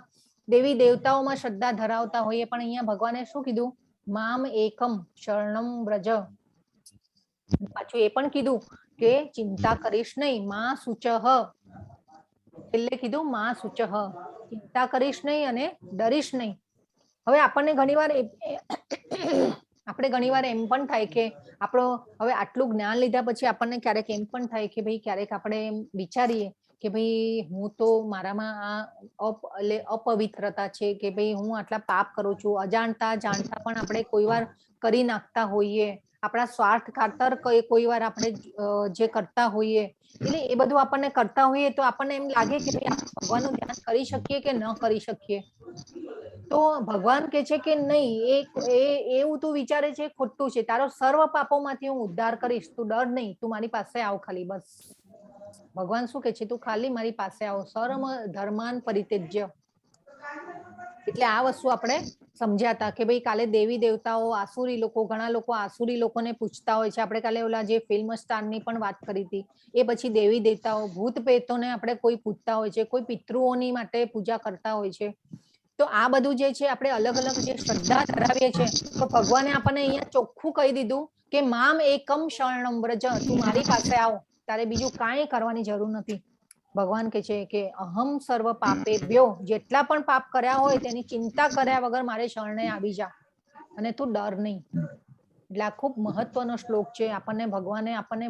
દેવી દેવતાઓમાં શ્રદ્ધા ધરાવતા હોઈએ, પણ અહીંયા ભગવાને શું કીધું? મામ એકમ શરણમ વ્રજ. પાછું એ પણ કીધું કે ચિંતા કરીશ નહીં, માં શુચઃ. એટલે કીધું માં શુચઃ, ચિંતા કરીશ નહીં અને ડરીશ નહીં. હવે આપણને ઘણીવાર એમ પણ થાય કે આપણો હવે આટલું જ્ઞાન લીધા પછી આપણને ક્યારેક એમ પણ થાય કે ભાઈ ક્યારેક આપણે એમ વિચારીએ કે ભાઈ હું તો મારામાં આ અપવિત્રતા છે કે ભાઈ હું આટલા પાપ કરું છું. અજાણતા જાણતા પણ આપણે કોઈ વાર કરી નાખતા હોઈએ. આપણા સ્વાર્થ ખાતર કોઈ વાર આપણે જે કરતા હોઈએ, એટલે એ બધું આપણને કરતા હોઈએ તો આપણને એમ લાગે કે ભગવાનનું ધ્યાન કરી શકીએ કે ન કરી શકીએ. તો ભગવાન કે છે કે નહીં, એવું તું વિચારે છે ખોટું છે. તારો સર્વ પાપોમાંથી હું ઉદ્ધાર કરીશ, તું ડર નહીં, તું મારી પાસે આવ ખાલી. બસ ભગવાન શું કે છે? તું ખાલી મારી પાસે આવો. સર્વ ધર્માન પરિત્યજ્ય. એટલે આ વસ્તુ આપણે સમજ્યા હતા કે ભાઈ કાલે દેવી દેવતાઓ, આસુરી લોકો, ઘણા લોકો આસુરી લોકોને પૂછતા હોય છે. આપણે કાલે ઓલા જે ફિલ્મ સ્ટારની પણ વાત કરી હતી. એ પછી દેવી દેવતાઓ, ભૂત પ્રેતોને આપણે કોઈ પૂછતા હોય છે, કોઈ પિતૃઓની માટે પૂજા કરતા હોય છે. તો આ બધું જે છે આપણે અલગ અલગ જે શ્રદ્ધા ધરાવીએ છીએ, તો ભગવાને આપણને અહીંયા ચોખ્ખું કહી દીધું કે મામ એકમ શરણમ વ્રજ, તું મારી પાસે આવ, તારે બીજું કાંઈ કરવાની જરૂર નથી. ભગવાન કે છે કે અહમ સર્વ પાપેભ્યો, જેટલા પણ પાપ કર્યા હોય તેની ચિંતા કર્યા વગર મારે શરણે આવી જા અને તું ડર નહીં. એટલે આ ખૂબ મહત્વનો શ્લોક છે. આપણને ભગવાને આપણને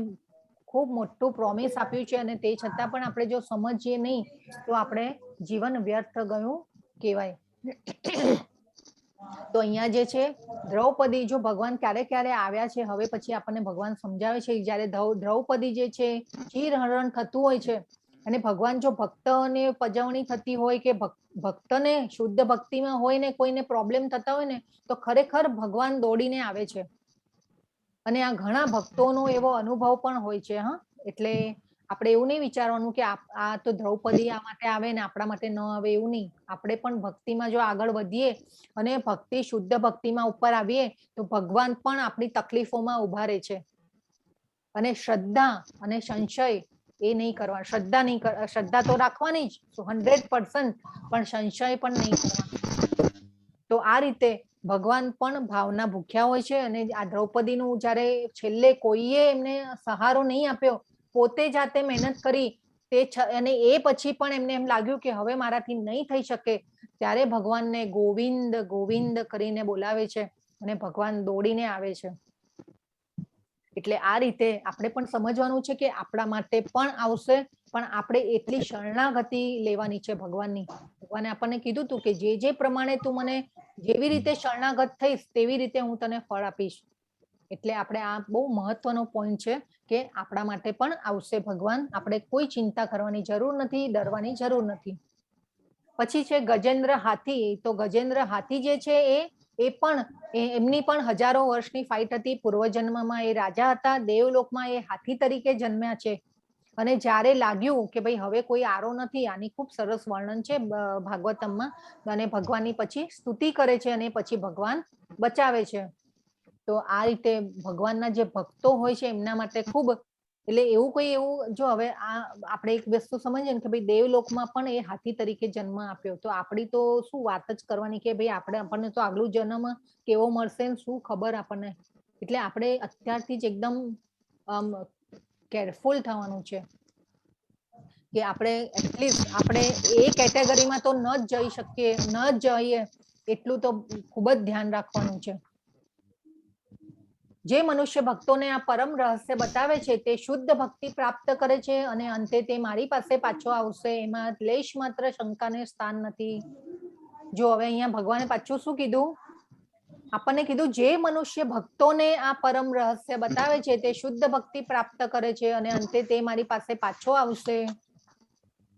ખૂબ મોટું પ્રોમિસ આપ્યું છે અને તે છતાં પણ આપણે જો સમજીએ નહીં તો આપણે જીવન વ્યર્થ ગયું કહેવાય. તો અહીંયા જે છે દ્રૌપદી, જો ભગવાન ક્યારે ક્યારે આવ્યા છે હવે પછી આપણને ભગવાન સમજાવે છે. જયારે દ્રૌપદી જે છે ચીરહરણ થતું હોય છે અને ભગવાન જો ભક્તને પજવણી થતી હોય કે ભક્તને શુદ્ધ ભક્તિમાં હોય ને કોઈને પ્રોબ્લેમ થતા હોય ને તો ખરેખર ભગવાન દોડીને આવે છે. અને આ ઘણા ભક્તોનો એવો અનુભવ પણ હોય છે. હા, એટલે આપણે એવું નહીં વિચારવાનું કે આ તો દ્રૌપદી આ માટે આવે ને આપણા માટે ન આવે, એવું નહીં. આપણે પણ ભક્તિમાં જો આગળ વધીએ અને ભક્તિ, શુદ્ધ ભક્તિમાં ઉપર આવીએ તો ભગવાન પણ આપણી તકલીફોમાં ઉભા રહે છે. અને શ્રદ્ધા અને સંશય એ નહીં કરવાનું, શ્રદ્ધા નહીં શ્રદ્ધા તો રાખવાની જ 100%, પણ સંશય પણ નહીં કરવાનો. તો આ રીતે ભગવાન પણ ભાવના ભૂખ્યા હોય છે. અને આ દ્રૌપદીનું જ્યારે છેલ્લે કોઈએ એમને સહારો નહીં આપ્યો, પોતે જાતે મહેનત કરી અને એ પછી પણ એમને એમ લાગ્યું કે હવે મારાથી નહીં થઈ શકે, ત્યારે ભગવાનને ગોવિંદ ગોવિંદ કરીને બોલાવે છે અને ભગવાન દોડીને આવે છે. એટલે આ રીતે આપણે પણ સમજવાનું છે કે આપણા માટે પણ આવશે, પણ આપણે એટલી શરણાગતિ લેવાની છે ભગવાનની. ભગવાને આપણને કીધું હતું કે જે પ્રમાણે તું મને જેવી રીતે શરણાગત થઈશ તેવી રીતે હું તને ફળ આપીશ. એટલે આપણે આ બહુ મહત્વનો પોઈન્ટ છે કે આપણા માટે પણ આવશે ભગવાન. આપણે કોઈ ચિંતા કરવાની જરૂર નથી, ડરવાની જરૂર નથી. પછી છે ગજેન્દ્ર હાથી. તો ગજેન્દ્ર હાથી જે છે એ પણ એમની પણ હજારો વર્ષની ફાઇટ હતી. પૂર્વજન્મમાં એ રાજા હતા, દેવલોકમાં એ હાથી તરીકે જન્મ્યા છે. અને જ્યારે લાગ્યું કે ભાઈ હવે કોઈ આરો નથી, આની ખૂબ સરસ વર્ણન છે ભાગવતમમાં, અને ભગવાનની પછી સ્તુતિ કરે છે અને પછી ભગવાન બચાવે છે. તો આ રીતે ભગવાનના જે ભક્તો હોય છે એમના માટે ખૂબ, એટલે એવું જો હવે આ આપણે એક વસ્તુ સમજીએ ને કે ભાઈ દેવલોકમાં પણ એ હાથી તરીકે જન્મ આપ્યો, તો આપણી તો શું વાત જ કરવાની કે ભાઈ આપણને તો આગલું જન્મ કેવો મળશે ને શું ખબર આપણને. એટલે આપણે અત્યારથી જ એકદમ કેરફુલ થવાનું છે કે આપણે એટલીસ્ટ આપણે એ કેટેગરીમાં તો ન જ જઈ શકીએ, ન જ જઈએ એટલું તો ખૂબ જ ધ્યાન રાખવાનું છે. જે મનુષ્ય ભક્તોને આ પરમ રહસ્ય બતાવે છે તે શુદ્ધ ભક્તિ પ્રાપ્ત કરે છે અને અંતે તે મારી પાસે પાછો આવશે, એમાં લેશ માત્ર શંકાને સ્થાન નથી. જો હવે અહીંયા ભગવાને પાછું શું કીધું? આપણને કીધું જે મનુષ્ય ભક્તોને આ પરમ રહસ્ય બતાવે છે તે શુદ્ધ ભક્તિ પ્રાપ્ત કરે છે અને અંતે તે મારી પાસે પાછો આવશે.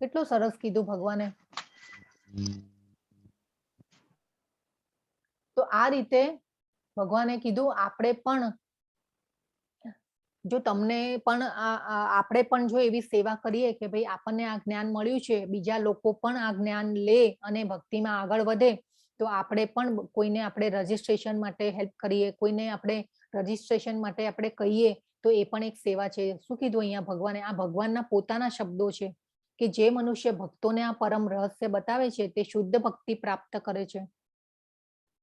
કેટલું સરસ કીધું ભગવાને. તો આ રીતે ભગવાને કીધું આપણે પણ, જો તમને પણ આપણે પણ જો એવી સેવા કરીએ કે ભાઈ આપણને આ જ્ઞાન મળ્યું છે, બીજા લોકો પણ આ જ્ઞાન લે અને ભક્તિમાં આગળ વધે, તો આપણે પણ કોઈને આપણે રજીસ્ટ્રેશન માટે હેલ્પ કરીએ, કોઈને આપણે રજીસ્ટ્રેશન માટે આપણે કહીએ, તો એ પણ એક સેવા છે. શું કીધું અહીંયા ભગવાને? આ ભગવાનના પોતાના શબ્દો છે કે જે મનુષ્ય ભક્તોને આ પરમ રહસ્ય બતાવે છે તે શુદ્ધ ભક્તિ પ્રાપ્ત કરે છે.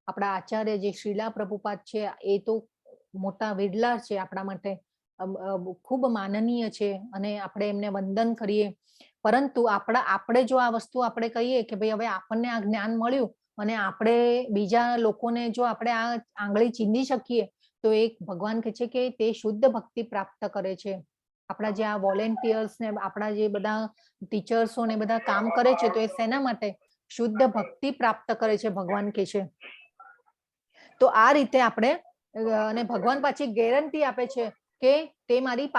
આપણા આચાર્ય જે શ્રીલા પ્રભુપાદ છે એ તો મોટા વિરલા છે આપણા માટે, ખૂબ માનનીય છે અને આપણે એમને વંદન કરીએ. પરંતુ આપણે જો આ વસ્તુ આપણે કહીએ કે ભાઈ હવે આપણને આ જ્ઞાન મળ્યું અને આપણે બીજા લોકોને જો આપણે આ આંગળી ચીંધી શકીએ, તો એક ભગવાન કહે છે કે તે શુદ્ધ ભક્તિ પ્રાપ્ત કરે છે. આપણા જે આ વોલેન્ટિયર્સ ને આપણા જે બધા ટીચર્સો ને બધા કામ કરે છે, તો એ શેના માટે? શુદ્ધ ભક્તિ પ્રાપ્ત કરે છે ભગવાન કહે છે. તો આ રીતે આપણે, અને ભગવાન પાછી ગેરંટી આપે છે કે તે મારી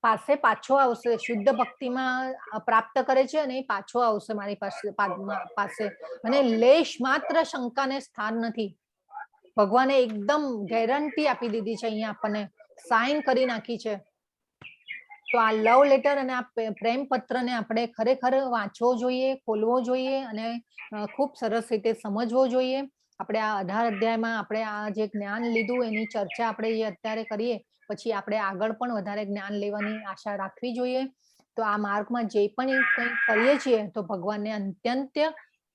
પાસે પાછો આવશે. શુદ્ધ ભક્તિમાં પ્રાપ્ત કરે છે અને પાછો આવશે મારી પાસે, અને લેશ માત્ર શંકાને સ્થાન નથી. ભગવાને એકદમ ગેરંટી આપી દીધી છે, અહીંયા આપણને સાઇન કરી નાખી છે. તો આ લવ લેટર અને આ પ્રેમ પત્રને આપણે ખરેખર વાંચવો જોઈએ, ખોલવો જોઈએ અને ખૂબ સરસ રીતે સમજવો જોઈએ. આપણે આ 18 અધ્યાયમાં આપણે આ જે જ્ઞાન લીધું એની ચર્ચા આપણે જે અત્યારે કરીએ, પછી આપણે આગળ પણ વધારે જ્ઞાન લેવાની આશા રાખવી જોઈએ. તો આ માર્ગમાં જે પણ કંઈ કરીએ છીએ તો ભગવાનને અત્યંત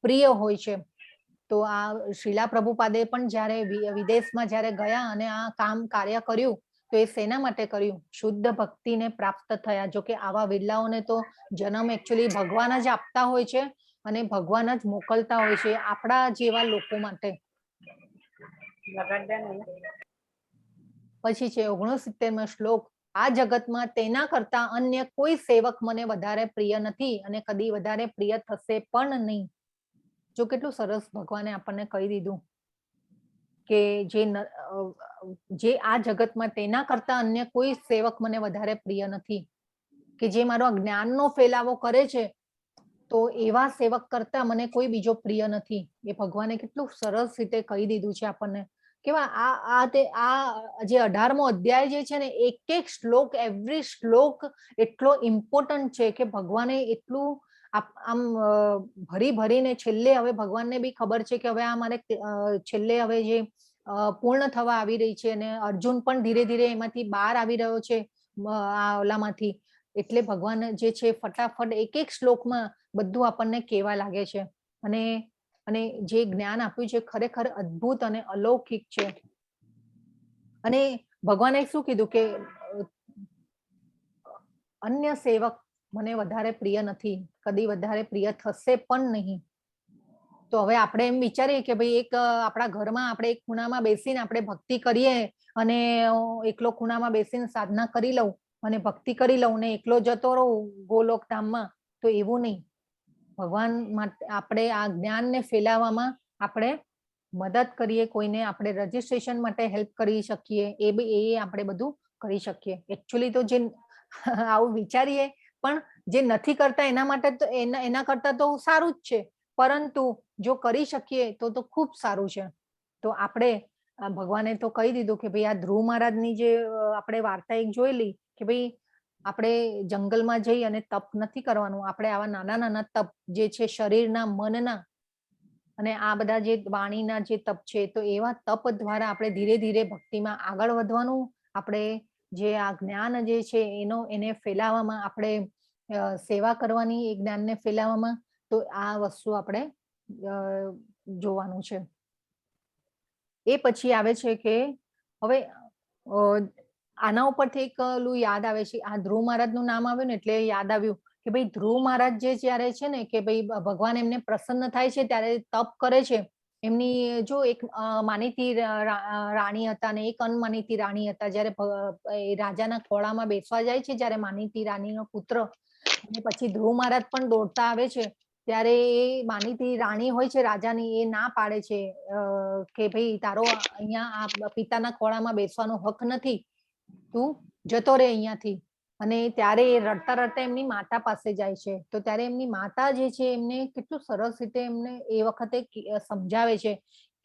પ્રિય હોય છે. તો આ શ્રીલા પ્રભુપાદે પણ જ્યારે વિદેશમાં જ્યારે ગયા અને આ કાર્ય કર્યું, તો એ શેના માટે કર્યું? શુદ્ધ ભક્તિને પ્રાપ્ત થયા. જો કે આવા વિરલાઓને તો જન્મ એકચ્યુઅલી ભગવાન જ આપતા હોય છે અને ભગવાન જ મોકલતા હોય છે આપણા જેવા લોકો માટે. પછી છે 69મો શ્લોક. આ જગતમાં તેના કરતા અન્ય કોઈ સેવક મને વધારે પ્રિય નથી અને કદી વધારે પ્રિય થશે પણ નહીં. જો કેટલું સરસ ભગવાને આપણને કહી દીધું કે જે આ જગતમાં તેના કરતા અન્ય કોઈ સેવક મને વધારે પ્રિય નથી, કે જે મારો જ્ઞાનનો ફેલાવો કરે છે, તો એવા સેવક કરતા મને કોઈ બીજો પ્રિય નથી. એ ભગવાને કેટલું સરસ રીતે કહી દીધું છે આપણને. કેવા આ જે 18મો અધ્યાય જે છે ને, એક શ્લોક, એવરી શ્લોક એટલો ઇમ્પોર્ટન્ટ છે કે ભગવાને એટલું આમ ભરીને છેલ્લે હવે ભગવાનને બી ખબર છે કે હવે આ મારે છેલ્લે હવે જે પૂર્ણ થવા આવી રહી છે અને અર્જુન પણ ધીરે ધીરે એમાંથી બહાર આવી રહ્યો છે આ ઓલામાંથી, એટલે ભગવાન જે છે ફટાફટ એક એક શ્લોકમાં બધું આપણને કહેવા લાગે છે. અને અને જે જ્ઞાન આપ્યું છે ખરેખર અદ્ભુત અને અલૌકિક છે. અને ભગવાને શું કીધું કે અન્ય સેવક મને વધારે પ્રિય નથી, કદી વધારે પ્રિય થશે પણ નહીં. તો હવે આપણે એમ વિચારીએ કે ભાઈ એક આપણા ઘરમાં આપણે એક ખૂણામાં બેસીને આપણે ભક્તિ કરીએ અને એકલો ખૂણામાં બેસીને સાધના કરી લઉં અને ભક્તિ કરી લઉં ને એકલો જતો રહું ગોલોક ધામમાં, તો એવું નહીં. ભગવાન માટે આપણે આ જ્ઞાનને ફેલાવવામાં આપણે મદદ કરીએ, કોઈને આપણે રજીસ્ટ્રેશન માટે હેલ્પ કરી શકીએ, એ આપણે બધું કરી શકીએ. એકચ્યુઅલી તો જે આવું વિચારીએ પણ જે નથી કરતા એના માટે તો એના કરતા તો સારું જ છે, પરંતુ જો કરી શકીએ તો ખૂબ સારું છે. તો આપણે ભગવાને તો કહી દીધું કે ભાઈ આ ધ્રુવ મહારાજની જે આપણે વાર્તા એક જોયેલી કે ભાઈ આપણે જંગલમાં જઈ અને તપ નથી કરવાનું, આપણે આવા નાના નાના તપ જે છે શરીરના, મનના અને આ બધા જે વાણીના જે તપ છે, તો એવા તપ દ્વારા આપણે ધીરે ધીરે ભક્તિમાં આગળ વધવાનું. આપણે જે આ જ્ઞાન જે છે એને ફેલાવવામાં આપણે સેવા કરવાની, એ જ્ઞાનને ફેલાવવામાં. તો આ વસ્તુ આપણે જોવાનું છે. એ પછી આવે છે કે હવે આના ઉપરથી એક યાદ આવે છે, આ ધ્રુવ મહારાજનું નામ આવ્યું ને એટલે યાદ આવ્યું કે ભાઈ ધ્રુવ મહારાજ જે જ્યારે છે ને કે ભાઈ ભગવાન એમને પ્રસન્ન થાય છે ત્યારે તપ કરે છે. એમની જો એક માનીતી રાણી હતા ને એક અનમાનીતી રાણી હતા. જયારે રાજાના ખોળામાં બેસવા જાય છે જ્યારે માનીતી રાણીનો પુત્ર, અને પછી ધ્રુવ મહારાજ પણ દોડતા આવે છે ત્યારે એ માનીતી રાણી હોય છે રાજાની, એ ના પાડે છે કે ભાઈ તારો અહીંયા આ પિતાના ખોળામાં બેસવાનો હક નથી, તું જતો રહે અહીંયાથી. અને ત્યારે એ રડતા રડતા એમની માતા પાસે જાય છે. તો ત્યારે એમની માતા જે છે એમને કેટલું સરસ રીતે એમને એ વખતે સમજાવે છે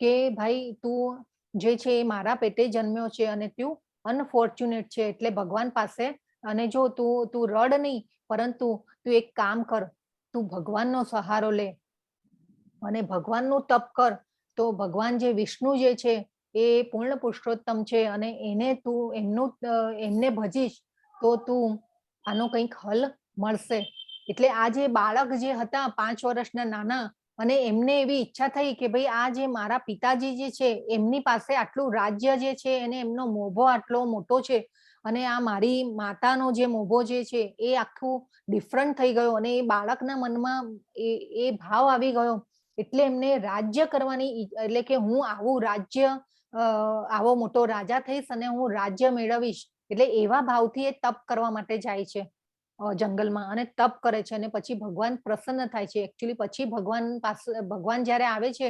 કે ભાઈ તું જે છે એ મારા પેટે જન્મ્યો છે અને તું અનફોર્ચ્યુનેટ છે, એટલે ભગવાન પાસે. અને જો તું રડ નહીં, પરંતુ તું એક કામ કર, તું ભગવાનનો સહારો લે અને ભગવાનનું તપ કર. તો ભગવાન જે વિષ્ણુ જે છે એ પૂર્ણ પુરુષોત્તમ છે અને એને તું એમને ભજીશ તો તું આનો કંઈક હલ મળશે. એટલે આ જે બાળક જે હતા 5 વર્ષના નાના, અને એમને એવી ઈચ્છા થઈ કે ભાઈ આ જે મારા પિતાજી જે છે એમની પાસે આટલું રાજ્ય જે છે અને એમનો મોભો આટલો મોટો છે, અને આ મારી માતાનો જે મોભો જે છે એ આખું ડિફરન્ટ થઈ ગયો, અને એ બાળકના મનમાં એ ભાવ આવી ગયો. એટલે એમને રાજ્ય કરવાની, એટલે કે હું આવું રાજ્ય, આવો મોટો રાજા થઈશ અને હું રાજ્ય મેળવીશ. એટલે એવા ભાવથી એ તપ કરવા માટે જાય છે જંગલમાં અને તપ કરે છે. અને પછી ભગવાન પ્રસન્ન થાય છે. એકચ્યુઅલી પછી ભગવાન જયારે આવે છે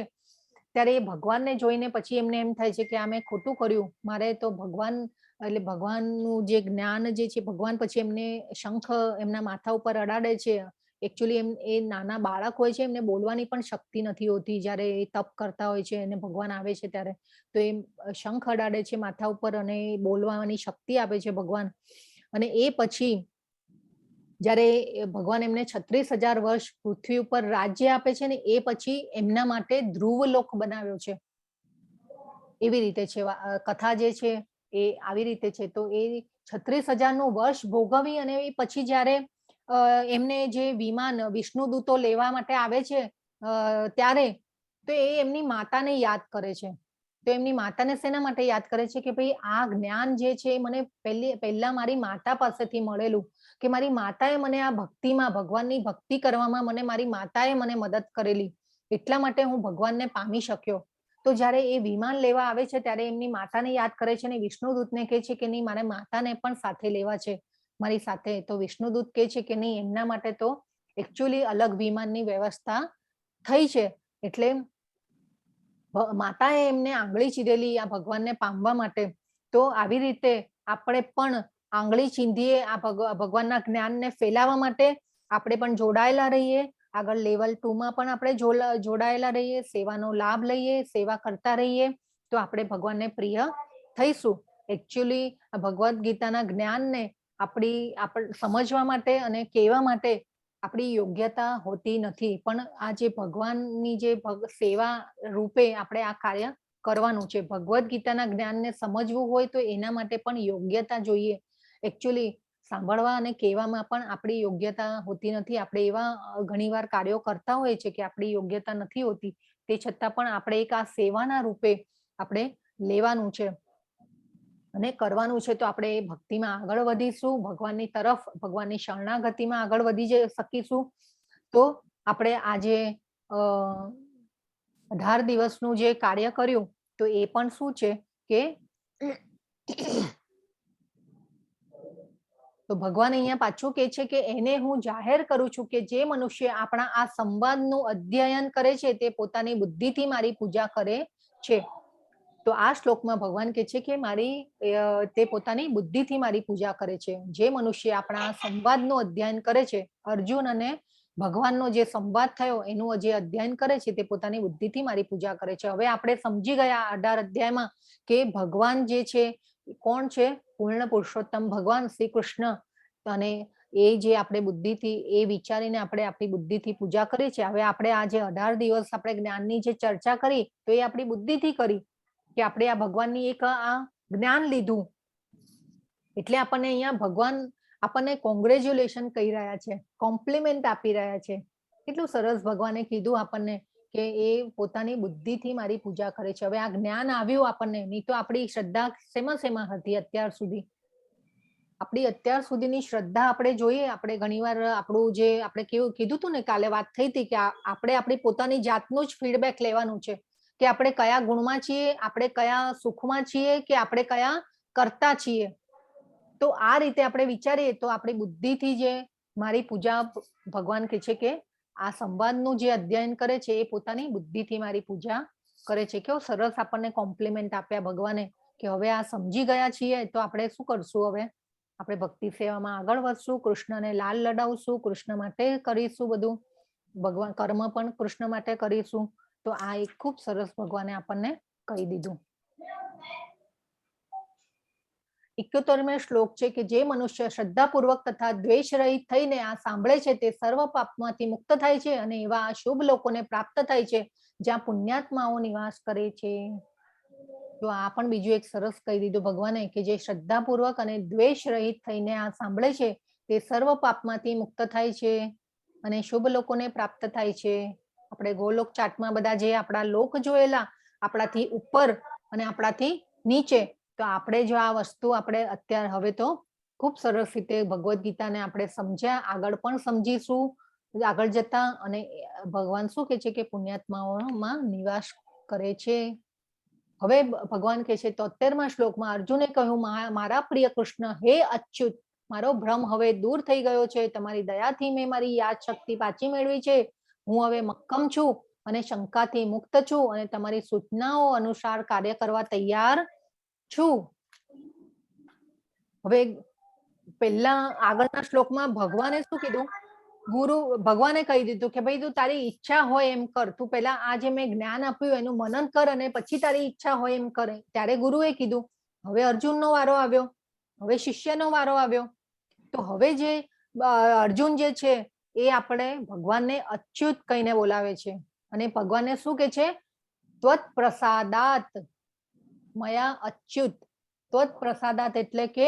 ત્યારે એ ભગવાનને જોઈને પછી એમને એમ થાય છે કે આ મેં ખોટું કર્યું, મારે તો ભગવાન, એટલે ભગવાનનું જે જ્ઞાન જે છે, ભગવાન પછી એમને શંખ એમના માથા ઉપર અડાડે છે. એકચ્યુઅલી એ નાના બાળક હોય છે, એમને બોલવાની પણ શક્તિ નથી હોતી જયારે એ તપ કરતા હોય છે અને ભગવાન આવે છે ત્યારે. તો એ શંખ અડાડે છે માથા ઉપર અને બોલવાની શક્તિ આપે છે ભગવાન. અને એ પછી જયારે ભગવાન એમને 36,000 વર્ષ પૃથ્વી ઉપર રાજ્ય આપે છે ને, એ પછી એમના માટે ધ્રુવલોક બનાવ્યો છે. એવી રીતે છે કથા જે છે એ આવી રીતે છે. તો એ 36,000 વર્ષ ભોગવી અને એ પછી જયારે એમને જે વિમાન વિષ્ણુદૂતો લેવા માટે આવે છે ત્યારે તો એ એમની માતાને યાદ કરે છે. તો એમની માતાને શેના માટે યાદ કરે છે કે ભાઈ આ જ્ઞાન જે છે મને પહેલા મારી માતા પાસેથી મળેલું, કે મારી માતાએ મને આ ભક્તિમાં, ભગવાનની ભક્તિ કરવામાં મને મારી માતાએ મને મદદ કરેલી, એટલા માટે હું ભગવાનને પામી શક્યો. તો જયારે એ વિમાન લેવા આવે છે ત્યારે એમની માતાને યાદ કરે છે અને વિષ્ણુદૂતને કહે છે કે નહીં, મારે માતાને પણ સાથે લેવા છે મારી સાથે. તો વિષ્ણુદૂત કહે છે કે નહીં, એમના માટે તો એકચ્યુઅલી અલગ વિમાનની વ્યવસ્થા થઈ છે. એટલે માતાએ એમને આંગળી ચીરેલી આ ભગવાનને પામવા માટે. તો આવી રીતે આપણે પણ આંગળી ચીંધીએ આ ભગવાનના જ્ઞાનને ફેલાવવા માટે. આપણે પણ જોડાયેલા રહીએ, આગળ લેવલ 2 માં પણ આપણે જોડાયેલા રહીએ, સેવાનો લાભ લઈએ, સેવા કરતા રહીએ, તો આપણે ભગવાનને પ્રિય થઈશું. એકચ્યુઅલી આ ભગવદ્ ગીતાના જ્ઞાનને આપણે સમજવા માટે અને કહેવા માટે આપણી યોગ્યતા હોતી નથી, પણ આ જે ભગવાનની જે સેવા રૂપે આપણે આ કાર્ય કરવાનું છે. ભગવદ્ ગીતાના જ્ઞાનને સમજવું હોય તો એના માટે પણ યોગ્યતા જોઈએ. એકચ્યુઅલી સાંભળવા અને કહેવામાં પણ આપણી યોગ્યતા હોતી નથી. આપણે એવા ઘણીવાર કાર્યો કરતા હોય છે કે આપણી યોગ્યતા નથી હોતી, તે છતાં પણ આપણે એક આ સેવાના રૂપે આપણે લેવાનું છે અને કરવાનું છે. તો આપણે એ ભક્તિમાં આગળ વધીશું, ભગવાનની તરફ, ભગવાનની શરણાગતિમાં આગળ વધી શકીશું. તો આપણે આજે 18 દિવસનું જે કાર્ય કર્યું, તો એ પણ શું છે કે તો ભગવાન અહીંયા પાછું કહે છે કે એને હું જાહેર કરું છું કે જે મનુષ્ય આપણા આ સંવાદનું અધ્યયન કરે છે તે પોતાની બુદ્ધિથી મારી પૂજા કરે છે. તો આ શ્લોકમાં ભગવાન કહે છે કે તે પોતાની બુદ્ધિથી મારી પૂજા કરે છે. જે મનુષ્ય આપણા સંવાદનું અધ્યયન કરે છે, અર્જુન અને ભગવાનનો જે સંવાદ થયો એનું જે અધ્યયન કરે છે તે પોતાની બુદ્ધિથી મારી પૂજા કરે છે. હવે આપણે સમજી ગયા 18 અધ્યાયમાં કે ભગવાન જે છે કોણ છે? પૂર્ણ પુરુષોત્તમ ભગવાન શ્રી કૃષ્ણ. અને એ જે આપણે બુદ્ધિથી એ વિચારીને આપણે આપણી બુદ્ધિથી પૂજા કરીએ છીએ. હવે આપણે આ જે 18 દિવસ આપણે જ્ઞાનની જે ચર્ચા કરી તો એ આપણી બુદ્ધિથી કરી કે આપણે આ ભગવાનની એક આ જ્ઞાન લીધું, એટલે આપણને અહીંયા ભગવાન આપણને કોંગ્રેચ્યુલેશન કહી રહ્યા છે, કોમ્પ્લિમેન્ટ આપી રહ્યા છે. કેટલું સરસ ભગવાને કીધું આપણને કે એ પોતાની બુદ્ધિથી મારી પૂજા કરે છે. હવે આ જ્ઞાન આવ્યું આપણને, નહીં તો આપણી શ્રદ્ધા શેમાં હતી અત્યાર સુધી? આપણી અત્યાર સુધીની શ્રદ્ધા આપણે જોઈએ, આપણે ઘણીવાર આપણું જે આપણે કેવું કીધું હતું ને, કાલે વાત થઈ હતી કે આપણે આપણી પોતાની જાતનું જ ફીડબેક લેવાનું છે કે આપણે કયા ગુણમાં છીએ, આપણે કયા સુખમાં છીએ, કે આપણે કયા કરતા છીએ. તો આ રીતે આપણે વિચારીએ તો આપણી બુદ્ધિથી જે મારી પૂજા, ભગવાન કહે છે કે આ સંવાદનું જે અધ્યયન કરે છે એ પોતાની બુદ્ધિથી મારી પૂજા કરે છે. કેવો સરસ આપણને કોમ્પ્લિમેન્ટ આપ્યા ભગવાને કે હવે આ સમજી ગયા છીએ તો આપણે શું કરશું? હવે આપણે ભક્તિ સેવામાં આગળ વધશું, કૃષ્ણને લાલ લડાવશું, કૃષ્ણ માટે કરીશું બધું, ભગવાન કર્મ પણ કૃષ્ણ માટે કરીશું. તો આ એક ખૂબ સરસ ભગવાને આપણને કહી દીધું. 71મે શ્લોક છે કે જે મનુષ્ય શ્રદ્ધાપૂર્વક તથા દ્વેષ રહિત થઈને આ સાંભળે છે તે સર્વ પાપમાંથી મુક્ત થાય છે અને એવા શુભ લોકોને પ્રાપ્ત થાય છે જ્યાં પુણ્યાત્માઓ નિવાસ કરે છે. તો આ પણ બીજું એક સરસ કહી દીધું ભગવાને કે જે શ્રદ્ધાપૂર્વક અને દ્વેષ રહિત થઈને આ સાંભળે છે તે સર્વ પાપમાંથી મુક્ત થાય છે અને શુભ લોકોને પ્રાપ્ત થાય છે. આપણે ગોલોક ચાટમાં બધા જે આપણા લોક જોયેલા, આપણાથી ઉપર અને આપણાથી નીચે, તો આપણે જો આ વસ્તુ આપણે અત્યારે હવે તો ખૂબ સરસ રીતે ભગવદ્ ગીતાને આપણે સમજ્યા, આગળ પણ સમજીશું આગળ જતા. અને ભગવાન શું કહે છે કે પુણ્યાત્માઓમાં નિવાસ કરે છે. હવે ભગવાન કહે છે 73મા શ્લોકમાં અર્જુને કહ્યું, મારા પ્રિય કૃષ્ણ, હે અચ્યુત, મારો ભ્રમ હવે દૂર થઈ ગયો છે. તમારી દયાથી મેં મારી યાદ શક્તિ પાછી મેળવી છે. હું હવે મક્કમ છું અને શંકાથી મુક્ત છું અને તમારી સૂચનાઓ અનુસાર કાર્ય કરવા તૈયાર છું. હવે પહેલા આગળના શ્લોકમાં ભગવાને શું કીધું? ભગવાને કહી દીધું કે ભાઈ તું તારી ઈચ્છા હોય એમ કર, તું પેલા આ જે મેં જ્ઞાન આપ્યું એનું મનન કર અને પછી તારી ઈચ્છા હોય એમ કરે. ત્યારે ગુરુએ કીધું. હવે અર્જુનનો વારો આવ્યો, હવે શિષ્યનો વારો આવ્યો. તો હવે જે અર્જુન જે છે એ આપણે ભગવાનને અચ્યુત કહીને બોલાવે છે અને ભગવાનને શું કે છે? ત્વત પ્રસાદાત મયા અચ્યુત. ત્વત પ્રસાદાત એટલે કે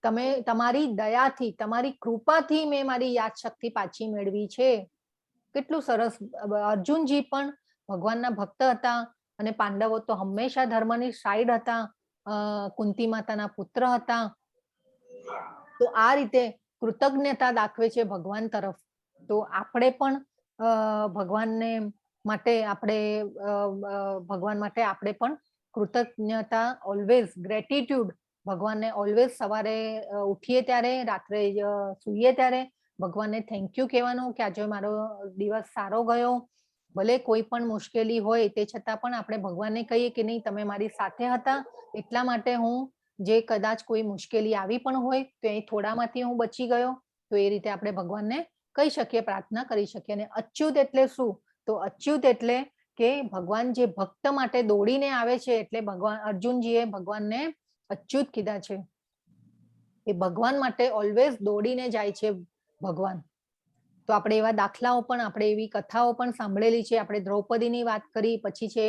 તમે તમારી દયાથી, તમારી કૃપાથી મેં મારી યાદ શક્તિ પાછી મેળવી છે. કેટલું સરસ. અર્જુનજી પણ ભગવાનના ભક્ત હતા અને પાંડવો તો હંમેશા ધર્મની સાઈડ હતા, કુંતી માતાના પુત્ર હતા. તો આ રીતે કૃતજ્ઞતા દાખવે છે ભગવાન તરફ. તો આપણે પણ ભગવાનને માટે ભગવાન માટે આપણે પણ કૃતજ્ઞતા, ઓલવેઝ ગ્રેટિટ્યુડ, ભગવાનને ઓલવેઝ સવારે ઉઠીએ ત્યારે, રાત્રે સૂઈએ ત્યારે ભગવાનને થેન્ક યુ કહેવાનું કે આજે મારો દિવસ સારો ગયો. ભલે કોઈ પણ મુશ્કેલી હોય તે છતાં પણ આપણે ભગવાનને કહીએ કે નહીં, તમે મારી સાથે હતા એટલા માટે હું જે કદાચ કોઈ મુશ્કેલી આવી પણ હોય તો એ થોડામાંથી હું બચી ગયો. તો એ રીતે આપણે ભગવાનને કહી શકીએ, પ્રાર્થના કરી શકીએ. અને અચ્યુત એટલે શું? તો અચ્યુત એટલે કે ભગવાન જે ભક્ત માટે દોડીને આવે છે, એટલે ભગવાન અર્જુનજીએ ભગવાનને અચ્યુત કીધા છે. એ ભગવાન માટે ઓલવેઝ દોડીને જાય છે ભગવાન. તો આપણે એવા દાખલાઓ પણ, આપણે એવી કથાઓ પણ સાંભળેલી છે. આપણે દ્રૌપદીની વાત કરી, પછી છે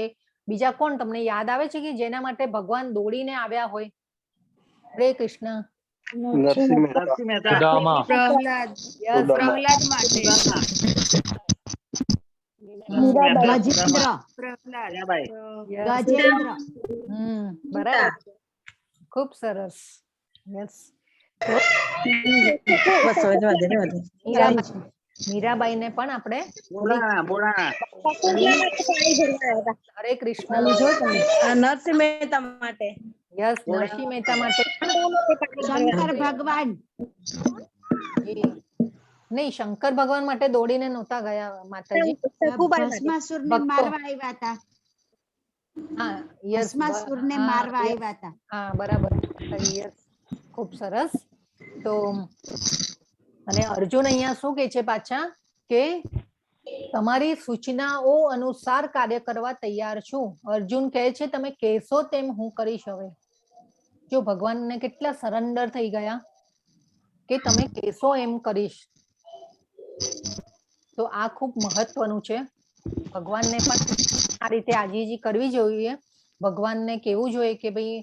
બીજા કોણ તમને યાદ આવે છે કે જેના માટે ભગવાન દોડીને આવ્યા હોય? હરે કૃષ્ણ. નરસિંહ મહેતા. સુદામા. પ્રહલાદ Yes. પ્રહલાદ માટે મીરાબાઈ. ગજેન્દ્ર પ્રહલાદ મીરાબાઈ. Yes. ગજેન્દ્ર બરાબર ખૂબ સરસ. યસ મીરાબાઈ ને પણ આપણે બોલાણા બોલાણા. ઠાકોરજી માટે પાણી ભરવા આવ્યા હતા. હરે કૃષ્ણ. નરસિંહ મહેતા માટે. યસ નરસિંહ મહેતા માટે શંકર ભગવાન નહીં શંકર ભગવાન માટે દોડીને નહોતા ગયા માતાજી. સકુબાઈ માટે. ભસ્માસુર ને ભક્તો. મારવા આવ્યા હતા હા યસ ભસ્માસુર ને મારવા આવ્યા હતા હા બરાબર. યસ ખૂબ સરસ. તો અને અર્જુન અહીંયા શું કે છે પાછા કે તમારી સૂચનાઓ અનુસાર કાર્ય કરવા તૈયાર છું. અર્જુન કહે છે તમે કહેશો તેમ હું કરીશ. હવે જો ભગવાનને કેટલા સરેન્ડર થઈ ગયા કે તમે કહેશો એમ કરીશ. તો આ ખૂબ મહત્વનું છે. ભગવાનને પણ આ રીતે આજીજી કરવી જોઈએ. ભગવાનને કહેવું જોઈએ કે ભાઈ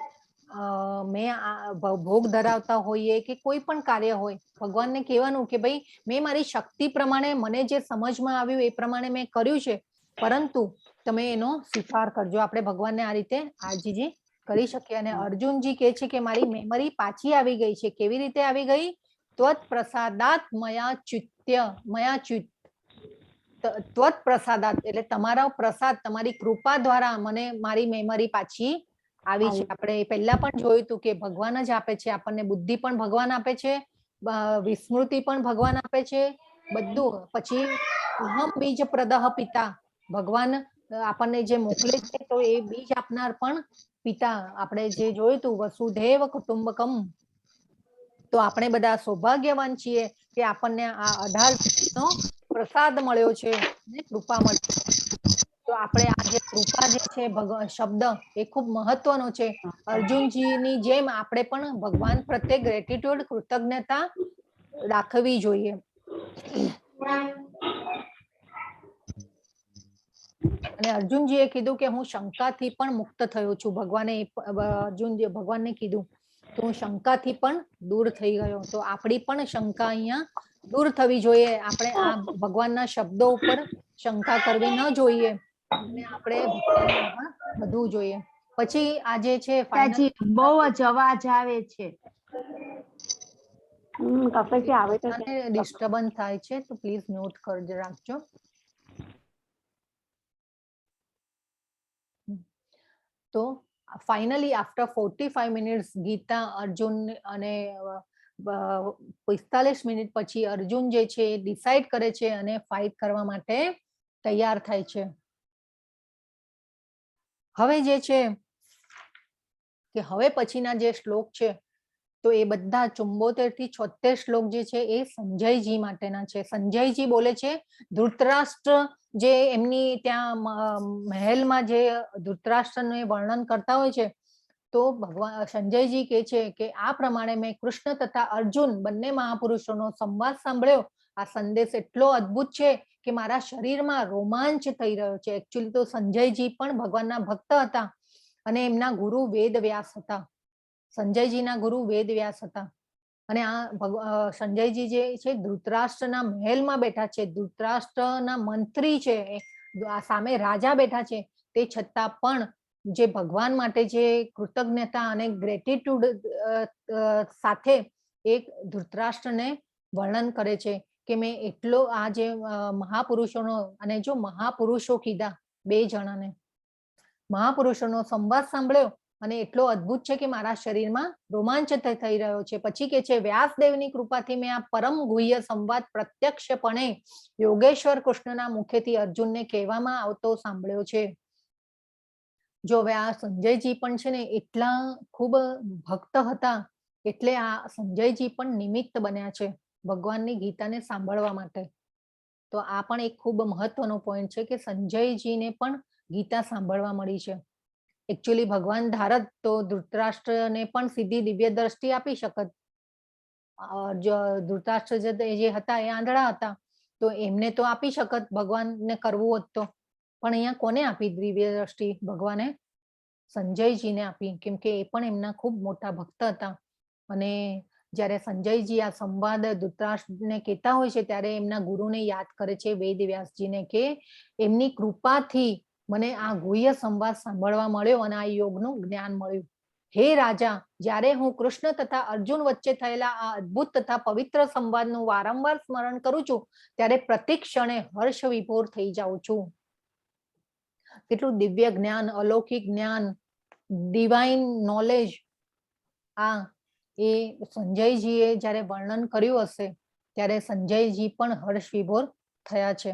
મેં આ ભોગ ધરાવતા હોઈએ કે કોઈ પણ કાર્ય હોય ભગવાનને કહેવાનું કે ભાઈ મેં મારી શક્તિ પ્રમાણે મને જે સમજમાં આવ્યું એ પ્રમાણે મેં કર્યું છે પરંતુ તમે એનો સ્વીકાર કરજો. આપણે ભગવાનને આ રીતે આજીજી કરી શકીએ. અને અર્જુનજી કહે છે કે મારી મેમરી પાછી આવી ગઈ છે. કેવી રીતે આવી ગઈ? ત્વત પ્રસાદાત મયા ચ્યુત ત્વત પ્રસાદાત એટલે તમારા પ્રસાદ તમારી કૃપા દ્વારા મને મારી મેમરી પાછી આવી છે. આપણે પહેલા પણ જોયું હતું કે ભગવાન જ આપે છે આપણને. બુદ્ધિ પણ ભગવાન આપે છે, વિસ્મૃતિ પણ ભગવાન આપે છે, બધું. પછી અહમ બીજ પ્રદહ પિતા ભગવાન આપણને જે મોકલે છે તો એ બીજ આપનાર પણ પિતા. આપણે જે જોયું હતું વસુધૈવ કુટુંબકમ. તો આપણે બધા સૌભાગ્યવાન છીએ કે આપણને આ 18 નો પ્રસાદ મળ્યો છે ને કૃપા મળી. તો આપણે આ જે કૃપા જે છે શબ્દ એ ખૂબ મહત્વનો છે. અર્જુનજીની જેમ આપણે પણ ભગવાન પ્રત્યે ગ્રેટિટ્યુડ કૃતજ્ઞતા રાખવી જોઈએ. અને અર્જુનજીએ કીધું કે હું શંકાથી પણ મુક્ત થયો છું. ભગવાનને કીધું કે હું શંકાથી પણ દૂર થઈ ગયો. તો આપણી પણ શંકા અહીંયા દૂર થવી જોઈએ. આપણે આ ભગવાનના શબ્દો ઉપર શંકા કરવી ન જોઈએ અને આપણે ભક્તિમાં વધવું જોઈએ. પછી આજે છે પિતાજી બહુ જ અવાજ આવે છે ડિસ્ટર્બન્સ થાય છે તો પ્લીઝ નોટ કરજો રાખજો. તો finally after 45 minutes Geeta Arjun અને 45 મિનિટ પછી અર્જુન જે છે ડિસાઈડ કરે છે અને ફાઇટ કરવા માટે તૈયાર થાય છે. હવે જે છે કે હવે પછીના જે શ્લોક છે તો એ બધા 74 થી 76 શ્લોક જે છે એ સંજયજી માટેના છે. સંજયજી બોલે છે ધૃતરાષ્ટ્ર જે એમની ત્યાં મહેલમાં જે ધૃતરાષ્ટ્રનું વર્ણન કરતા હોય છે તો ભગવાન સંજયજી કહે છે કે આ પ્રમાણે મેં કૃષ્ણ તથા અર્જુન બંને મહાપુરુષોનો સંવાદ સાંભળ્યો. આ સંદેશ એટલો અદ્ભુત છે કે મારા શરીરમાં રોમાંચ થઈ રહ્યો છે. એકચ્યુઅલી તો સંજયજી પણ ભગવાનના ભક્ત હતા અને એમના ગુરુ વેદ વ્યાસ હતા. સંજયજીના ગુરુ વેદ વ્યાસ હતા. અને આ સંજયજી જે છે ધૃતરાષ્ટ્રના મહેલમાં બેઠા છે. ધૃતરાષ્ટ્રના મંત્રી છે, સામે રાજા બેઠા છે. તે છતાં પણ જે ભગવાન માટે જે કૃતજ્ઞતા અને ગ્રેટિટ્યુડ સાથે એક ધૃતરાષ્ટ્રને વર્ણન કરે છે કે મેં એટલો આ જે મહાપુરુષોનો અને જો મહાપુરુષો કીધા બે જણાને મહાપુરુષોનો સંવાદ સાંભળ્યો અને એટલો અદ્ભુત છે કે મારા શરીરમાં રોમાંચ થઈ રહ્યો છે. પછી કે છે વ્યાસદેવની કૃપાથી મેં આ પરમ ગુહ્ય સંવાદ પ્રત્યક્ષપણે યોગેશ્વર કૃષ્ણના મુખેથી અર્જુનને કહેવામાં આવતો સાંભળ્યો છે. જો હવે આ સંજયજી પણ છે ને એટલા ખૂબ ભક્ત હતા એટલે આ સંજયજી પણ નિમિત્ત બન્યા છે ભગવાનની ગીતાને સાંભળવા માટે. તો આ પણ એક ખૂબ મહત્વનો પોઈન્ટ છે કે સંજયજીને પણ ગીતા સાંભળવા મળી છે. એકચ્યુઅલી ભગવાન ધારત તો ધૃતરાષ્ટ્રને પણ સીધી દિવ્ય દ્રષ્ટિ આપી શકત. ધૃતરાષ્ટ્ર જે હતા એ આંધળા હતા તો એમને તો આપી શકત ભગવાનને કરવું હોત તો. પણ અહીંયા કોને આપી દિવ્ય દ્રષ્ટિ? ભગવાને સંજયજીને આપી કેમ કે એ પણ એમના ખૂબ મોટા ભક્ત હતા અને જ્યારે સંજયજી આ સંવાદ ધૃતરાષ્ટ્રને કહેતા હોય છે ત્યારે એમના ગુરુને યાદ કરે છે વેદવ્યાસજીને કે એમની કૃપાથી મને આ ગુહ્ય સંવાદ સાંભળવા મળ્યો અને આ યોગનું જ્ઞાન મળ્યું. હે રાજા, જ્યારે હું કૃષ્ણ તથા અર્જુન વચ્ચે થયેલા આ અદ્ભુત તથા પવિત્ર સંવાદનું વારંવાર સ્મરણ કરું છું ત્યારે પ્રતિ ક્ષણે હર્ષ વિભોર થઈ જાઉં છું. કેટલું દિવ્ય જ્ઞાન, અલૌકિક જ્ઞાન, ડિવાઇન નોલેજ આ એ સંજયજીએ જ્યારે વર્ણન કર્યું હશે ત્યારે સંજયજી પણ હર્ષ વિભોર થયા છે.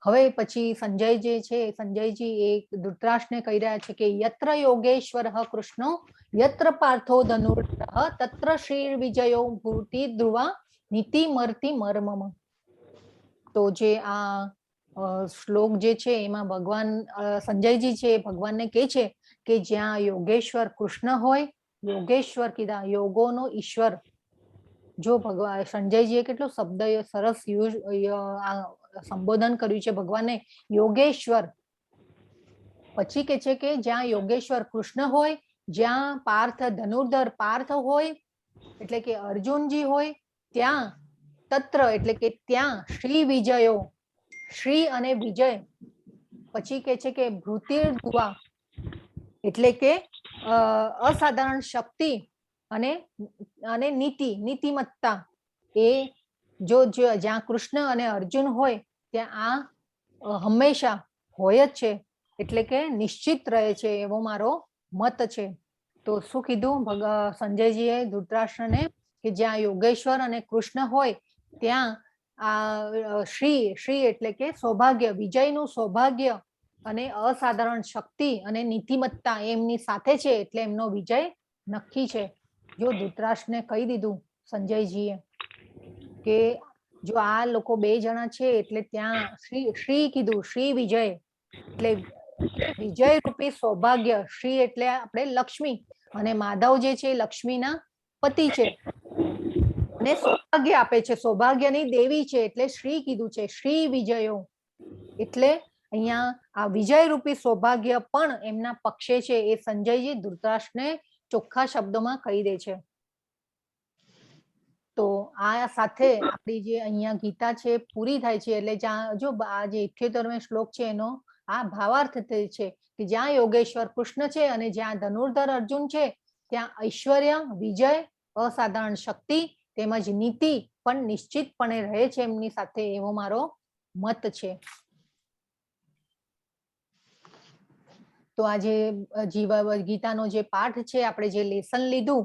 હવે પછી સંજય જે છે સંજયજી એ ધૃતરાષ્ટ્રને કહી રહ્યા છે કે યત્ર યોગેશ્વર કૃષ્ણો યત્ર પાર્થો ધનુર્ધરઃ તત્ર શ્રી વિજયો ભૂતિ ધ્રુવા નીતિ મર્તિ મર્મમ. તો જે આ શ્લોક જે છે એમાં ભગવાન સંજયજી છે ભગવાનને કહે છે કે જ્યાં યોગેશ્વર કૃષ્ણ હોય, યોગેશ્વર કીધા યોગોનો ઈશ્વર. જો ભગવાન સંજયજીએ કેટલો શબ્દ સરસ સંબોધન કર્યું છે ભગવાનને યોગેશ્વર. પછી કે છે કે જ્યાં યોગેશ્વર કૃષ્ણ હોય, જ્યાં પાર્થ ધનુર્ધર પાર્થ હોય એટલે કે અર્જુનજી હોય, ત્યાં તત્ર એટલે કે ત્યાં શ્રી વિજયો, શ્રી અને વિજય. પછી કે છે કે ભૃતિર ધુવા એટલે કે અસાધારણ શક્તિ અને નીતિમત્તા. એ જો જ્યાં કૃષ્ણ અને અર્જુન હોય ત્યાં આ હંમેશા હોય જ છે એટલે કે નિશ્ચિત રહે છે એવો મારો મત છે. તો શું કીધું સંજયજીએ ધૃતરાષ્ટ્રને કે જ્યાં યોગેશ્વર અને કૃષ્ણ હોય ત્યાં આ શ્રી એટલે કે સૌભાગ્ય, વિજયનું સૌભાગ્ય અને અસાધારણ શક્તિ અને નીતિમત્તા એમની સાથે છે એટલે એમનો વિજય નક્કી છે. જો ધૃતરાષ્ટ્રને કહી દીધું સંજયજીએ કે જો આ લોકો બે જણા છે એટલે ત્યાં શ્રી કીધું, શ્રી વિજય એટલે વિજય રૂપી સૌભાગ્ય. શ્રી એટલે આપણે લક્ષ્મી અને માધવ જે છે લક્ષ્મીના પતિ છે અને સૌભાગ્ય આપે છે, સૌભાગ્યની દેવી છે એટલે શ્રી કીધું છે. શ્રી વિજયો એટલે અહીંયા આ વિજય રૂપી સૌભાગ્ય પણ એમના પક્ષે છે એ સંજયજી ધૃતરાષ્ટ્રને ચોખ્ખા શબ્દોમાં કહી દે છે. તો આ સાથે આપણી જે અહીંયા ગીતા છે પૂરી થાય છે. એટલે જ્યાં જો આ જે 78મે શ્લોક છે એનો આ ભાવાર્થ થાય છે કે જ્યાં યોગેશ્વર કૃષ્ણ છે અને જ્યાં ધનુર્ધર અર્જુન છે ત્યાં ઐશ્વર્ય, વિજય, અસાધારણ શક્તિ તેમજ નીતિ પણ નિશ્ચિતપણે રહે છે એમની સાથે એવો મારો મત છે. તો આજે ગીતાનો જે પાઠ છે આપણે જે લેસન લીધું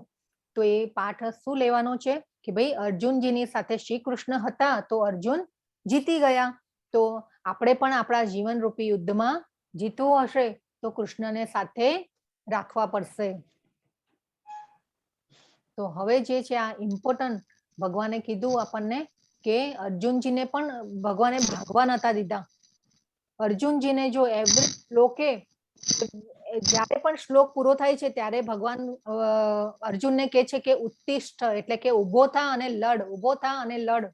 તો એ પાઠ શું લેવાનો છે કે ભાઈ અર્જુનજીની સાથે શ્રી કૃષ્ણ હતા તો અર્જુન જીતી ગયા. તો આપણે પણ આપણા જીવન રૂપી યુદ્ધમાં જીતવું હશે તો કૃષ્ણને સાથે રાખવા પડશે. તો હવે જે છે આ ઇમ્પોર્ટન્ટ ભગવાને કીધું આપણને કે અર્જુનજીને પણ ભગવાને ભાગવા નતા દીધા. અર્જુનજીને જો એવરી શ્લોકે જ્યારે પણ શ્લોક પૂરો થાય છે ત્યારે ભગવાન અર્જુનને કહે છે કે ઉત્તિષ્ઠ એટલે કે ઉભો થા અને લડ, ઉભો થા અને લડ.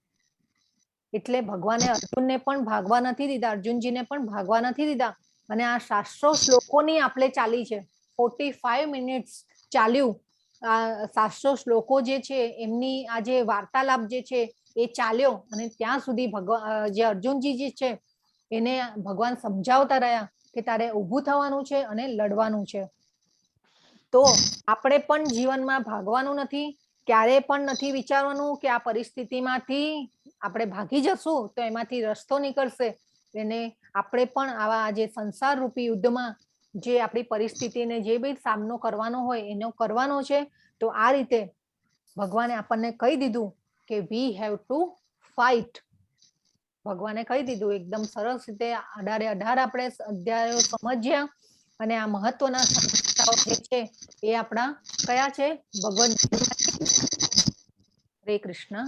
એટલે ભગવાને અર્જુનને પણ ભાગવા નથી દીધા, અર્જુનજીને પણ ભાગવા નથી દીધા. અને આ 700 શ્લોકોની આપણે ચાલી છે, 45 મિનિટ્સ ચાલ્યું. આ 700 શ્લોકો જે છે એમની આ જે વાર્તાલાપ જે છે એ ચાલ્યો અને ત્યાં સુધી જે અર્જુનજી જે છે એને ભગવાન સમજાવતા રહ્યા કે તારે ઊભું થવાનું છે અને લડવાનું છે. તો આપણે પણ જીવનમાં ભાગવાનું નથી, ક્યારે પણ નથી વિચારવાનું કે આ પરિસ્થિતિમાંથી આપણે ભાગી જશું તો એમાંથી રસ્તો નીકળશે. એને આપણે પણ આવા જે સંસાર રૂપી યુદ્ધમાં જે આપણી પરિસ્થિતિને જે બી સામનો કરવાનો હોય એનો કરવાનો છે. તો આ રીતે ભગવાને આપણને કહી દીધું કે વી હેવ ટુ ફાઇટ. ભગવાને કહી દીધું એકદમ સરસ રીતે 18 આપણે અધ્યાયો સમજ્યા અને આ મહત્વના સંદેશાઓ જે છે એ આપણા કયા છે ભગવદ ગીતા. હરે કૃષ્ણ.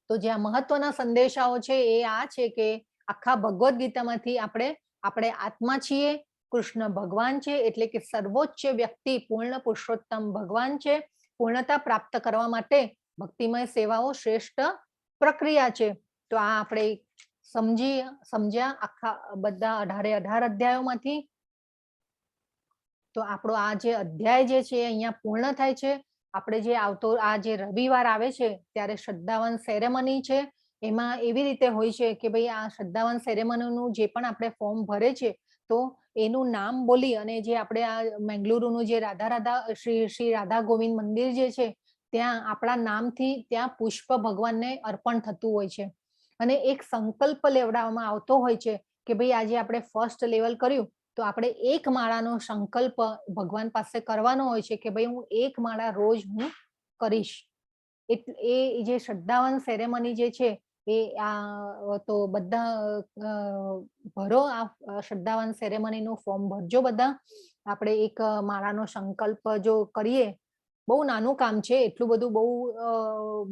તો જે આ મહત્વના સંદેશાઓ છે એ આ છે કે આખા ભગવદ ગીતામાંથી આપણે આત્મા છીએ, કૃષ્ણ ભગવાન છે એટલે કે સર્વોચ્ચ વ્યક્તિ પૂર્ણ પુરુષોત્તમ ભગવાન છે. પૂર્ણતા પ્રાપ્ત કરવા માટે ભક્તિમય સેવાઓ શ્રેષ્ઠ પ્રક્રિયા છે. તો આ આપણે સમજ્યા આખા બધા 18 અધ્યાયોમાંથી? તો આપણો આ જે અધ્યાય જે છે અહીંયા પૂર્ણ થાય છે. આપણે જે આવતો આ જે રવિવાર આવે છે ત્યારે શ્રદ્ધાવન સેરેમની છે. એમાં એવી રીતે હોય છે કે ભાઈ આ શ્રદ્ધાવન સેરેમનીનું જે પણ આપણે ફોર્મ ભરે છે તો એનું નામ બોલી અને જે આપણે આ મેંગલુરુનું જે શ્રી રાધા ગોવિંદ મંદિર જે છે ત્યાં આપણા નામથી ત્યાં પુષ્પ ભગવાનને અર્પણ થતું હોય છે. અને એક સંકલ્પ લેવડાવવામાં આવતો હોય છે કે ભાઈ આજે આપણે ફર્સ્ટ લેવલ કર્યું તો આપણે એક માળાનો સંકલ્પ ભગવાન પાસે કરવાનો હોય છે કે ભાઈ હું એક માળા રોજ હું કરીશ. એટલે એ જે શ્રદ્ધાવન સેરેમની જે છે એ તો બધા ભરો આ શ્રદ્ધાવન સેરેમનીનું ફોર્મ ભરજો બધા. આપણે એક માળાનો સંકલ્પ જો કરીએ, બહુ નાનું કામ છે, એટલું બધું બહુ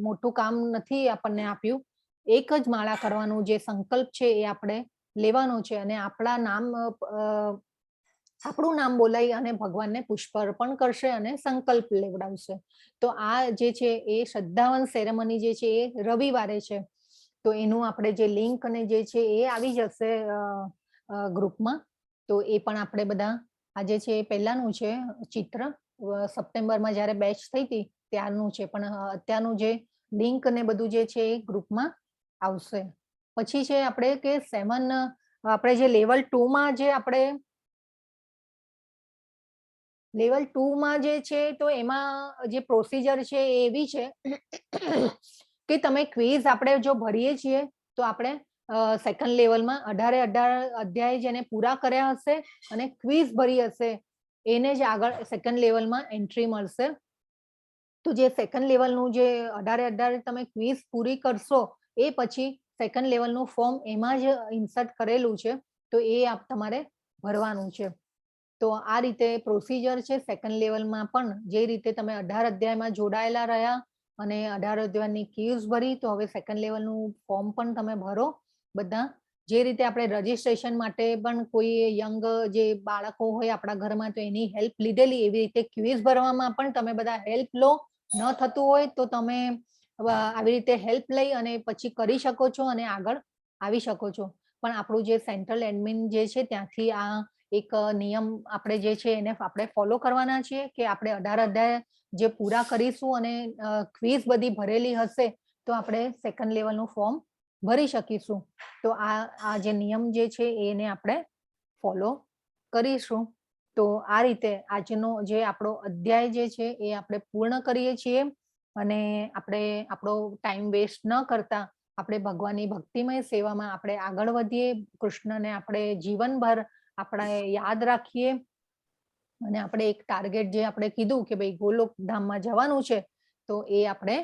મોટું કામ નથી આપણને આપ્યું. એક જ માળા કરવાનું જે સંકલ્પ છે એ આપણે લેવાનું છે અને આપણું નામ બોલાવી અને ભગવાનને પુષ્પ અર્પણ કરશે અને સંકલ્પ લેવડાવશે. તો આ જે છે એ શ્રદ્ધાવન સેરેમની જે છે એ રવિવારે છે. તો એનું આપણે જે લિંક અને જે છે એ આવી જશે ગ્રુપમાં. તો એ પણ આપણે બધા આજે છે પહેલાનું છે ચિત્ર, સપ્ટેમ્બરમાં જ્યારે બેચ થઈ હતી ત્યારનું છે, પણ અત્યારનું જે લિંક ને બધું જે છે એ ગ્રુપમાં આવશે. પછી છે આપણે કે 7 આપણે જે લેવલ 2 માં જે આપણે લેવલ 2 માં જે છે તો એમાં જે પ્રોસિજર છે એ એવી છે કે તમે ક્વિઝ આપણે જો ભરીએ છીએ તો આપણે સેકન્ડ લેવલમાં 18 અધ્યાય જેને પૂરા કર્યા હશે અને ક્વિઝ ભરી હશે એને જ આગળ સેકન્ડ લેવલમાં એન્ટ્રી મળશે. તો જે સેકન્ડ લેવલનું જે 18 તમે ક્વિઝ પૂરી કરશો એ પછી સેકન્ડ લેવલનું ફોર્મ એમાં જ ઇન્સર્ટ કરેલું છે તો એ તમારે ભરવાનું છે. તો આ રીતે પ્રોસિજર છે સેકન્ડ લેવલમાં પણ. જે રીતે તમે 18 અધ્યાયમાં જોડાયેલા રહ્યા અને 18 અધ્યાયની ક્વિઝ ભરી, તો હવે સેકન્ડ લેવલનું ફોર્મ પણ તમે ભરો બધા. જે રીતે આપણે રજીસ્ટ્રેશન માટે પણ કોઈ યંગ જે બાળકો હોય આપણા ઘરમાં તો એની હેલ્પ લીધેલી, એવી રીતે ક્વિઝ ભરવામાં પણ તમે બધા હેલ્પ લો. ન થતું હોય તો તમે આવી રીતે હેલ્પ લઈ અને પછી કરી શકો છો અને આગળ આવી શકો છો. પણ આપણું જે સેન્ટ્રલ એડમિન જે છે ત્યાંથી આ એક નિયમ આપણે જે છે એને આપણે ફોલો કરવાના છીએ કે આપણે 18 અધ્યાય જે પૂરા કરીશું અને ક્વિઝ બધી ભરેલી હશે તો આપણે સેકન્ડ લેવલનું ફોર્મ ભરી શકીશું. તો આ જે નિયમ જે છે એને આપણે ફોલો કરીશું. તો આ રીતે આજનો જે આપણો અધ્યાય જે છે એ આપણે પૂર્ણ કરીએ છીએ અને આપણે આપણો ટાઈમ વેસ્ટ ન કરતા આપણે ભગવાનની ભક્તિમય સેવામાં આપણે આગળ વધીએ. કૃષ્ણને આપણે જીવનભર આપણે યાદ રાખીએ અને આપણે એક ટાર્ગેટ જે આપણે કીધું કે ભાઈ ગોલોક ધામમાં જવાનું છે તો એ આપણે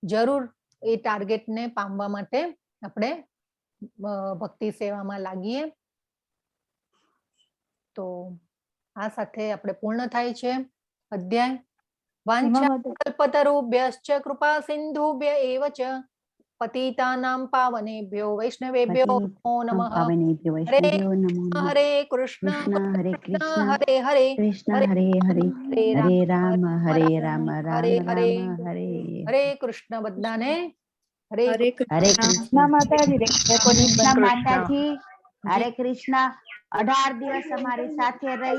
જરૂર એ ટાર્ગેટને પામવા માટે આપણે ભક્તિ સેવામાં લાગીએ. તો આ સાથે આપણે પૂર્ણ થાય છે અધ્યાય. વાંછાકલ્પતરુભ્યશ્ચ કૃપા સિંધુભ્ય એવ ચ પતિતાનાં પાવનેભ્યો વૈષ્ણવેભ્યો નમો નમઃ. પાવનેભ્યો વૈષ્ણવેભ્યો નમો નમઃ. હરે કૃષ્ણ હરે કૃષ્ણ હરે હરે કૃષ્ણ હરે હરે હરે રામ હરે રામ રામ હરે હરે રામ હરે હરે કૃષ્ણ બધાને. હરે હરે હરે કૃષ્ણ માતાજી. હરે કૃષ્ણ માતાજી. હરે કૃષ્ણ. 18 દિવસ અમારી સાથે રહી